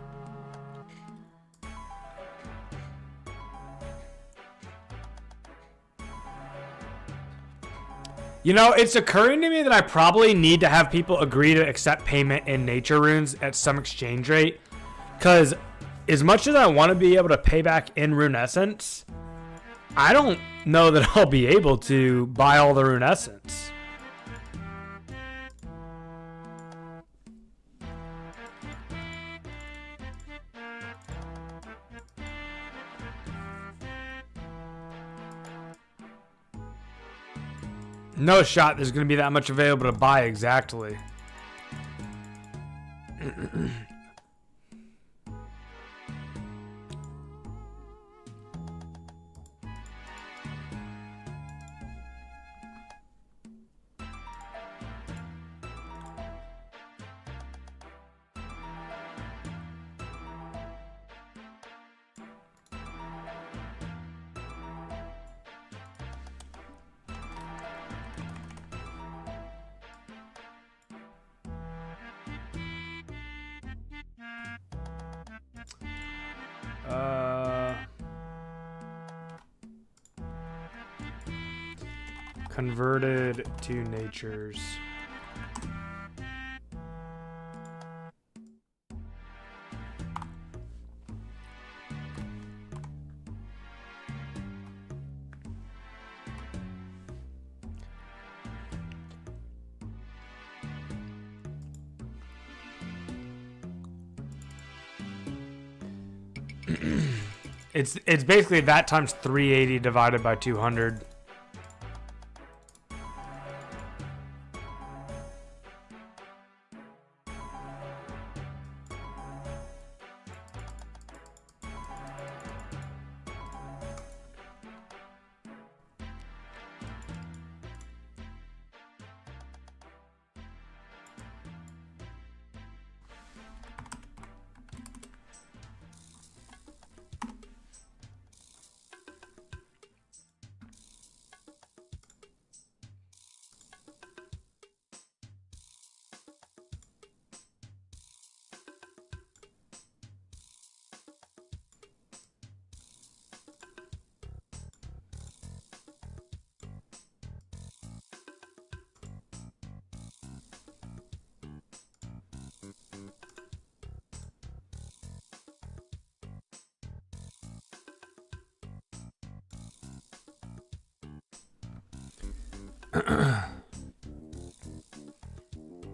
You know, it's occurring to me that I probably need to have people agree to accept payment in nature runes at some exchange rate. Because as much as I want to be able to pay back in rune essence, I don't know that I'll be able to buy all the rune essence. No shot there's going to be that much available to buy exactly. Converted to natures. It's basically that times 380 divided by 200.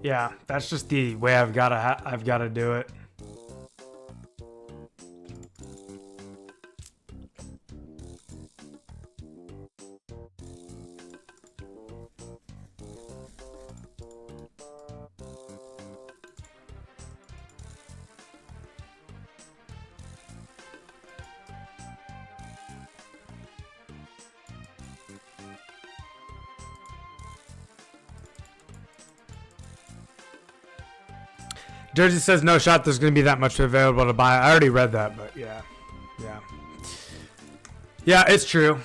Yeah, that's just the way I've gotta do it. Jersey says no shot there's going to be that much available to buy. I already read that, but yeah. Yeah. Yeah, it's true.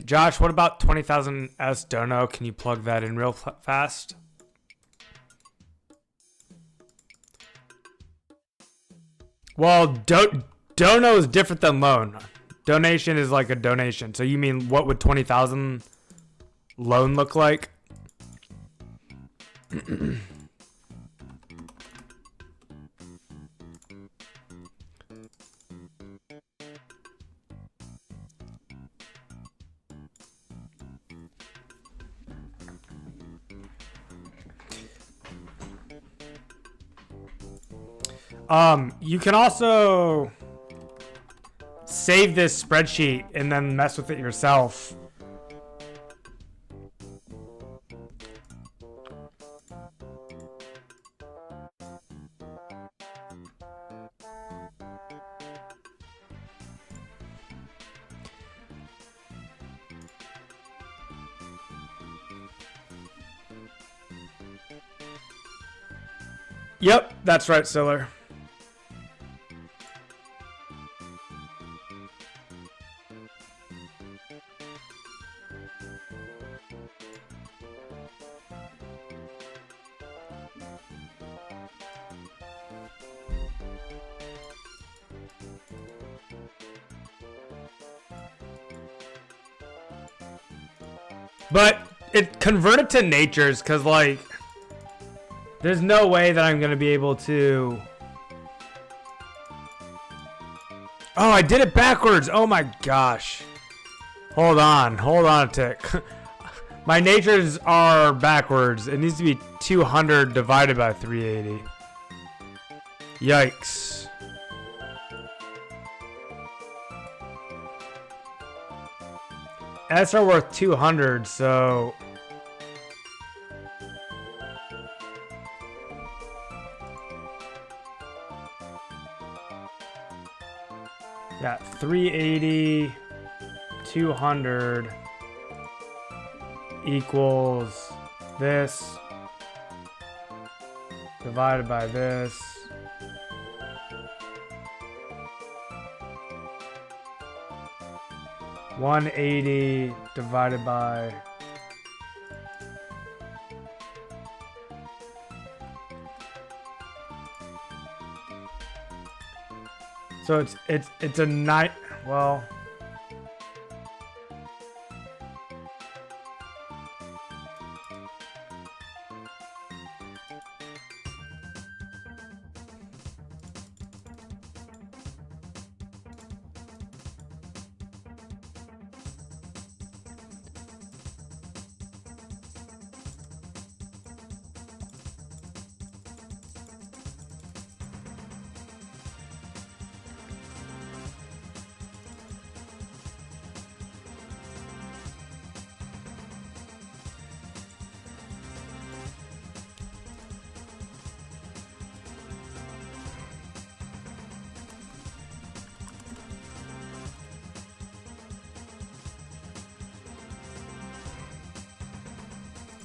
Josh, what about 20,000 S dono? Can you plug that in real fast? Well, dono is different than loan. Donation is like a donation. So you mean what would 20,000 loan look like? You can also save this spreadsheet and then mess with it yourself. Yep, that's right, Siller. But it converted to natures because, like, there's no way that I'm going to be able to... Oh, I did it backwards. Oh my gosh. Hold on a tick. My natures are backwards. It needs to be 200 divided by 380. Yikes. S are worth 200, so... Yeah, 380, 200 equals this divided by this. $180 divided by so it's a night. Well,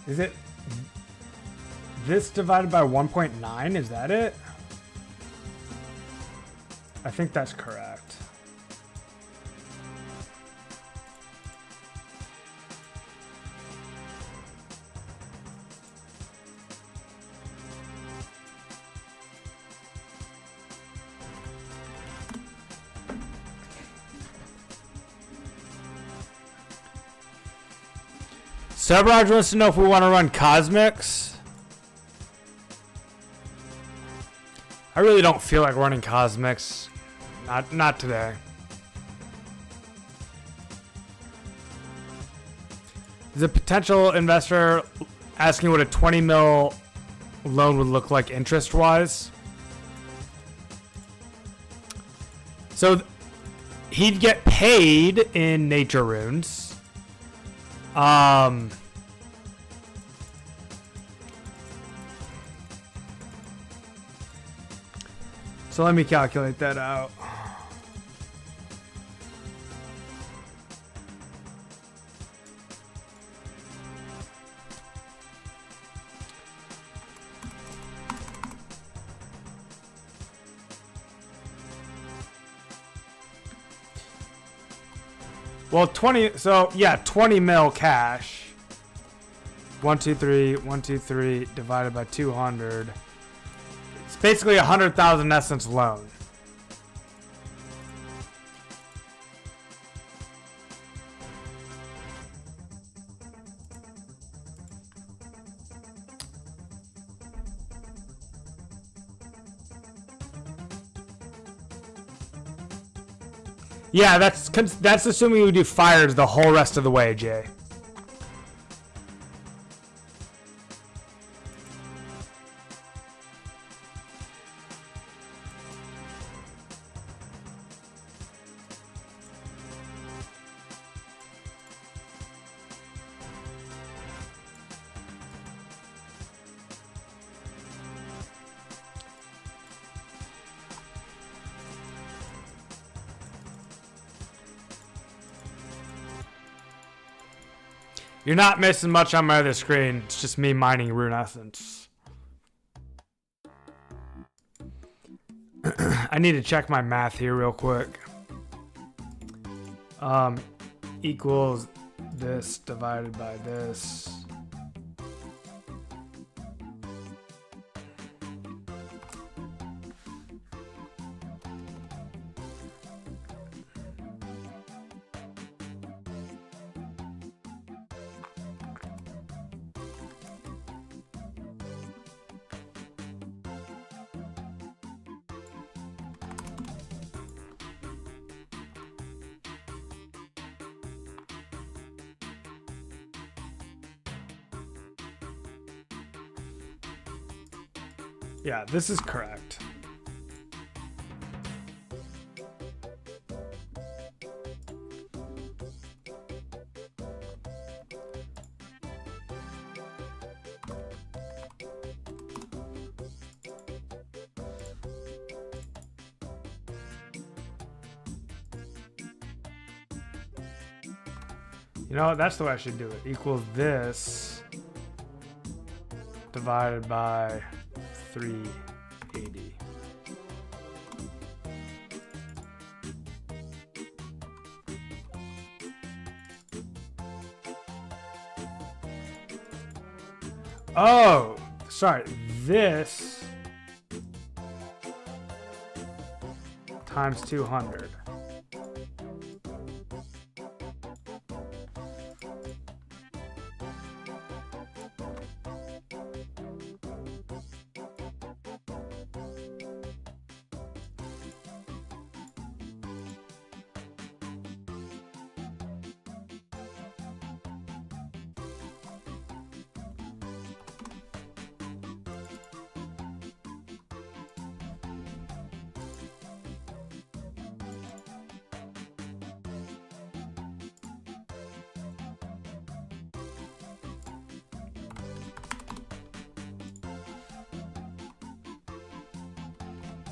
is it this divided by 1.9? Is that it? I think that's correct. Subraj wants to know if we want to run Cosmics. I really don't feel like running Cosmics. Not today. There's a potential investor asking what a 20 mil loan would look like interest-wise. So he'd get paid in nature runes. So let me calculate that out. Well, 20, so yeah, 20 mil cash. 123 divided by 200. It's basically 100,000 essence loan. Yeah, that's assuming we do fires the whole rest of the way, Jay. You're not missing much on my other screen. It's just me mining rune essence. I need to check my math here real quick. Equals this divided by this. Yeah, this is correct. You know, that's the way I should do it. Equals this divided by 380. Oh, sorry. This times 200.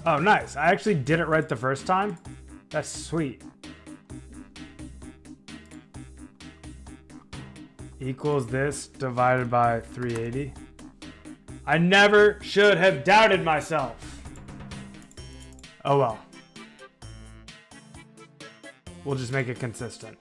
Oh, nice. I actually did it right the first time. That's sweet. Equals this divided by 380. I never should have doubted myself. Oh well. We'll just make it consistent.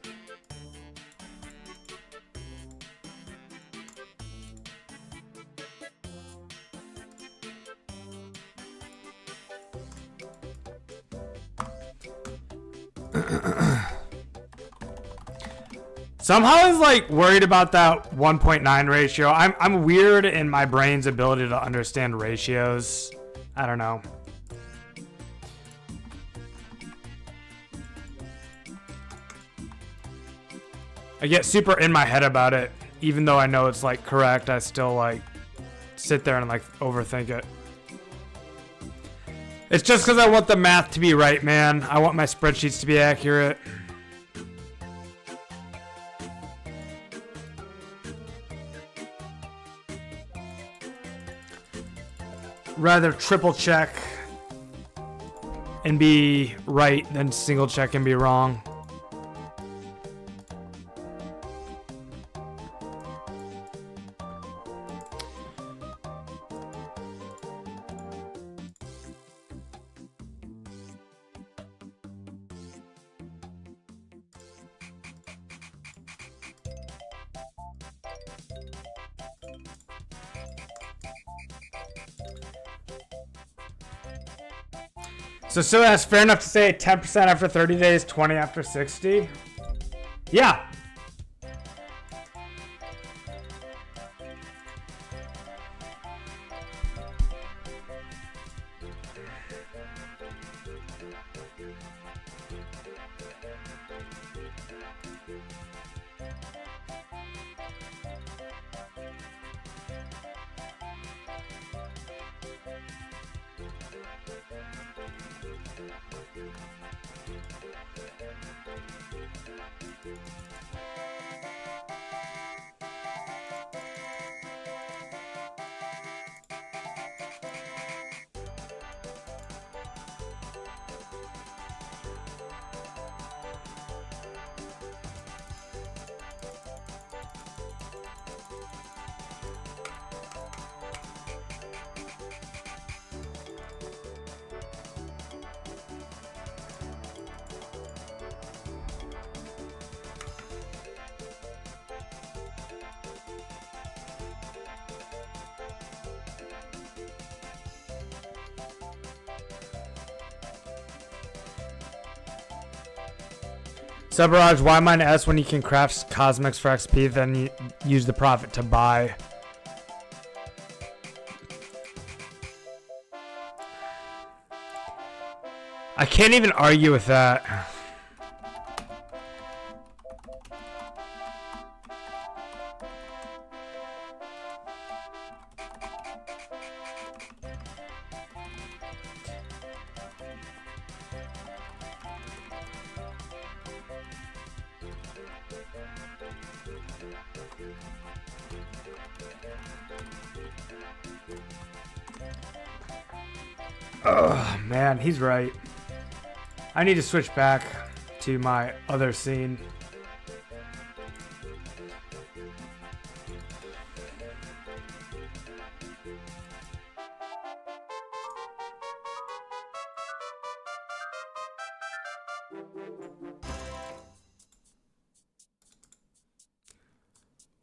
Somehow I was like worried about that 1.9 ratio. I'm weird in my brain's ability to understand ratios. I don't know. I get super in my head about it. Even though I know it's like correct, I still like sit there and like overthink it. It's just because I want the math to be right, man. I want my spreadsheets to be accurate. Rather triple check and be right than single check and be wrong. So that's fair enough to say 10% after 30 days, 20 after 60? Yeah. Subaraj, why mine S when you can craft cosmics for XP, then you use the profit to buy? I can't even argue with that. Oh, man, he's right. I need to switch back to my other scene.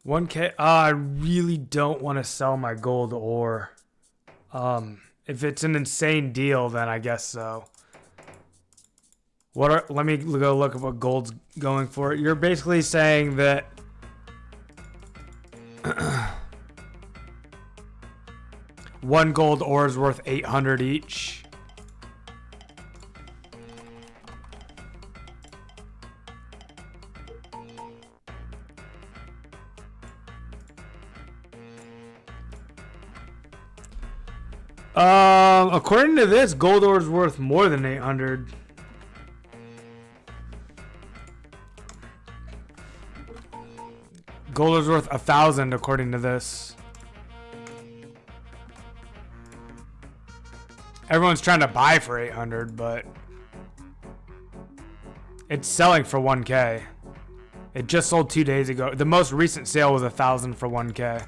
$1K. I really don't want to sell my gold ore. If it's an insane deal, then I guess so. Let me go look at what gold's going for. You're basically saying that one gold ore is worth 800 each. According to this, gold ore is worth more than 800. Gold is worth 1,000 according to this. Everyone's trying to buy for 800, but it's selling for 1K. It just sold 2 days ago. The most recent sale was 1,000 for 1K.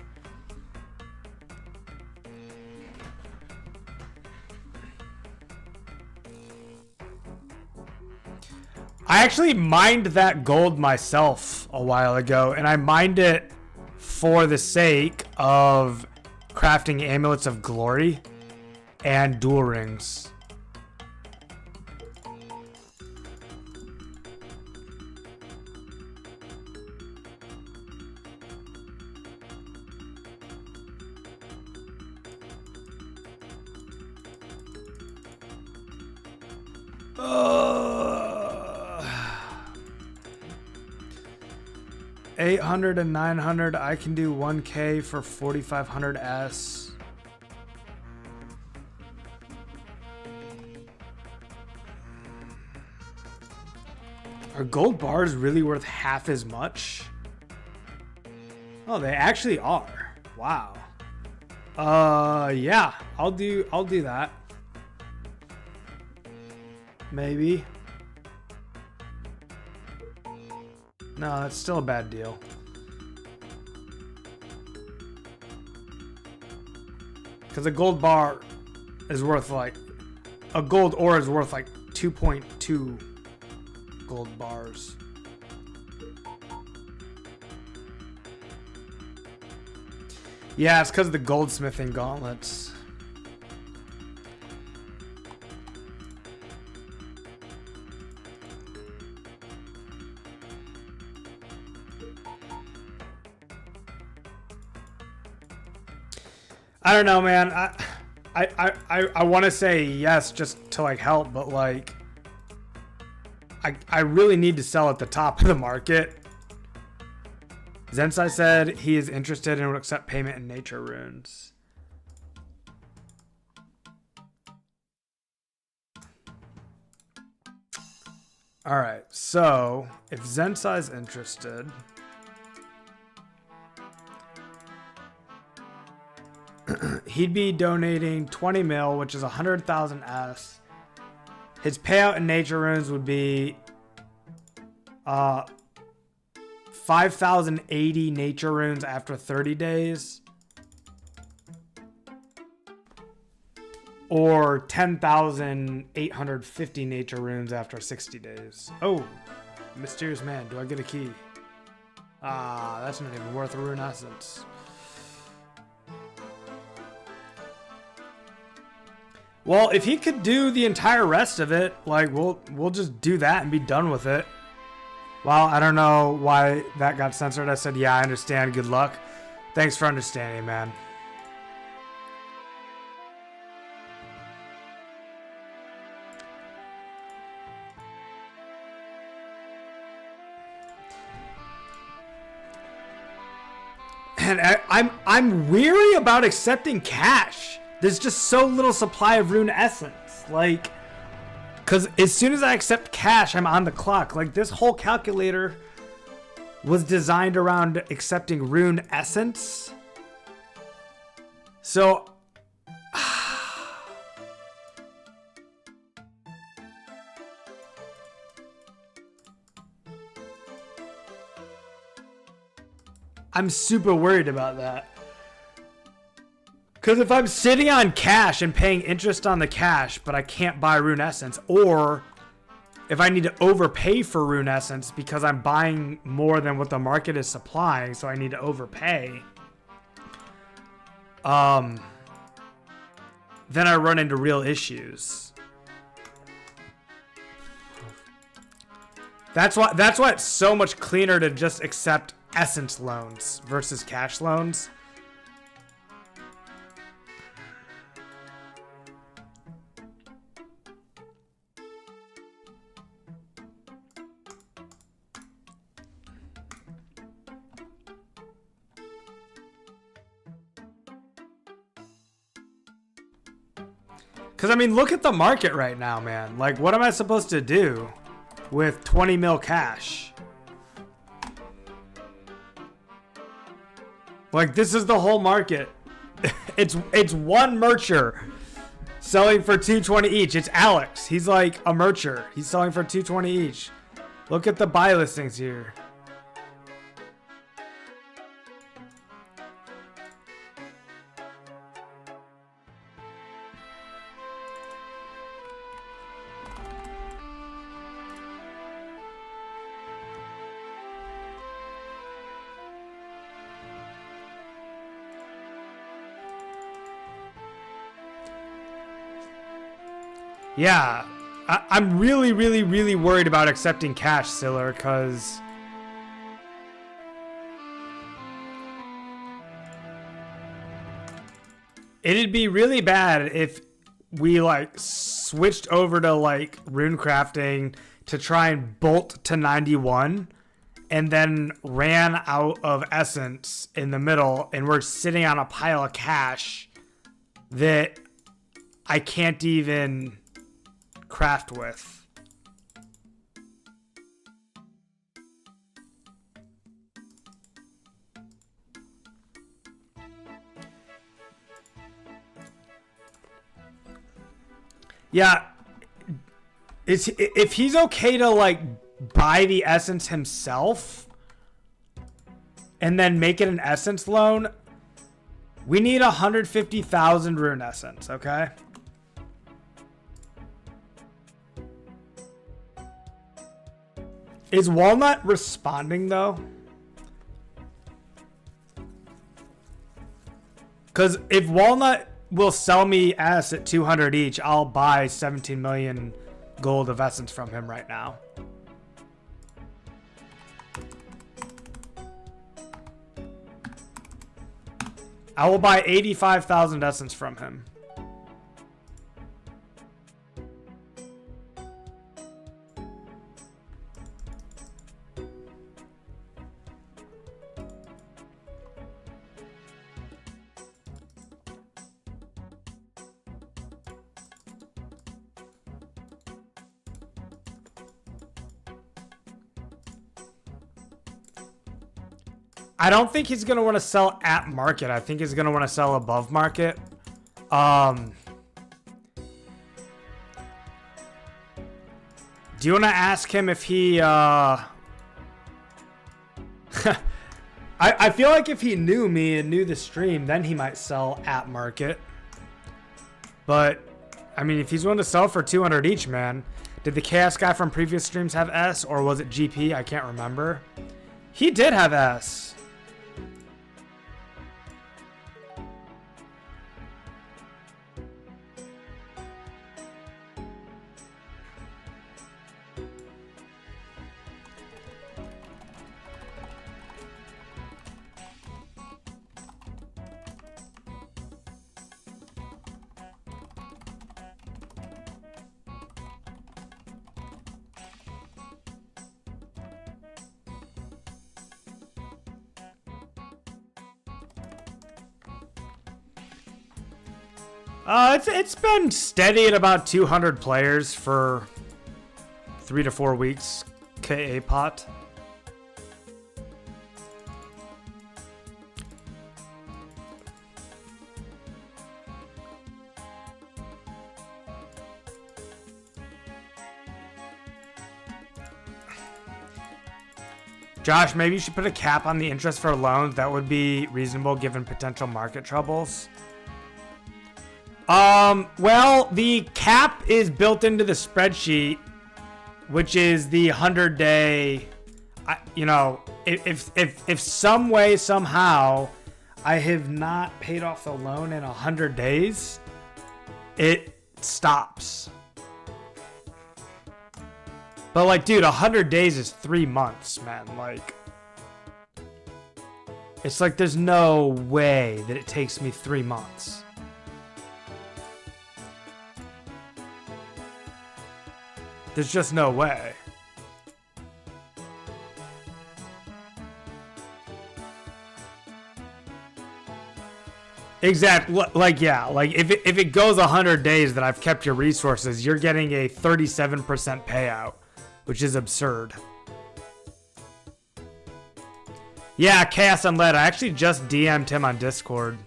I actually mined that gold myself a while ago, and I mined it for the sake of crafting amulets of glory and dual rings. Uh, 800 and 900. I can do 1K for 4,500 S. Are gold bars really worth half as much? Oh, they actually are. Wow. Yeah, I'll do that. Maybe. No, it's still a bad deal. Because a gold bar is worth like, a gold ore is worth like 2.2 gold bars. Yeah, it's because of the goldsmithing gauntlets. I don't know, man. I want to say yes just to like help, but like I really need to sell at the top of the market. Zensai said he is interested and would accept payment in nature runes. All right, so if Zensai's interested, he'd be donating 20 mil, which is 100,000 S. His payout in nature runes would be 5,080 nature runes after 30 days. Or 10,850 nature runes after 60 days. Oh, mysterious man. Do I get a key? Ah, that's not even worth a rune essence. Well, if he could do the entire rest of it, like we'll just do that and be done with it. Well, I don't know why that got censored. I said, yeah, I understand. Good luck. Thanks for understanding, man. And I'm weary about accepting cash. There's just so little supply of rune essence. Like, because as soon as I accept cash, I'm on the clock. Like, this whole calculator was designed around accepting rune essence. So, I'm super worried about that. Because if I'm sitting on cash and paying interest on the cash, but I can't buy rune essence, or if I need to overpay for rune essence because I'm buying more than what the market is supplying, so I need to overpay, then I run into real issues. That's why it's so much cleaner to just accept essence loans versus cash loans. Because, I mean, look at the market right now, man. Like, what am I supposed to do with 20 mil cash? Like, this is the whole market. It's one mercher selling for 220 each. It's Alex. He's like a mercher. He's selling for 220 each. Look at the buy listings here. Yeah, I'm really, really, really worried about accepting cash, Siller, because it'd be really bad if we like switched over to like rune crafting to try and bolt to 91 and then ran out of essence in the middle and we're sitting on a pile of cash that I can't even craft with. Yeah, if he's okay to like buy the essence himself and then make it an essence loan, we need 150,000 rune essence, okay? Is Walnut responding though? Because if Walnut will sell me S at 200 each, I'll buy 17 million gold of essence from him right now. I will buy 85,000 essence from him. I don't think he's going to want to sell at market. I think he's going to want to sell above market. Do you want to ask him if he... I feel like if he knew me and knew the stream, then he might sell at market. But, I mean, if he's willing to sell for 200 each, man. Did the Chaos guy from previous streams have S, or was it GP? I can't remember. He did have S. It's been steady at about 200 players for 3 to 4 weeks. KA pot. Josh, maybe you should put a cap on the interest for loans. That would be reasonable given potential market troubles. Well, the cap is built into the spreadsheet which is the 100-day. You know, if some way somehow I have not paid off the loan in 100 days, it stops. But like, dude, 100 days is 3 months, man. Like, it's like there's no way that it takes me 3 months. There's just no way. Exactly. Like, yeah, like if it goes 100 days that I've kept your resources, you're getting a 37% payout, which is absurd. Yeah, Chaos Unled. I actually just DM'd him on Discord.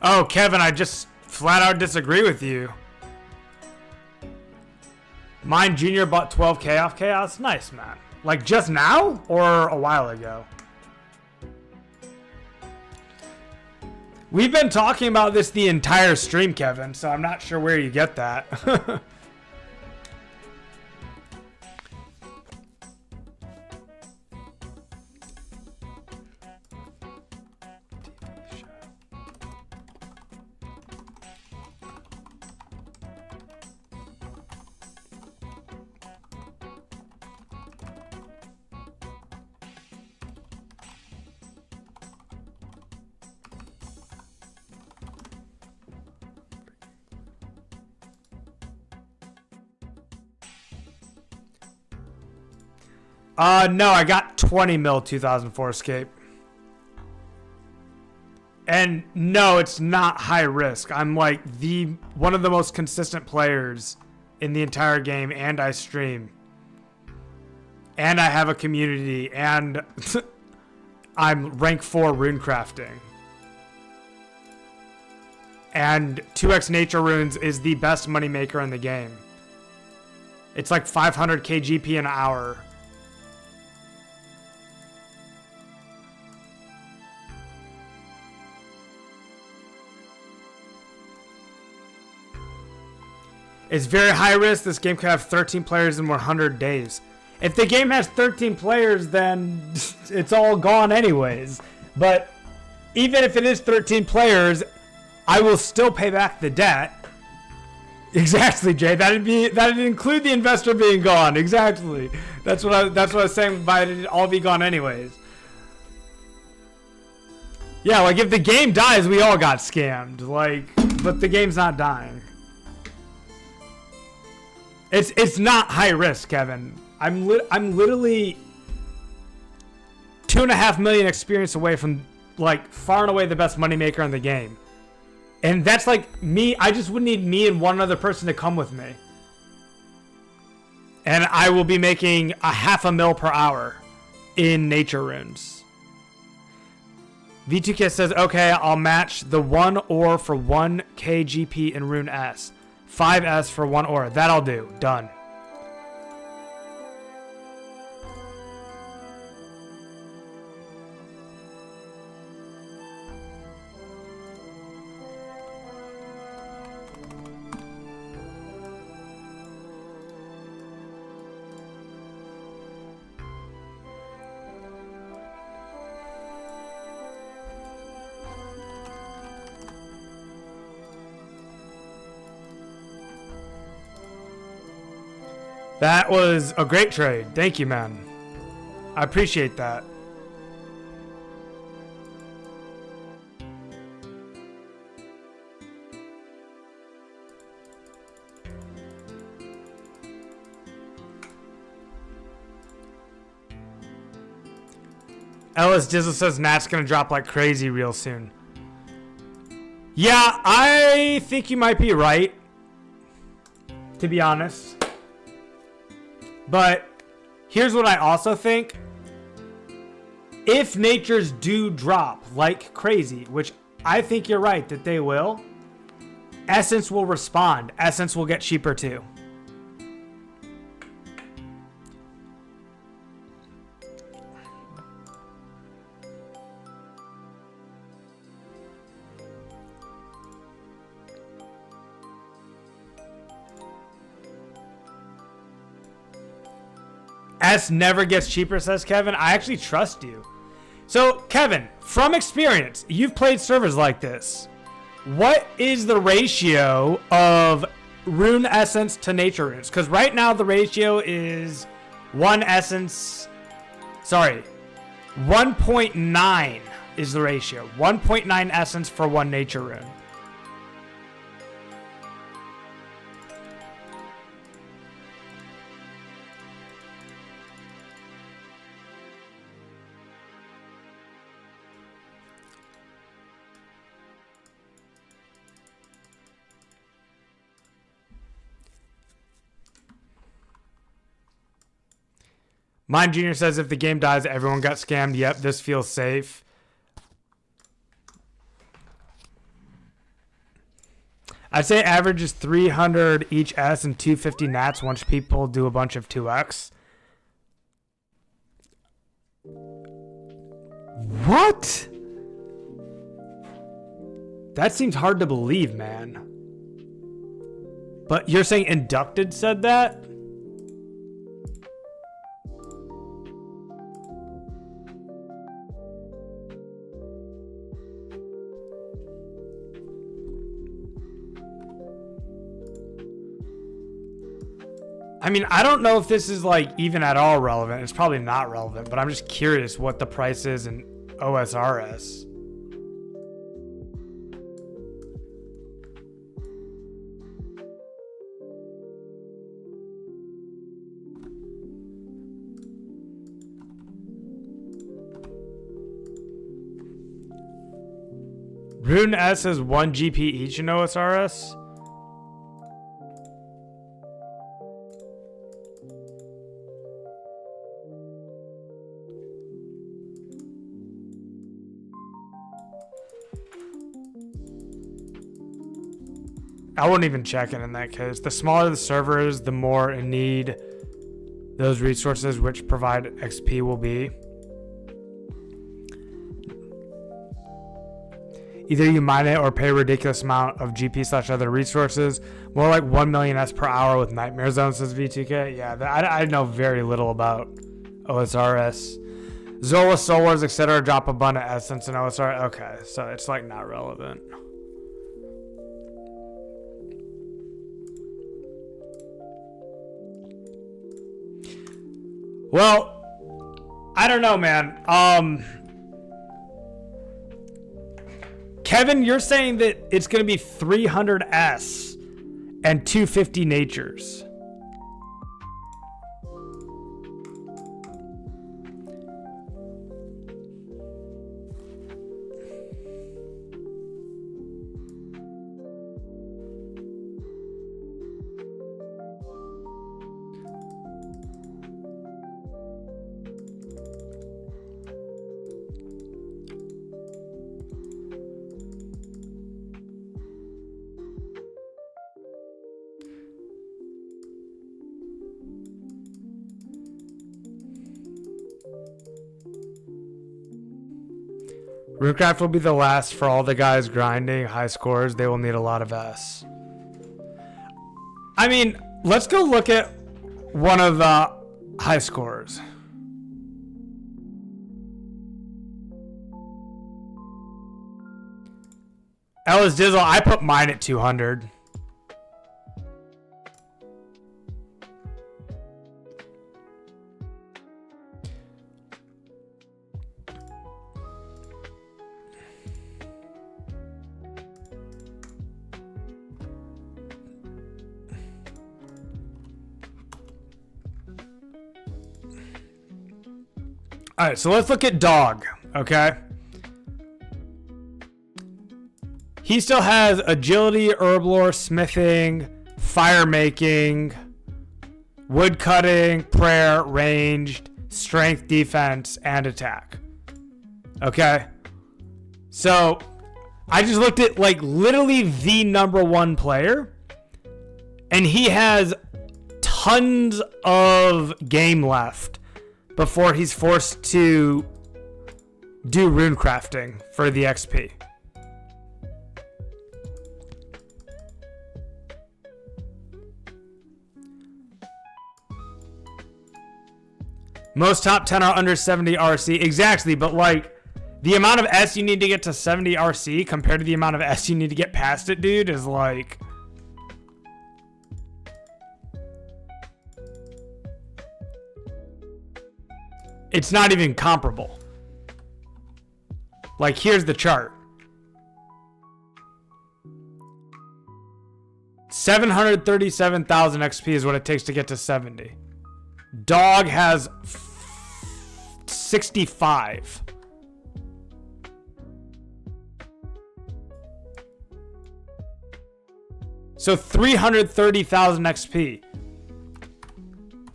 Oh, Kevin, I just flat out disagree with you. Mine Junior bought 12K off Chaos. Nice, man. Like just now or a while ago? We've been talking about this the entire stream, Kevin, so I'm not sure where you get that. No, I got 20 mil 2004Scape. And no, it's not high risk. I'm like one of the most consistent players in the entire game, and I stream. And I have a community, and I'm rank 4 rune crafting. And 2x nature runes is the best moneymaker in the game. It's like 500k GP an hour. It's very high risk. This game could have 13 players in 100 days. If the game has 13 players, then it's all gone anyways. But even if it is 13 players, I will still pay back the debt. Exactly, Jay. That'd include the investor being gone. Exactly. That's what I was saying by it all be gone anyways. Yeah, like if the game dies, we all got scammed. Like, but the game's not dying. It's not high risk, Kevin. I'm literally 2.5 million experience away from like far and away the best moneymaker in the game. And that's like me. I just would need me and one other person to come with me. And I will be making a 0.5 mil per hour in nature runes. V2K says, okay, I'll match the 1 ore for 1 KGP in rune S. 5S for 1 ore. That I'll do. Done. That was a great trade. Thank you, man. I appreciate that. Ellis Dizzle says Nat's gonna drop like crazy real soon. Yeah, I think you might be right, to be honest. But here's what I also think. if natures do drop like crazy, which I think you're right that they will, essence will respond. Essence will get cheaper too. S never gets cheaper, says Kevin. I actually trust you. So, Kevin, from experience, you've played servers like this. What is the ratio of rune essence to nature runes? Because right now the ratio is 1.9 is the ratio. 1.9 essence for 1 nature rune. Mine Junior says if the game dies, everyone got scammed. Yep, this feels safe. I'd say average is 300 each S and 250 nats once people do a bunch of 2x. What? That seems hard to believe, man. But you're saying Inducted said that? I mean, I don't know if this is like even at all relevant. It's probably not relevant, but I'm just curious what the price is in OSRS. Rune S is 1 GP each in OSRS. I wouldn't even check it in that case. The smaller the server is, the more in need those resources which provide XP will be. Either you mine it or pay a ridiculous amount of GP slash other resources. More like 1 million S per hour with Nightmare Zone, says V2K. Yeah, I know very little about OSRS. Zola, Soul Wars, etc. drop abundant essence in OSR. Okay, so it's like not relevant. Well, I don't know, man. Kevin, you're saying that it's going to be 300 S and 250 natures. Runecraft will be the last for all the guys grinding high scores. They will need a lot of S. I mean, let's go look at one of the high scores. Ellis Dizzle, I put mine at 200. All right, so let's look at Dog, okay? He still has agility, herblore, smithing, fire making, wood cutting, prayer, ranged, strength, defense, and attack. Okay. So I just looked at like literally the number one player, and he has tons of game left before he's forced to do rune crafting for the XP. Most top 10 are under 70 RC. Exactly, but like the amount of S you need to get to 70 RC compared to the amount of S you need to get past it, dude, is like... It's not even comparable. Like, here's the chart. 737,000 XP is what it takes to get to 70. Dog has 65. So 330,000 XP.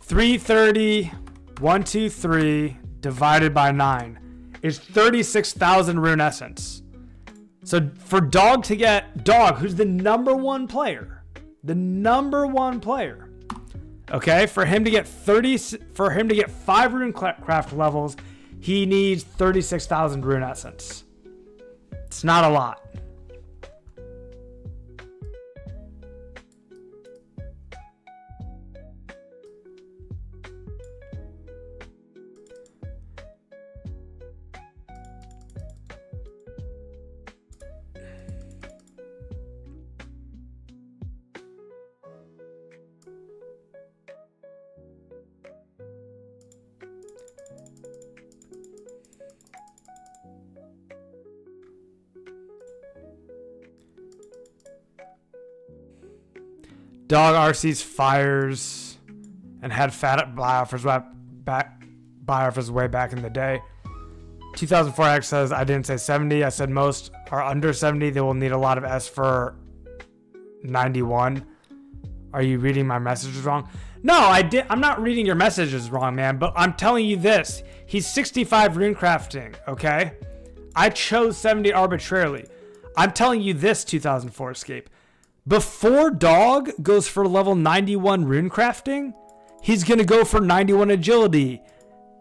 330, 123 divided by 9 is 36,000 rune essence. So for Dog to get... Dog, who's the number one player. The number one player. Okay, for him to get 5 rune craft levels, he needs 36,000 rune essence. It's not a lot. Dog RC's fires and had fat buy offers way back in the day. 2004X says, I didn't say 70. I said most are under 70. They will need a lot of S for 91. Are you reading my messages wrong? No, I'm not reading your messages wrong, man. But I'm telling you this. He's 65 rune crafting, okay? I chose 70 arbitrarily. I'm telling you this, 2004Scape. Before Dog goes for level 91 rune crafting, he's going to go for 91 agility,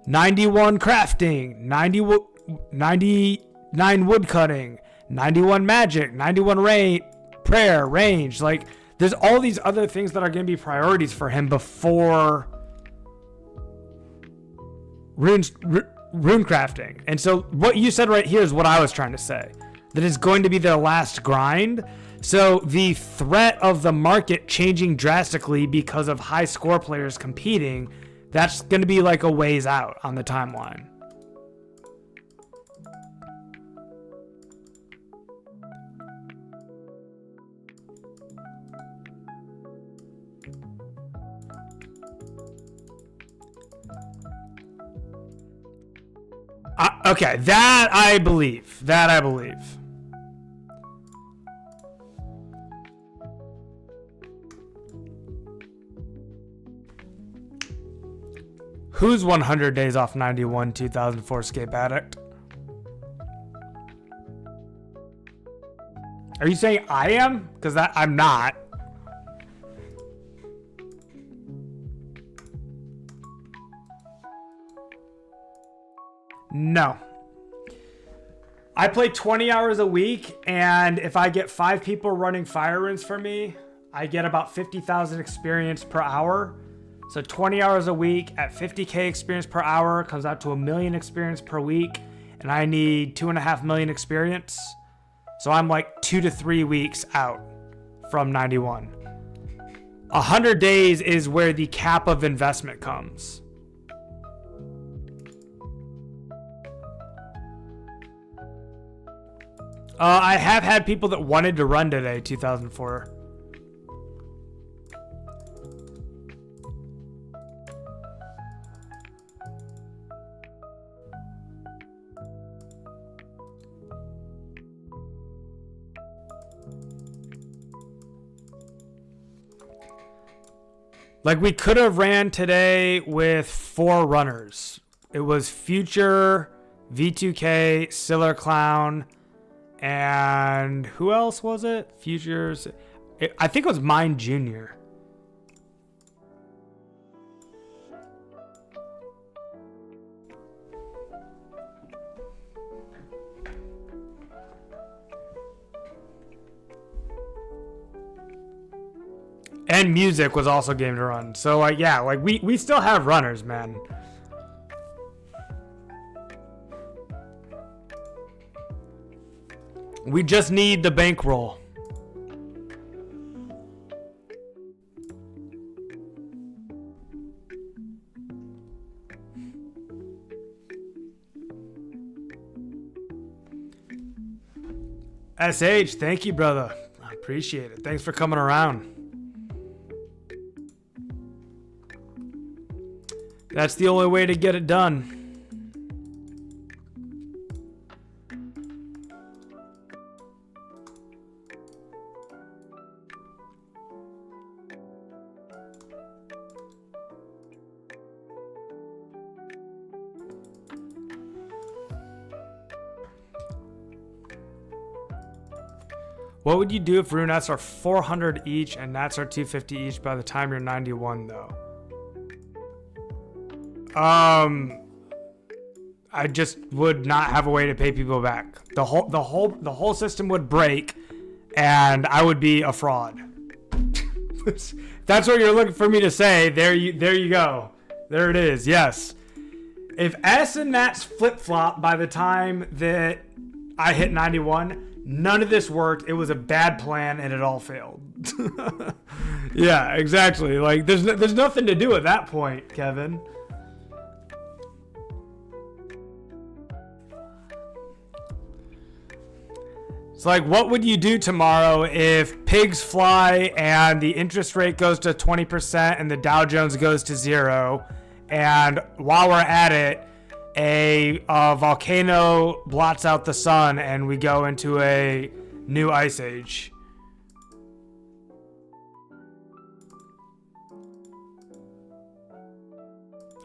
91 crafting, 99 wood cutting, 91 magic, 91 prayer, range. Like, there's all these other things that are going to be priorities for him before rune crafting. And so what you said right here is what I was trying to say. That is going to be their last grind. So the threat of the market changing drastically because of high score players competing, that's going to be like a ways out on the timeline. Okay, that I believe. That I believe. Who's 100 days off 91 2004Scape addict? Are you saying I am? Because I'm not. No. I play 20 hours a week, and if I get 5 people running fire runes for me, I get about 50,000 experience per hour. So 20 hours a week at 50K experience per hour comes out to 1 million experience per week, and I need 2.5 million experience. So I'm like 2 to 3 weeks out from 91. 100 days is where the cap of investment comes. I have had people that wanted to run today, 2004. Like, we could have ran today with 4 runners. It was Future, V2K, Siller Clown, and who else was it? Futures. I think it was Mine Jr. And Music was also game to run. So like, yeah, like we still have runners, man. We just need the bankroll. SH, thank you, brother. I appreciate it. Thanks for coming around. That's the only way to get it done. What would you do if rune nets are 400 each and nats are 250 each by the time you're 91 though? I just would not have a way to pay people back. The whole system would break, and I would be a fraud. That's what you're looking for me to say. There you go. There it is. Yes. If S and Nats flip flop by the time that I hit 91, none of this worked. It was a bad plan, and it all failed. Yeah, exactly. Like there's nothing to do at that point, Kevin. It's like, what would you do tomorrow if pigs fly and the interest rate goes to 20% and the Dow Jones goes to 0? And while we're at it, a volcano blots out the sun and we go into a new ice age.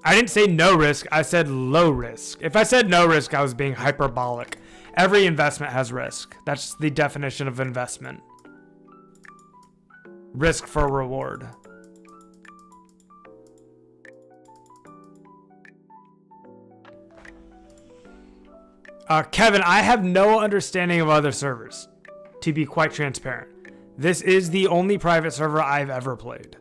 I didn't say no risk, I said low risk. If I said no risk, I was being hyperbolic. Every investment has risk. That's the definition of investment. Risk for reward. Kevin, I have no understanding of other servers, to be quite transparent. This is the only private server I've ever played.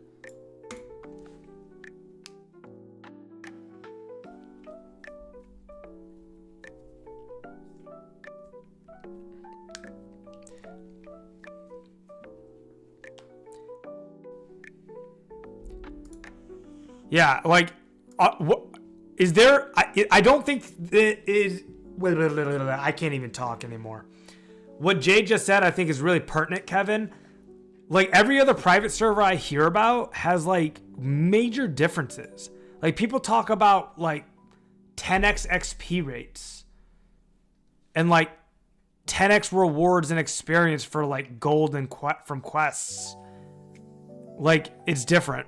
Yeah, like, what is there? I don't think that is. I can't even talk anymore. What Jay just said, I think, is really pertinent, Kevin. Like, every other private server I hear about has like major differences. Like, people talk about like 10x XP rates and like 10x rewards and experience for like gold and from quests. Like, it's different.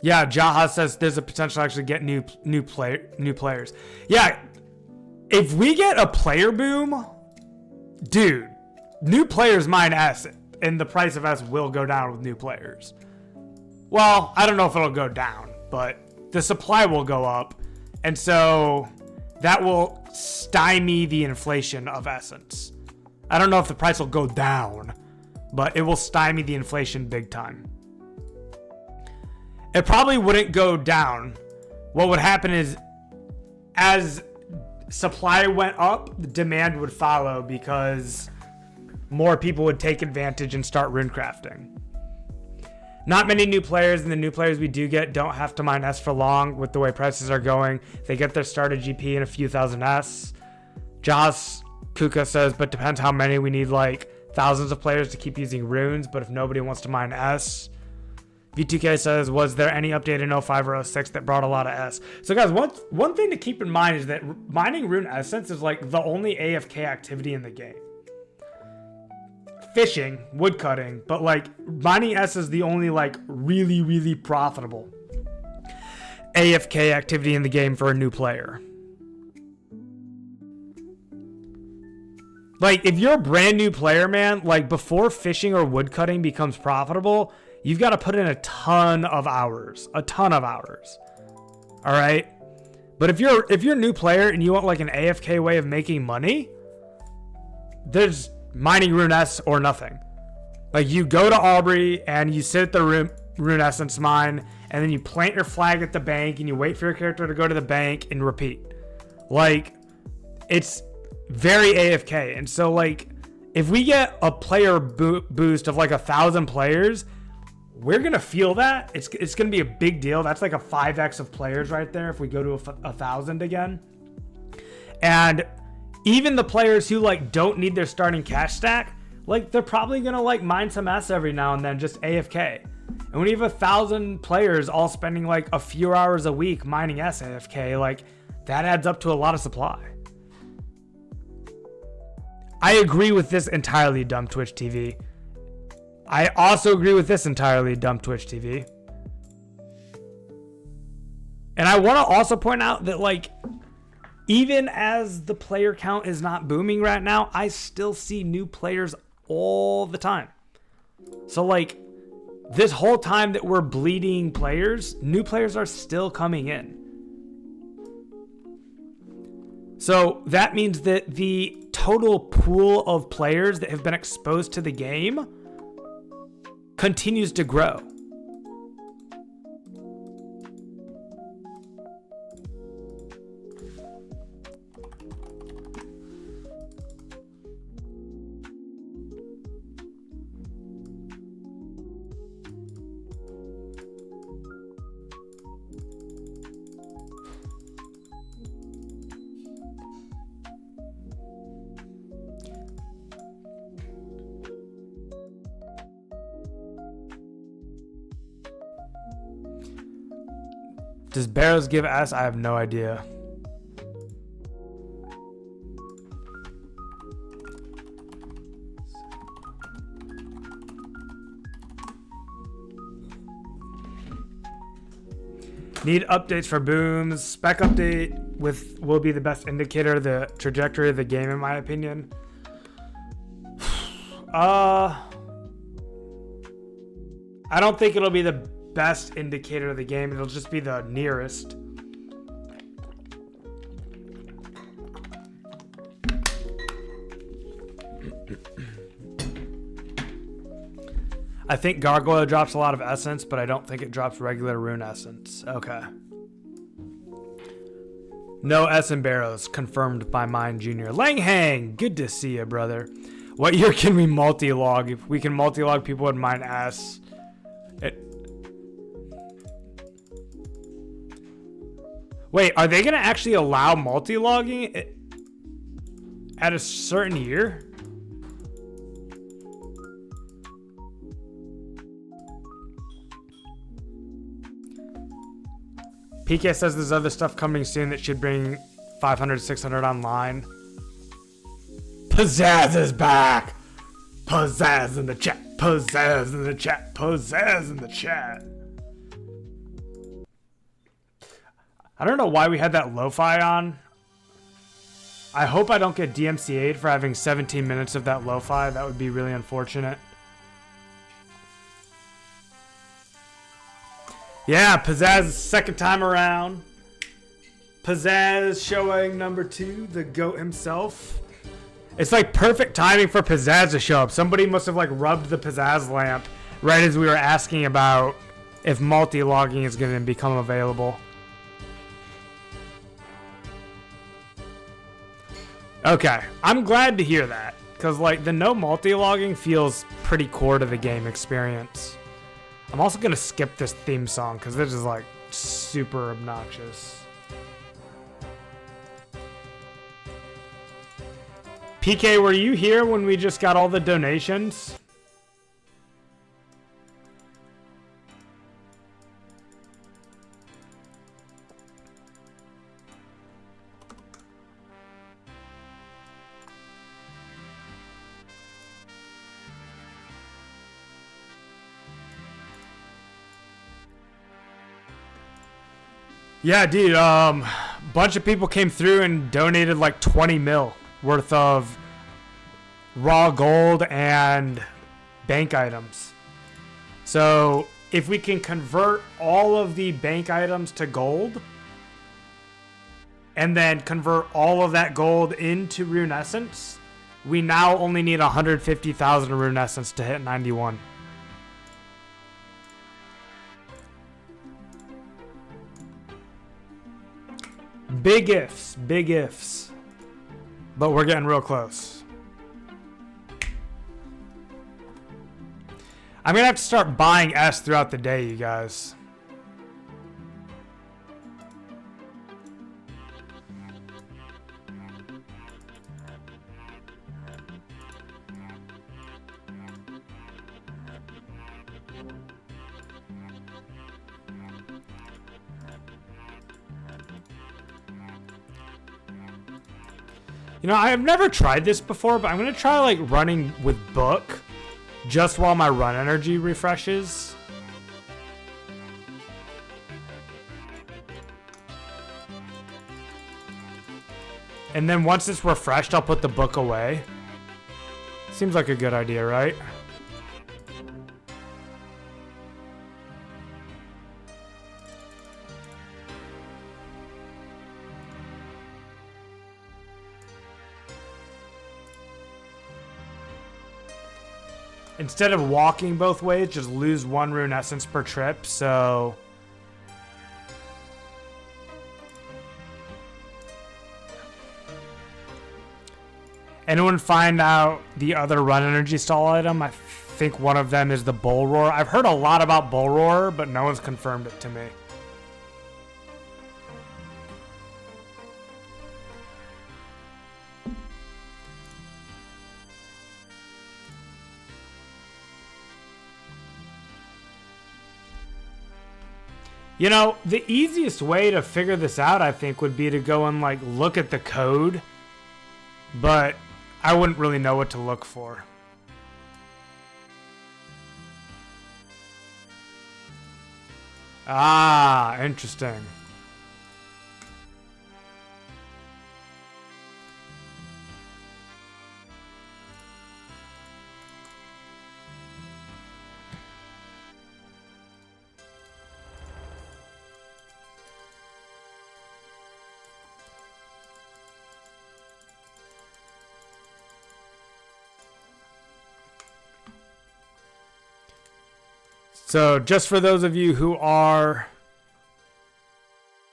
Yeah, Jaha says there's a potential to actually get new players. Yeah, if we get a player boom, dude, new players mine S, and the price of S will go down with new players. Well, I don't know if it'll go down, but the supply will go up, and so that will stymie the inflation of Essence. I don't know if the price will go down, but it will stymie the inflation big time. It probably wouldn't go down. What would happen is, as supply went up, the demand would follow because more people would take advantage and start rune crafting. Not many new players, and the new players we do get don't have to mine S for long with the way prices are going. They get their starter GP in a few thousand S. Joss Kuka says, but depends how many. We need like thousands of players to keep using runes, but if nobody wants to mine S. V2K says, was there any update in 05 or 06 that brought a lot of S? So guys, one thing to keep in mind is that mining rune essence is like the only AFK activity in the game. Fishing, woodcutting, but like mining S is the only like really, really profitable. AFK activity in the game for a new player. Like, if you're a brand new player, man, like, before fishing or woodcutting becomes profitable, you've got to put in a ton of hours. A ton of hours. All right? But if you're a new player and you want, like, an AFK way of making money, there's mining rune S or nothing. Like, you go to Aubrey and you sit at the rune essence mine, and then you plant your flag at the bank and you wait for your character to go to the bank and repeat. Like, it's very AFK. And so, like, if we get a player boost of like 1,000 players, we're gonna feel that. It's gonna be a big deal. That's like a 5x of players right there if we go to 1,000 again. And even the players who like don't need their starting cash stack, like, they're probably gonna like mine some S every now and then, just AFK. And when you have 1,000 players all spending like a few hours a week mining S AFK, like, that adds up to a lot of supply. I agree with this entirely, dumb Twitch TV. I also agree with this entirely, dumb Twitch TV. And I want to also point out that, like, even as the player count is not booming right now, I still see new players all the time. So, like, this whole time that we're bleeding players, new players are still coming in. So that means that the total pool of players that have been exposed to the game continues to grow. Does Barrows give S? I have no idea. Need updates for booms. Spec update will be the best indicator of the trajectory of the game, in my opinion. I don't think it'll be the best indicator of the game. It'll just be the nearest. I think Gargoyle drops a lot of essence, but I don't think it drops regular rune essence. Okay. No S in Barrows, confirmed by Mine Jr. Langhang, good to see you, brother. What year can we multi-log? If we can multi-log, people would mine S. Wait, are they going to actually allow multi-logging at a certain year? PK says there's other stuff coming soon that should bring 500, 600 online. Pizzazz is back! Pizzazz in the chat! Pizzazz in the chat! Pizzazz in the chat! I don't know why we had that lo-fi on. I hope I don't get DMCA'd for having 17 minutes of that lo-fi. That would be really unfortunate. Yeah, Pizzazz second time around. Pizzazz showing number 2, the GOAT himself. It's like perfect timing for Pizzazz to show up. Somebody must have like rubbed the Pizzazz lamp right as we were asking about if multi-logging is going to become available. Okay, I'm glad to hear that, because like the no multi-logging feels pretty core to the game experience. I'm also going to skip this theme song because this is like super obnoxious. PK, were you here when we just got all the donations? Yeah, dude. Bunch of people came through and donated like 20 mil worth of raw gold and bank items. So if we can convert all of the bank items to gold and then convert all of that gold into rune essence, we now only need 150,000 rune essence to hit 91. Big ifs, big ifs. But we're getting real close. I'm going to have to start buying S throughout the day, you guys. You know, I've never tried this before, but I'm going to try like running with book just while my run energy refreshes. And then once it's refreshed, I'll put the book away. Seems like a good idea, right? Instead of walking both ways, just lose 1 rune essence per trip, so... Anyone find out the other run energy stall item? I think one of them is the Bull Roar. I've heard a lot about Bull Roar, but no one's confirmed it to me. You know, the easiest way to figure this out, I think, would be to go and, like, look at the code. But I wouldn't really know what to look for. Ah, interesting. So just for those of you who are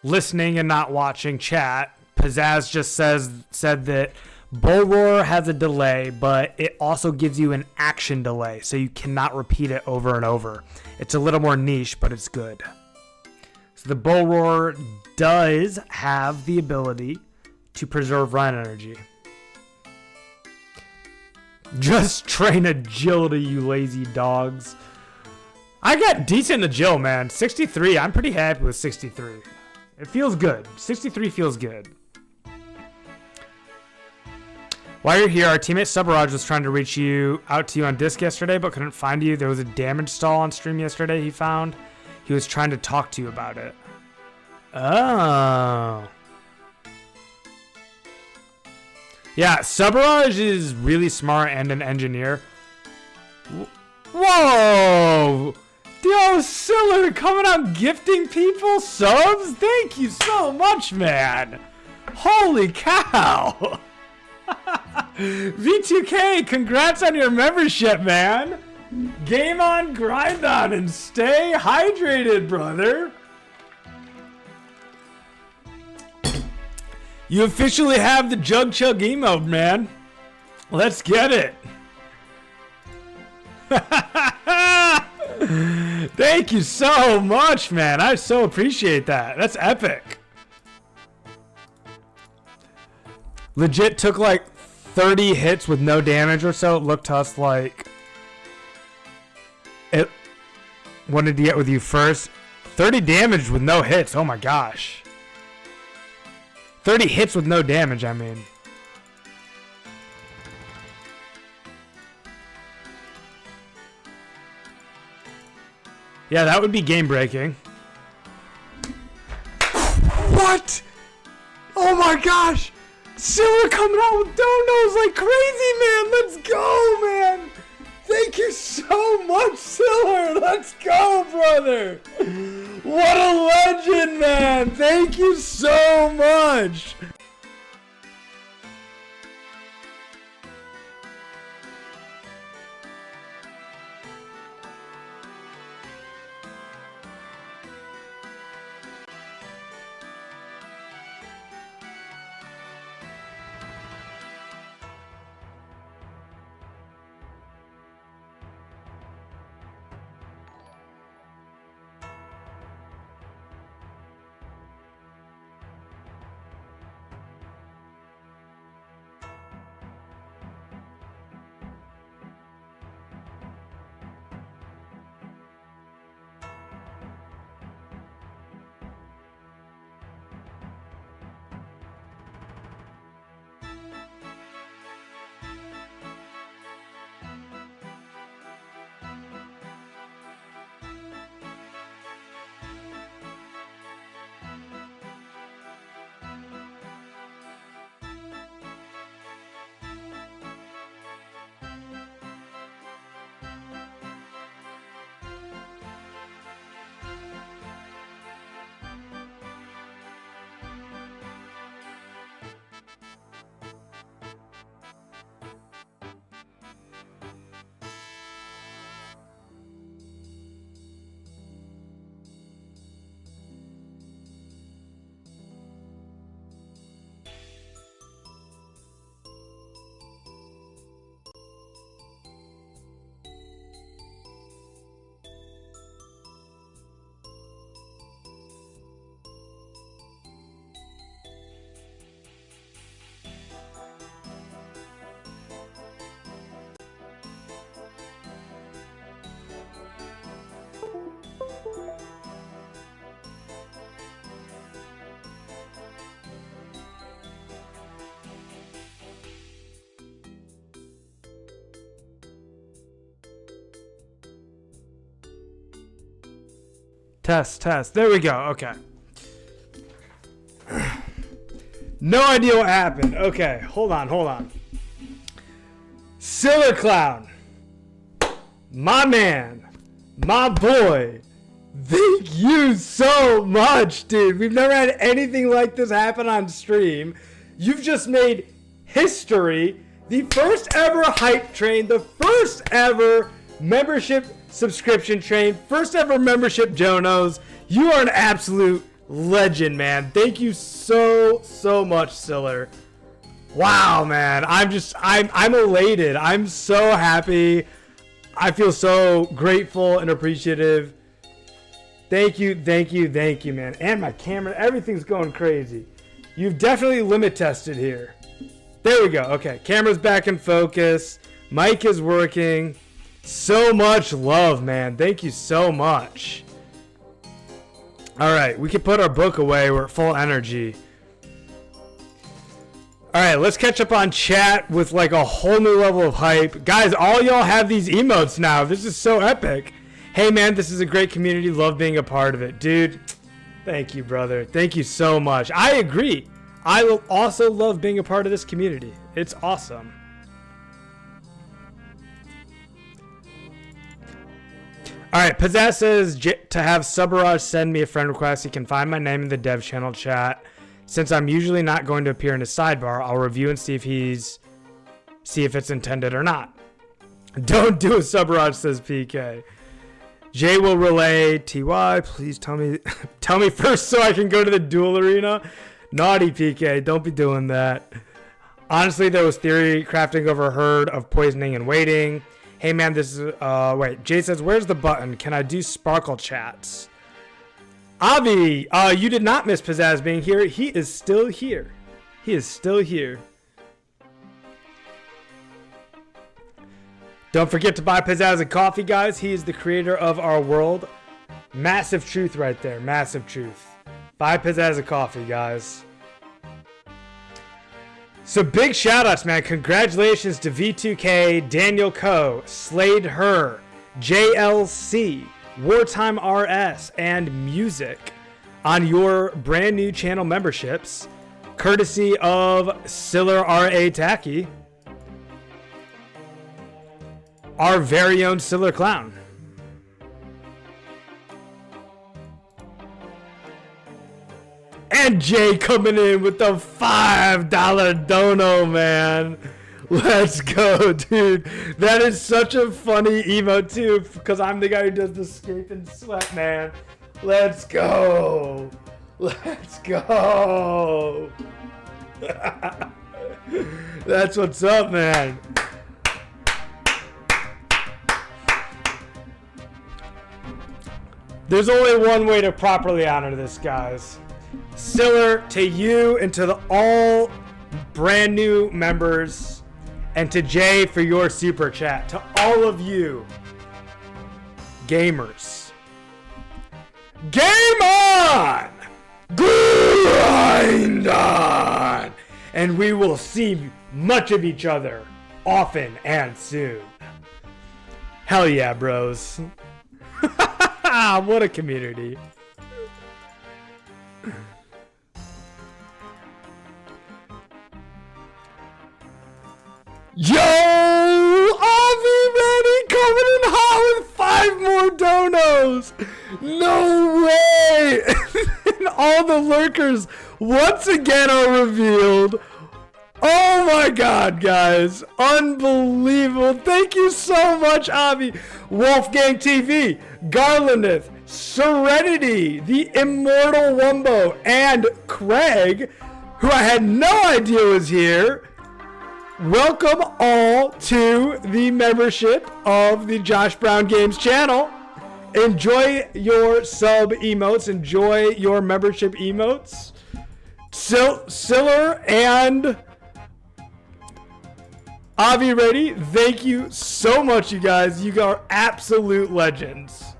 listening and not watching chat, Pizzazz just said that Bull Roar has a delay, but it also gives you an action delay, so you cannot repeat it over and over. It's a little more niche, but it's good. So the Bull Roar does have the ability to preserve run energy. Just train agility, you lazy dogs. I got decent agile, man. 63. I'm pretty happy with 63. It feels good. 63 feels good. While you're here, our teammate Subaraj was trying to reach out to you on disc yesterday, but couldn't find you. There was a damage stall on stream yesterday he found. He was trying to talk to you about it. Oh. Yeah, Subaraj is really smart and an engineer. Whoa! Yo, Siller coming out gifting people subs? Thank you so much, man. Holy cow. V2K, congrats on your membership, man. Game on, grind on, and stay hydrated, brother. You officially have the Jug Chug emote, man. Let's get it. Thank you so much, man. I so appreciate that. That's epic. Legit took like 30 hits with no damage or so. It looked to us like it wanted to get with you first. 30 damage with no hits. Oh my gosh. 30 hits with no damage, I mean. Yeah, that would be game breaking. What? Oh my gosh! Siller coming out with donos like crazy, man! Let's go, man! Thank you so much, Siller! Let's go, brother! What a legend, man! Thank you so much! Test. There we go. Okay. No idea what happened. Okay, hold on. Siller Clown. My man. My boy. Thank you so much, dude. We've never had anything like this happen on stream. You've just made history. The first ever hype train. The first ever membership subscription train, first ever membership donos. You are an absolute legend, man. Thank you so much, Siller. Wow, man. I'm elated. I'm so happy. I feel so grateful and appreciative. Thank you, man. And my camera, everything's going crazy. You've definitely limit tested here. There we go. Okay, camera's back in focus. Mic is working. So much love, man. Thank you so much. All right, we can put our book away. We're at full energy. All right, let's catch up on chat with like a whole new level of hype. Guys, all y'all have these emotes now. This is so epic. Hey, man, this is a great community. Love being a part of it. Dude, thank you, brother. Thank you so much. I agree. I will also love being a part of this community. It's awesome. All right, Pizzazz says to have Subaraj send me a friend request. He can find my name in the dev channel chat. Since I'm usually not going to appear in his sidebar, I'll review and see if it's intended or not. Don't do a Subaraj, says PK. Jay will relay. TY, please tell me first so I can go to the duel arena. Naughty PK, don't be doing that. Honestly, there was theory crafting over a herd of poisoning and waiting. Hey man, this is, wait, Jay says, where's the button? Can I do sparkle chats? Avi, you did not miss Pizzazz being here. He is still here. Don't forget to buy Pizzazz a coffee, guys. He is the creator of our world. Massive truth right there, massive truth. Buy Pizzazz a coffee, guys. So big shout outs, man. Congratulations to V2K, Daniel Coe, Slade Her, JLC, Wartime RS, and Music. on your brand new channel memberships, courtesy of Siller R.A. Tacky, our very own Siller Clown. And Jay coming in with the $5 dono, man. Let's go, dude. That is such a funny emote, too, because I'm the guy who does the Scape and Sweat, man. Let's go. Let's go. That's what's up, man. There's only one way to properly honor this, guys. Siller, to you and to all brand new members, and to Jay for your super chat. To all of you gamers, game on! Grind on! And we will see much of each other often and soon. Hell yeah, bros. What a community. Yo! Avi Ready coming in hot with 5 more donos! No way! And all the lurkers once again are revealed. Oh my god, guys. Unbelievable. Thank you so much, Avi. Wolfgang TV, Garlandeth, Serenity, the Immortal Wumbo, and Craig, who I had no idea was here. Welcome all to the membership of the Josh Brown Games channel. Enjoy your sub emotes. Enjoy your membership emotes. Siller and Avi Ready, thank you so much, you guys. You are absolute legends.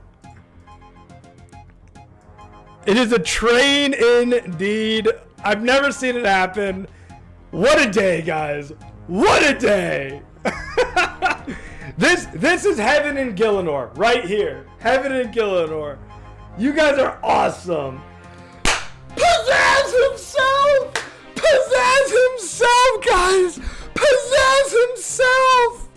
It is a train indeed. I've never seen it happen. What a day, guys. What a day! This is heaven in Gillinor, right here. Heaven in Gillinor. You guys are awesome. Pizzazz himself! Pizzazz himself, guys! Pizzazz himself!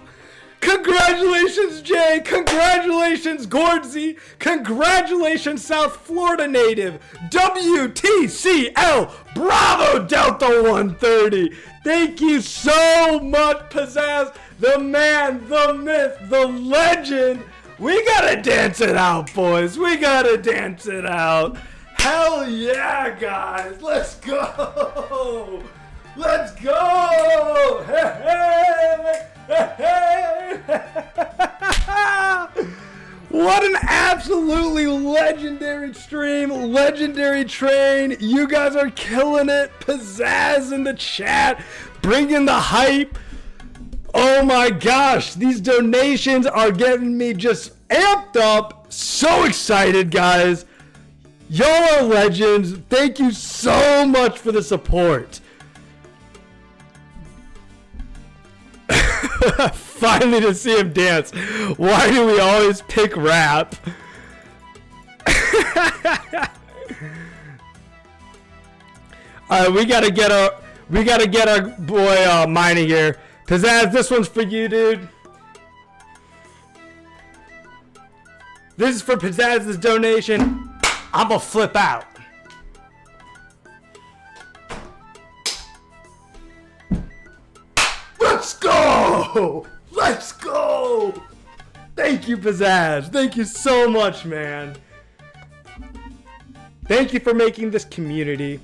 Congratulations, Jay! Congratulations, Gordsy! Congratulations, South Florida native! WTCL Bravo Delta 130! Thank you so much, Pizzazz! The man, the myth, the legend! We gotta dance it out, boys! We gotta dance it out! Hell yeah, guys! Let's go! Let's go! Hey, hey, hey, hey. What an absolutely legendary stream, legendary train. You guys are killing it. Pizzazz in the chat, bringing the hype. Oh my gosh, these donations are getting me just amped up. So excited, guys. Y'all are legends. Thank you so much for the support. Finally to see him dance. Why do we always pick rap? Alright, we gotta get our boy Mining here. Pizzazz, this one's for you, dude. This is for Pizzazz's donation. I'ma flip out. Let's go! Let's go! Thank you, Pizzazz. Thank you so much, man. Thank you for making this community.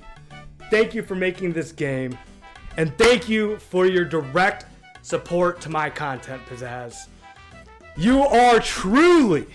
Thank you for making this game. And thank you for your direct support to my content, Pizzazz. You are truly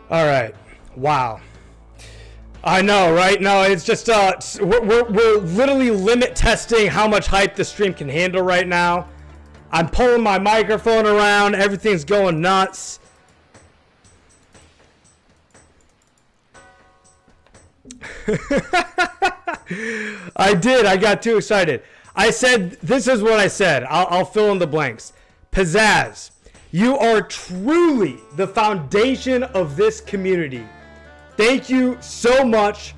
all right. Wow. I know, right? No, it's just we're literally limit testing how much hype the stream can handle right now. I'm pulling my microphone around. Everything's going nuts. I did. I got too excited. I said, this is what I said. I'll fill in the blanks. Pizzazz, you are truly the foundation of this community. Thank you so much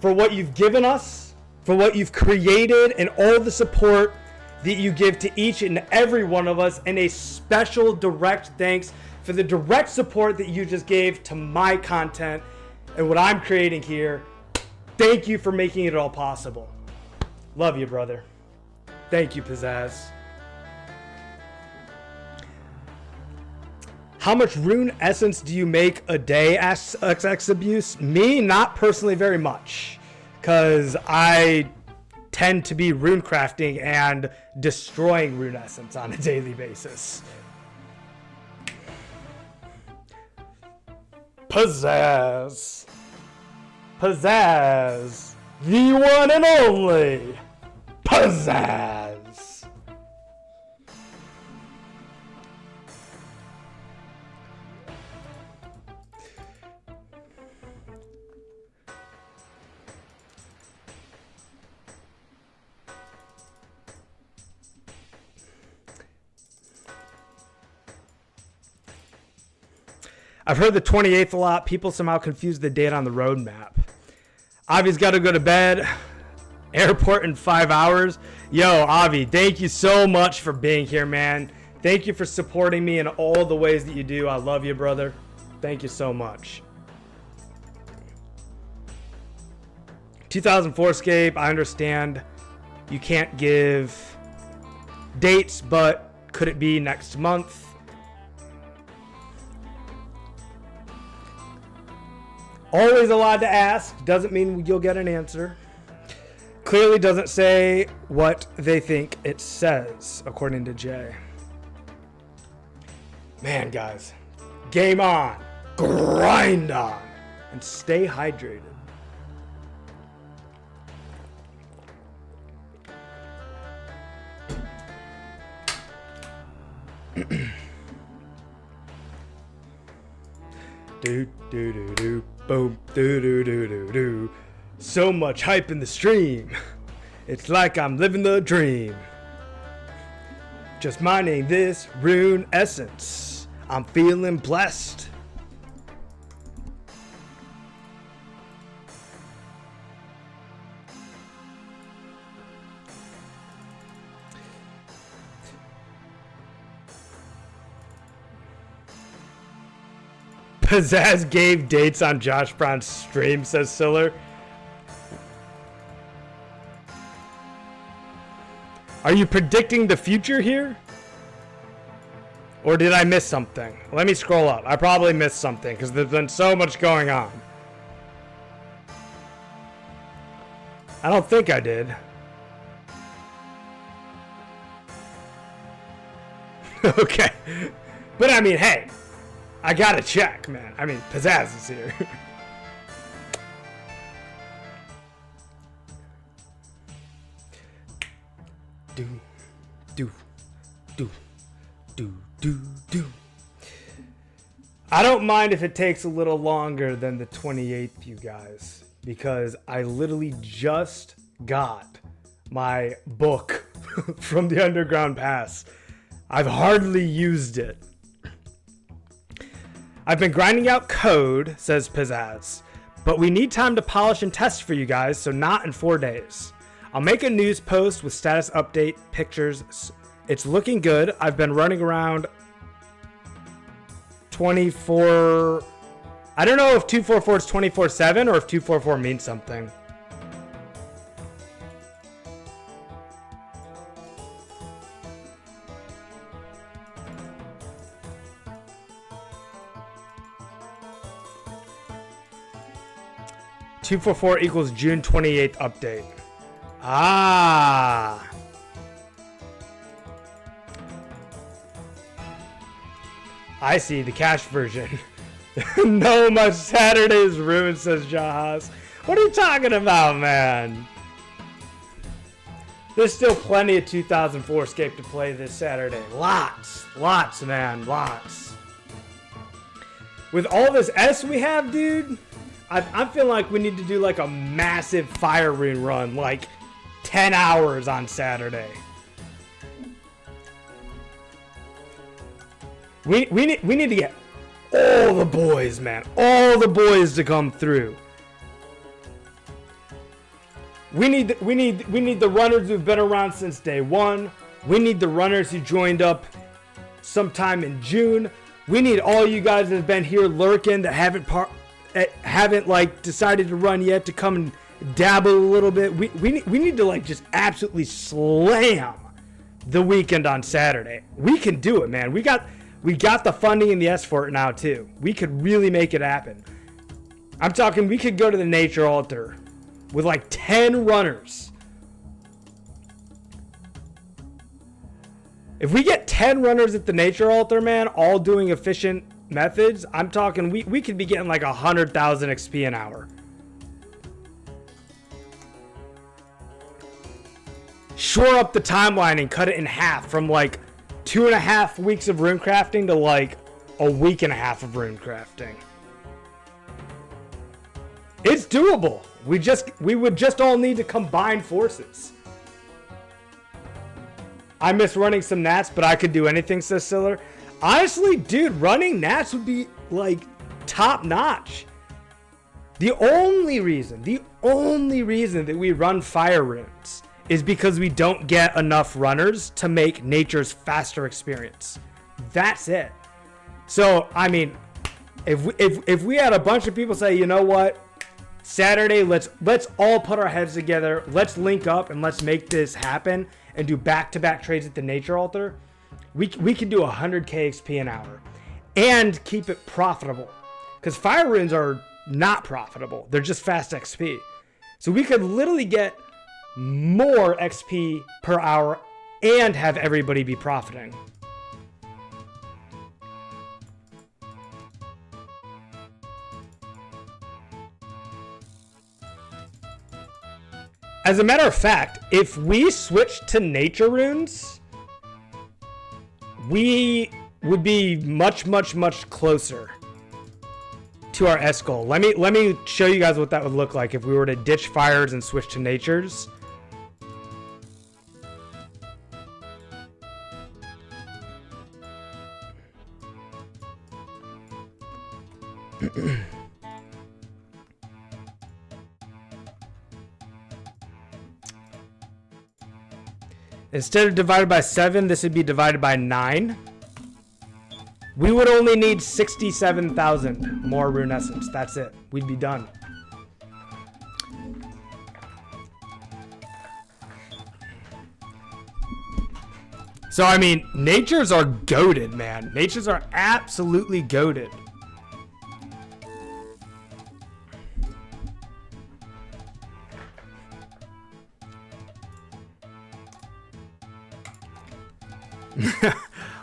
for what you've given us, for what you've created, and all the support that you give to each and every one of us, and a special direct thanks for the direct support that you just gave to my content and what I'm creating here. Thank you for making it all possible. Love you, brother. Thank you, Pizzazz. How much rune essence do you make a day, asks XX Abuse? Me, not personally very much, because I tend to be rune crafting and destroying rune essence on a daily basis. Pizzazz. Pizzazz. The one and only Pizzazz. I've heard the 28th a lot. People somehow confuse the date on the roadmap. Avi's got to go to bed. Airport in 5 hours. Yo, Avi, thank you so much for being here, man. Thank you for supporting me in all the ways that you do. I love you, brother. Thank you so much. 2004Scape, I understand you can't give dates, but could it be next month? Always allowed to ask. Doesn't mean you'll get an answer. Clearly doesn't say what they think it says, according to Jay. Man, guys. Game on. Grind on. And stay hydrated. Do do do do boom do do do do do. So much hype in the stream. It's like I'm living the dream. Just mining this rune essence. I'm feeling blessed. Pizzazz gave dates on Josh Brown's stream, says Siller. Are you predicting the future here? Or did I miss something? Let me scroll up. I probably missed something because there's been so much going on. I don't think I did. Okay. But I mean, hey. I gotta check, man. I mean, Pizzazz is here. do, do, do, do, do, do. I don't mind if it takes a little longer than the 28th, you guys, because I literally just got my book from the Underground Pass. I've hardly used it. I've been grinding out code, says Pizzazz, but we need time to polish and test for you guys, so not in 4 days. I'll make a news post with status update pictures. It's looking good. I've been running around 24... I don't know if 244 is 24/7 or if 244 means something. (244 equals June 28th update. Ah. I see, the cache version. No, my Saturday's ruined, says Jahaz. What are you talking about, man? There's still plenty of 2004Scape to play this Saturday. Lots, man, lots. With all this S we have, dude, I feel like we need to do like a massive fire rune run, like 10 hours on Saturday. We need to get all the boys, man, all the boys to come through. We need the runners who've been around since day one. We need the runners who joined up sometime in June. We need all you guys that have been here lurking that haven't like decided to run yet to come and dabble a little bit. We need to like just absolutely slam the weekend on Saturday. We can do it, man. We got the funding and the S for it now too. We could really make it happen. I'm talking we could go to the nature altar with like 10 runners. If we get 10 runners at the nature altar, man, all doing efficient methods, I'm talking we could be getting like 100,000 XP an hour. Shore up the timeline and cut it in half from like 2.5 weeks of rune crafting to like a week and a half of rune crafting. It's doable. We would just all need to combine forces. I miss running some Nats, but I could do anything, says Siller. Honestly, dude, running Nats would be like top notch. The only reason that we run fire runes is because we don't get enough runners to make nature's faster experience. That's it. So, I mean, if we had a bunch of people say, you know what, Saturday, let's all put our heads together, let's link up and let's make this happen and do back-to-back trades at the nature altar, we can do 100k XP an hour and keep it profitable. Because fire runes are not profitable. They're just fast XP. So we could literally get more XP per hour and have everybody be profiting. As a matter of fact, if we switch to nature runes, we would be much closer to our S goal. Let me show you guys what that would look like if we were to ditch fires and switch to natures. Instead of divided by 7, this would be divided by 9. We would only need 67,000 more rune essence. That's it. We'd be done. So, I mean, natures are goated, man. Natures are absolutely goated.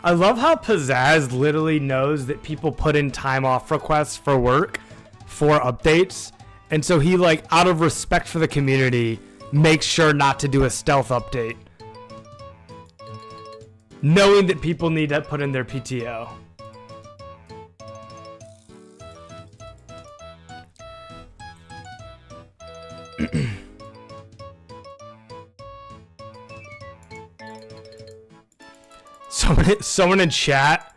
I love how Pizzazz literally knows that people put in time off requests for work for updates, and so he, like, out of respect for the community, makes sure not to do a stealth update, knowing that people need to put in their PTO. Someone in chat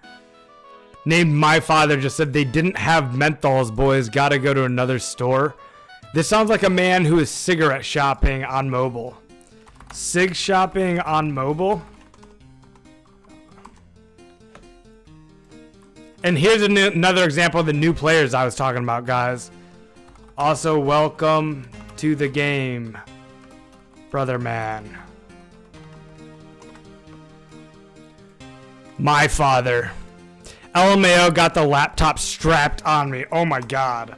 named My Father just said they didn't have menthols, boys. Gotta go to another store. This sounds like a man who is cigarette shopping on mobile. Cig shopping on mobile. And here's another example of the new players I was talking about, guys. Also, welcome to the game, brother man. My father. LMAO got the laptop strapped on me. Oh my god.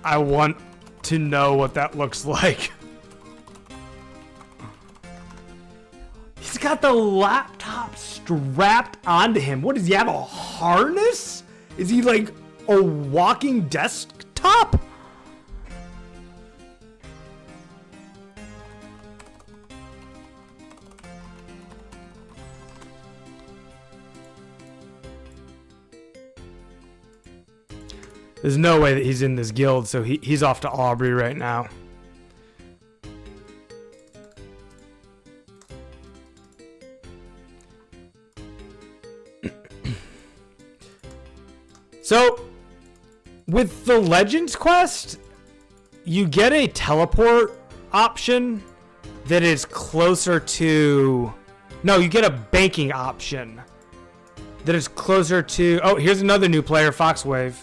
I want to know what that looks like. He's got the laptop strapped onto him. What does he have, a harness? Is he like a walking desktop? There's no way that he's in this guild, so he's off to Aubrey right now. So, with the Legends quest, you get a teleport option that is closer to... No, you get a banking option that is closer to... Oh, here's another new player, Foxwave.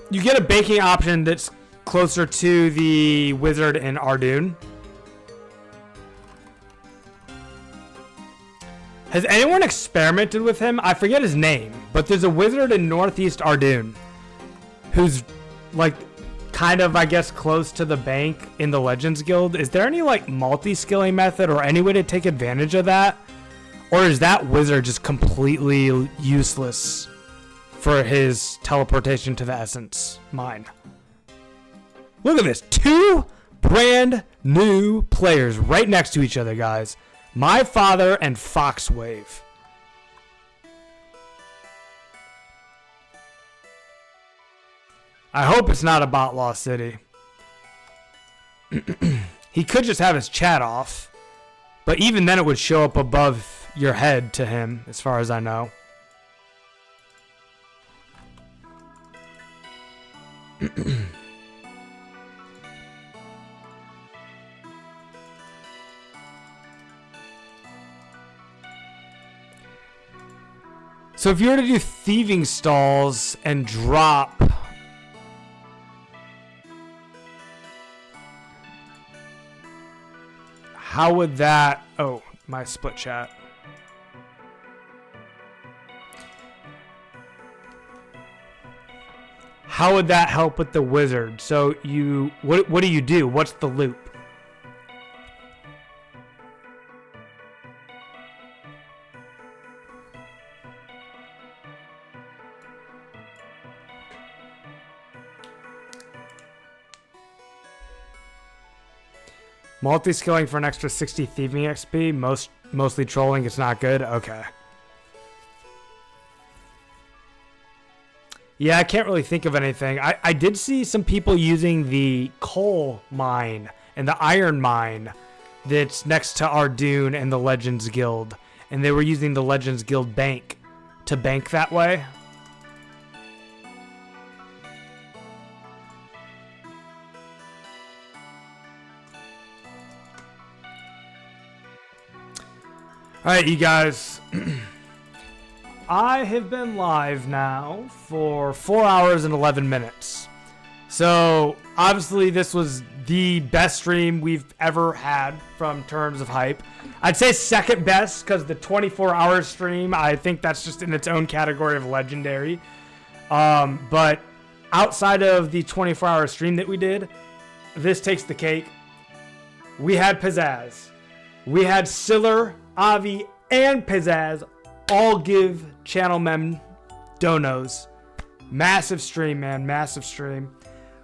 You get a banking option that's closer to the wizard in Ardoon. Has anyone experimented with him? I forget his name, but there's a wizard in Northeast Ardoon who's like kind of, I guess, close to the bank in the Legends Guild. Is there any like multi-skilling method or any way to take advantage of that? Or is that wizard just completely useless for his teleportation to the Essence Mine? Look at this. 2 brand new players right next to each other, guys. My Father and Foxwave. I hope it's not about Lost City. He could just have his chat off, but even then it would show up above your head to him, as far as I know. So if you were to do thieving stalls and drop... How would that... Oh, my split chat. How would that help with the wizard? So you... What do you do? What's the loop? Multi-skilling for an extra 60 thieving XP. Mostly trolling. It's not good. Okay. Yeah, I can't really think of anything. I did see some people using the coal mine and the iron mine that's next to Ardoon and the Legends Guild. And they were using the Legends Guild bank to bank that way. Alright, you guys. I have been live now for 4 hours and 11 minutes. So, obviously, this was the best stream we've ever had from terms of hype. I'd say second best because the 24-hour stream, I think that's just in its own category of legendary. But outside of the 24-hour stream that we did, this takes the cake. We had Pizzazz. We had Siller, Avi, and Pizzazz all give channel mem donos. Massive stream, man. Massive stream.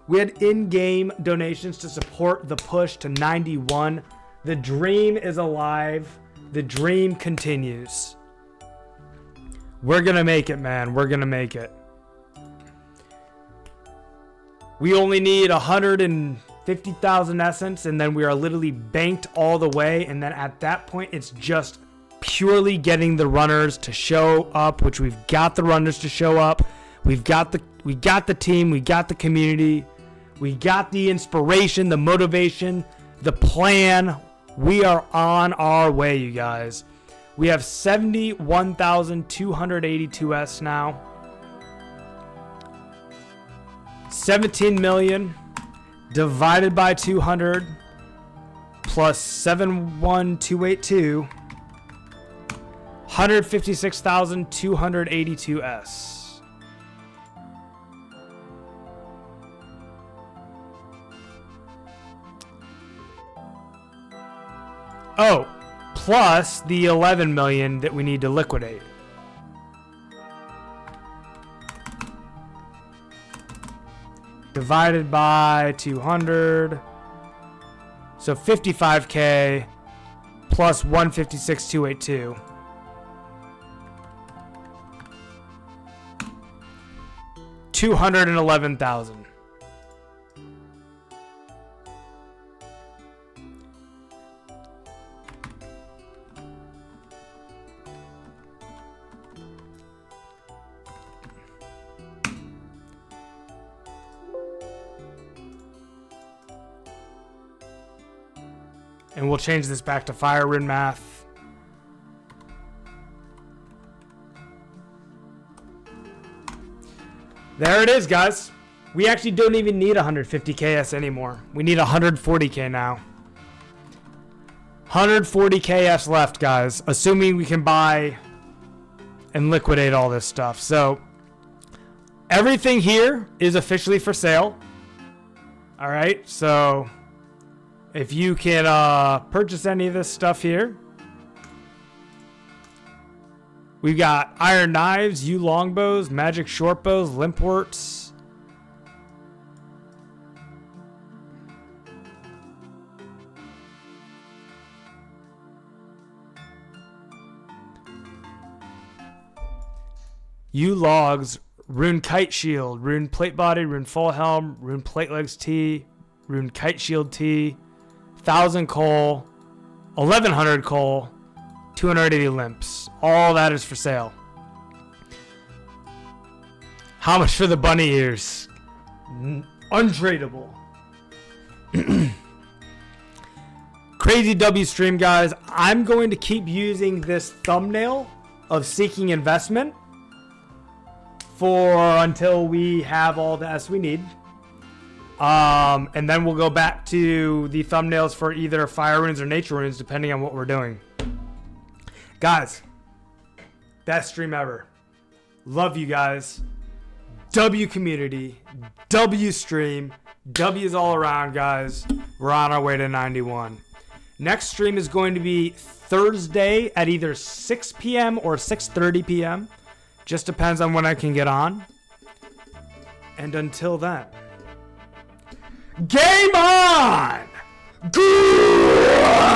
We had in-game donations to support the push to 91. The dream is alive. The dream continues. We're going to make it, man. We're going to make it. We only need 150,000 essence, and then we are literally banked all the way. And then at that point, it's just purely getting the runners to show up, which we've got the runners to show up. We got the team, we got the community, we got the inspiration, the motivation, the plan. We are on our way, you guys. We have 71,282 now. 17 million divided by 200 plus 71282. 156,282 S. Oh, plus the 11 million that we need to liquidate. divided by 200. So 55K plus 156,282. $211,000. And we'll change this back to fire rune math. There it is, guys. We actually don't even need 150KS anymore. We need 140K now. 140KS left, guys. Assuming we can buy and liquidate all this stuff. So everything here is officially for sale. All right, so if you can purchase any of this stuff here. We've got iron knives, yew longbows, magic short bows, limpworts. Yew logs, rune kite shield, rune plate body, rune full helm, rune plate legs T, rune kite shield T, 1,000 coal, 1,100 coal, 280 limps. All that is for sale. How much for the bunny ears? Untradeable. Crazy W stream, guys. I'm going to keep using this thumbnail of seeking investment for until we have all the S we need. And then we'll go back to the thumbnails for either fire runes or nature runes, depending on what we're doing. Guys, best stream ever. Love you guys. W community, W stream, W's all around, guys. We're on our way to 91. Next stream is going to be Thursday at either 6 p.m. or 6:30 p.m. Just depends on when I can get on. And until then, game on! Grind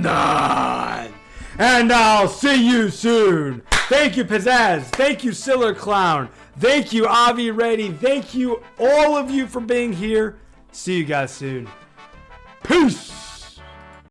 on! And I'll see you soon. Thank you, Pizzazz. Thank you, Siller Clown. Thank you, Avi Reddy. Thank you, all of you, for being here. See you guys soon.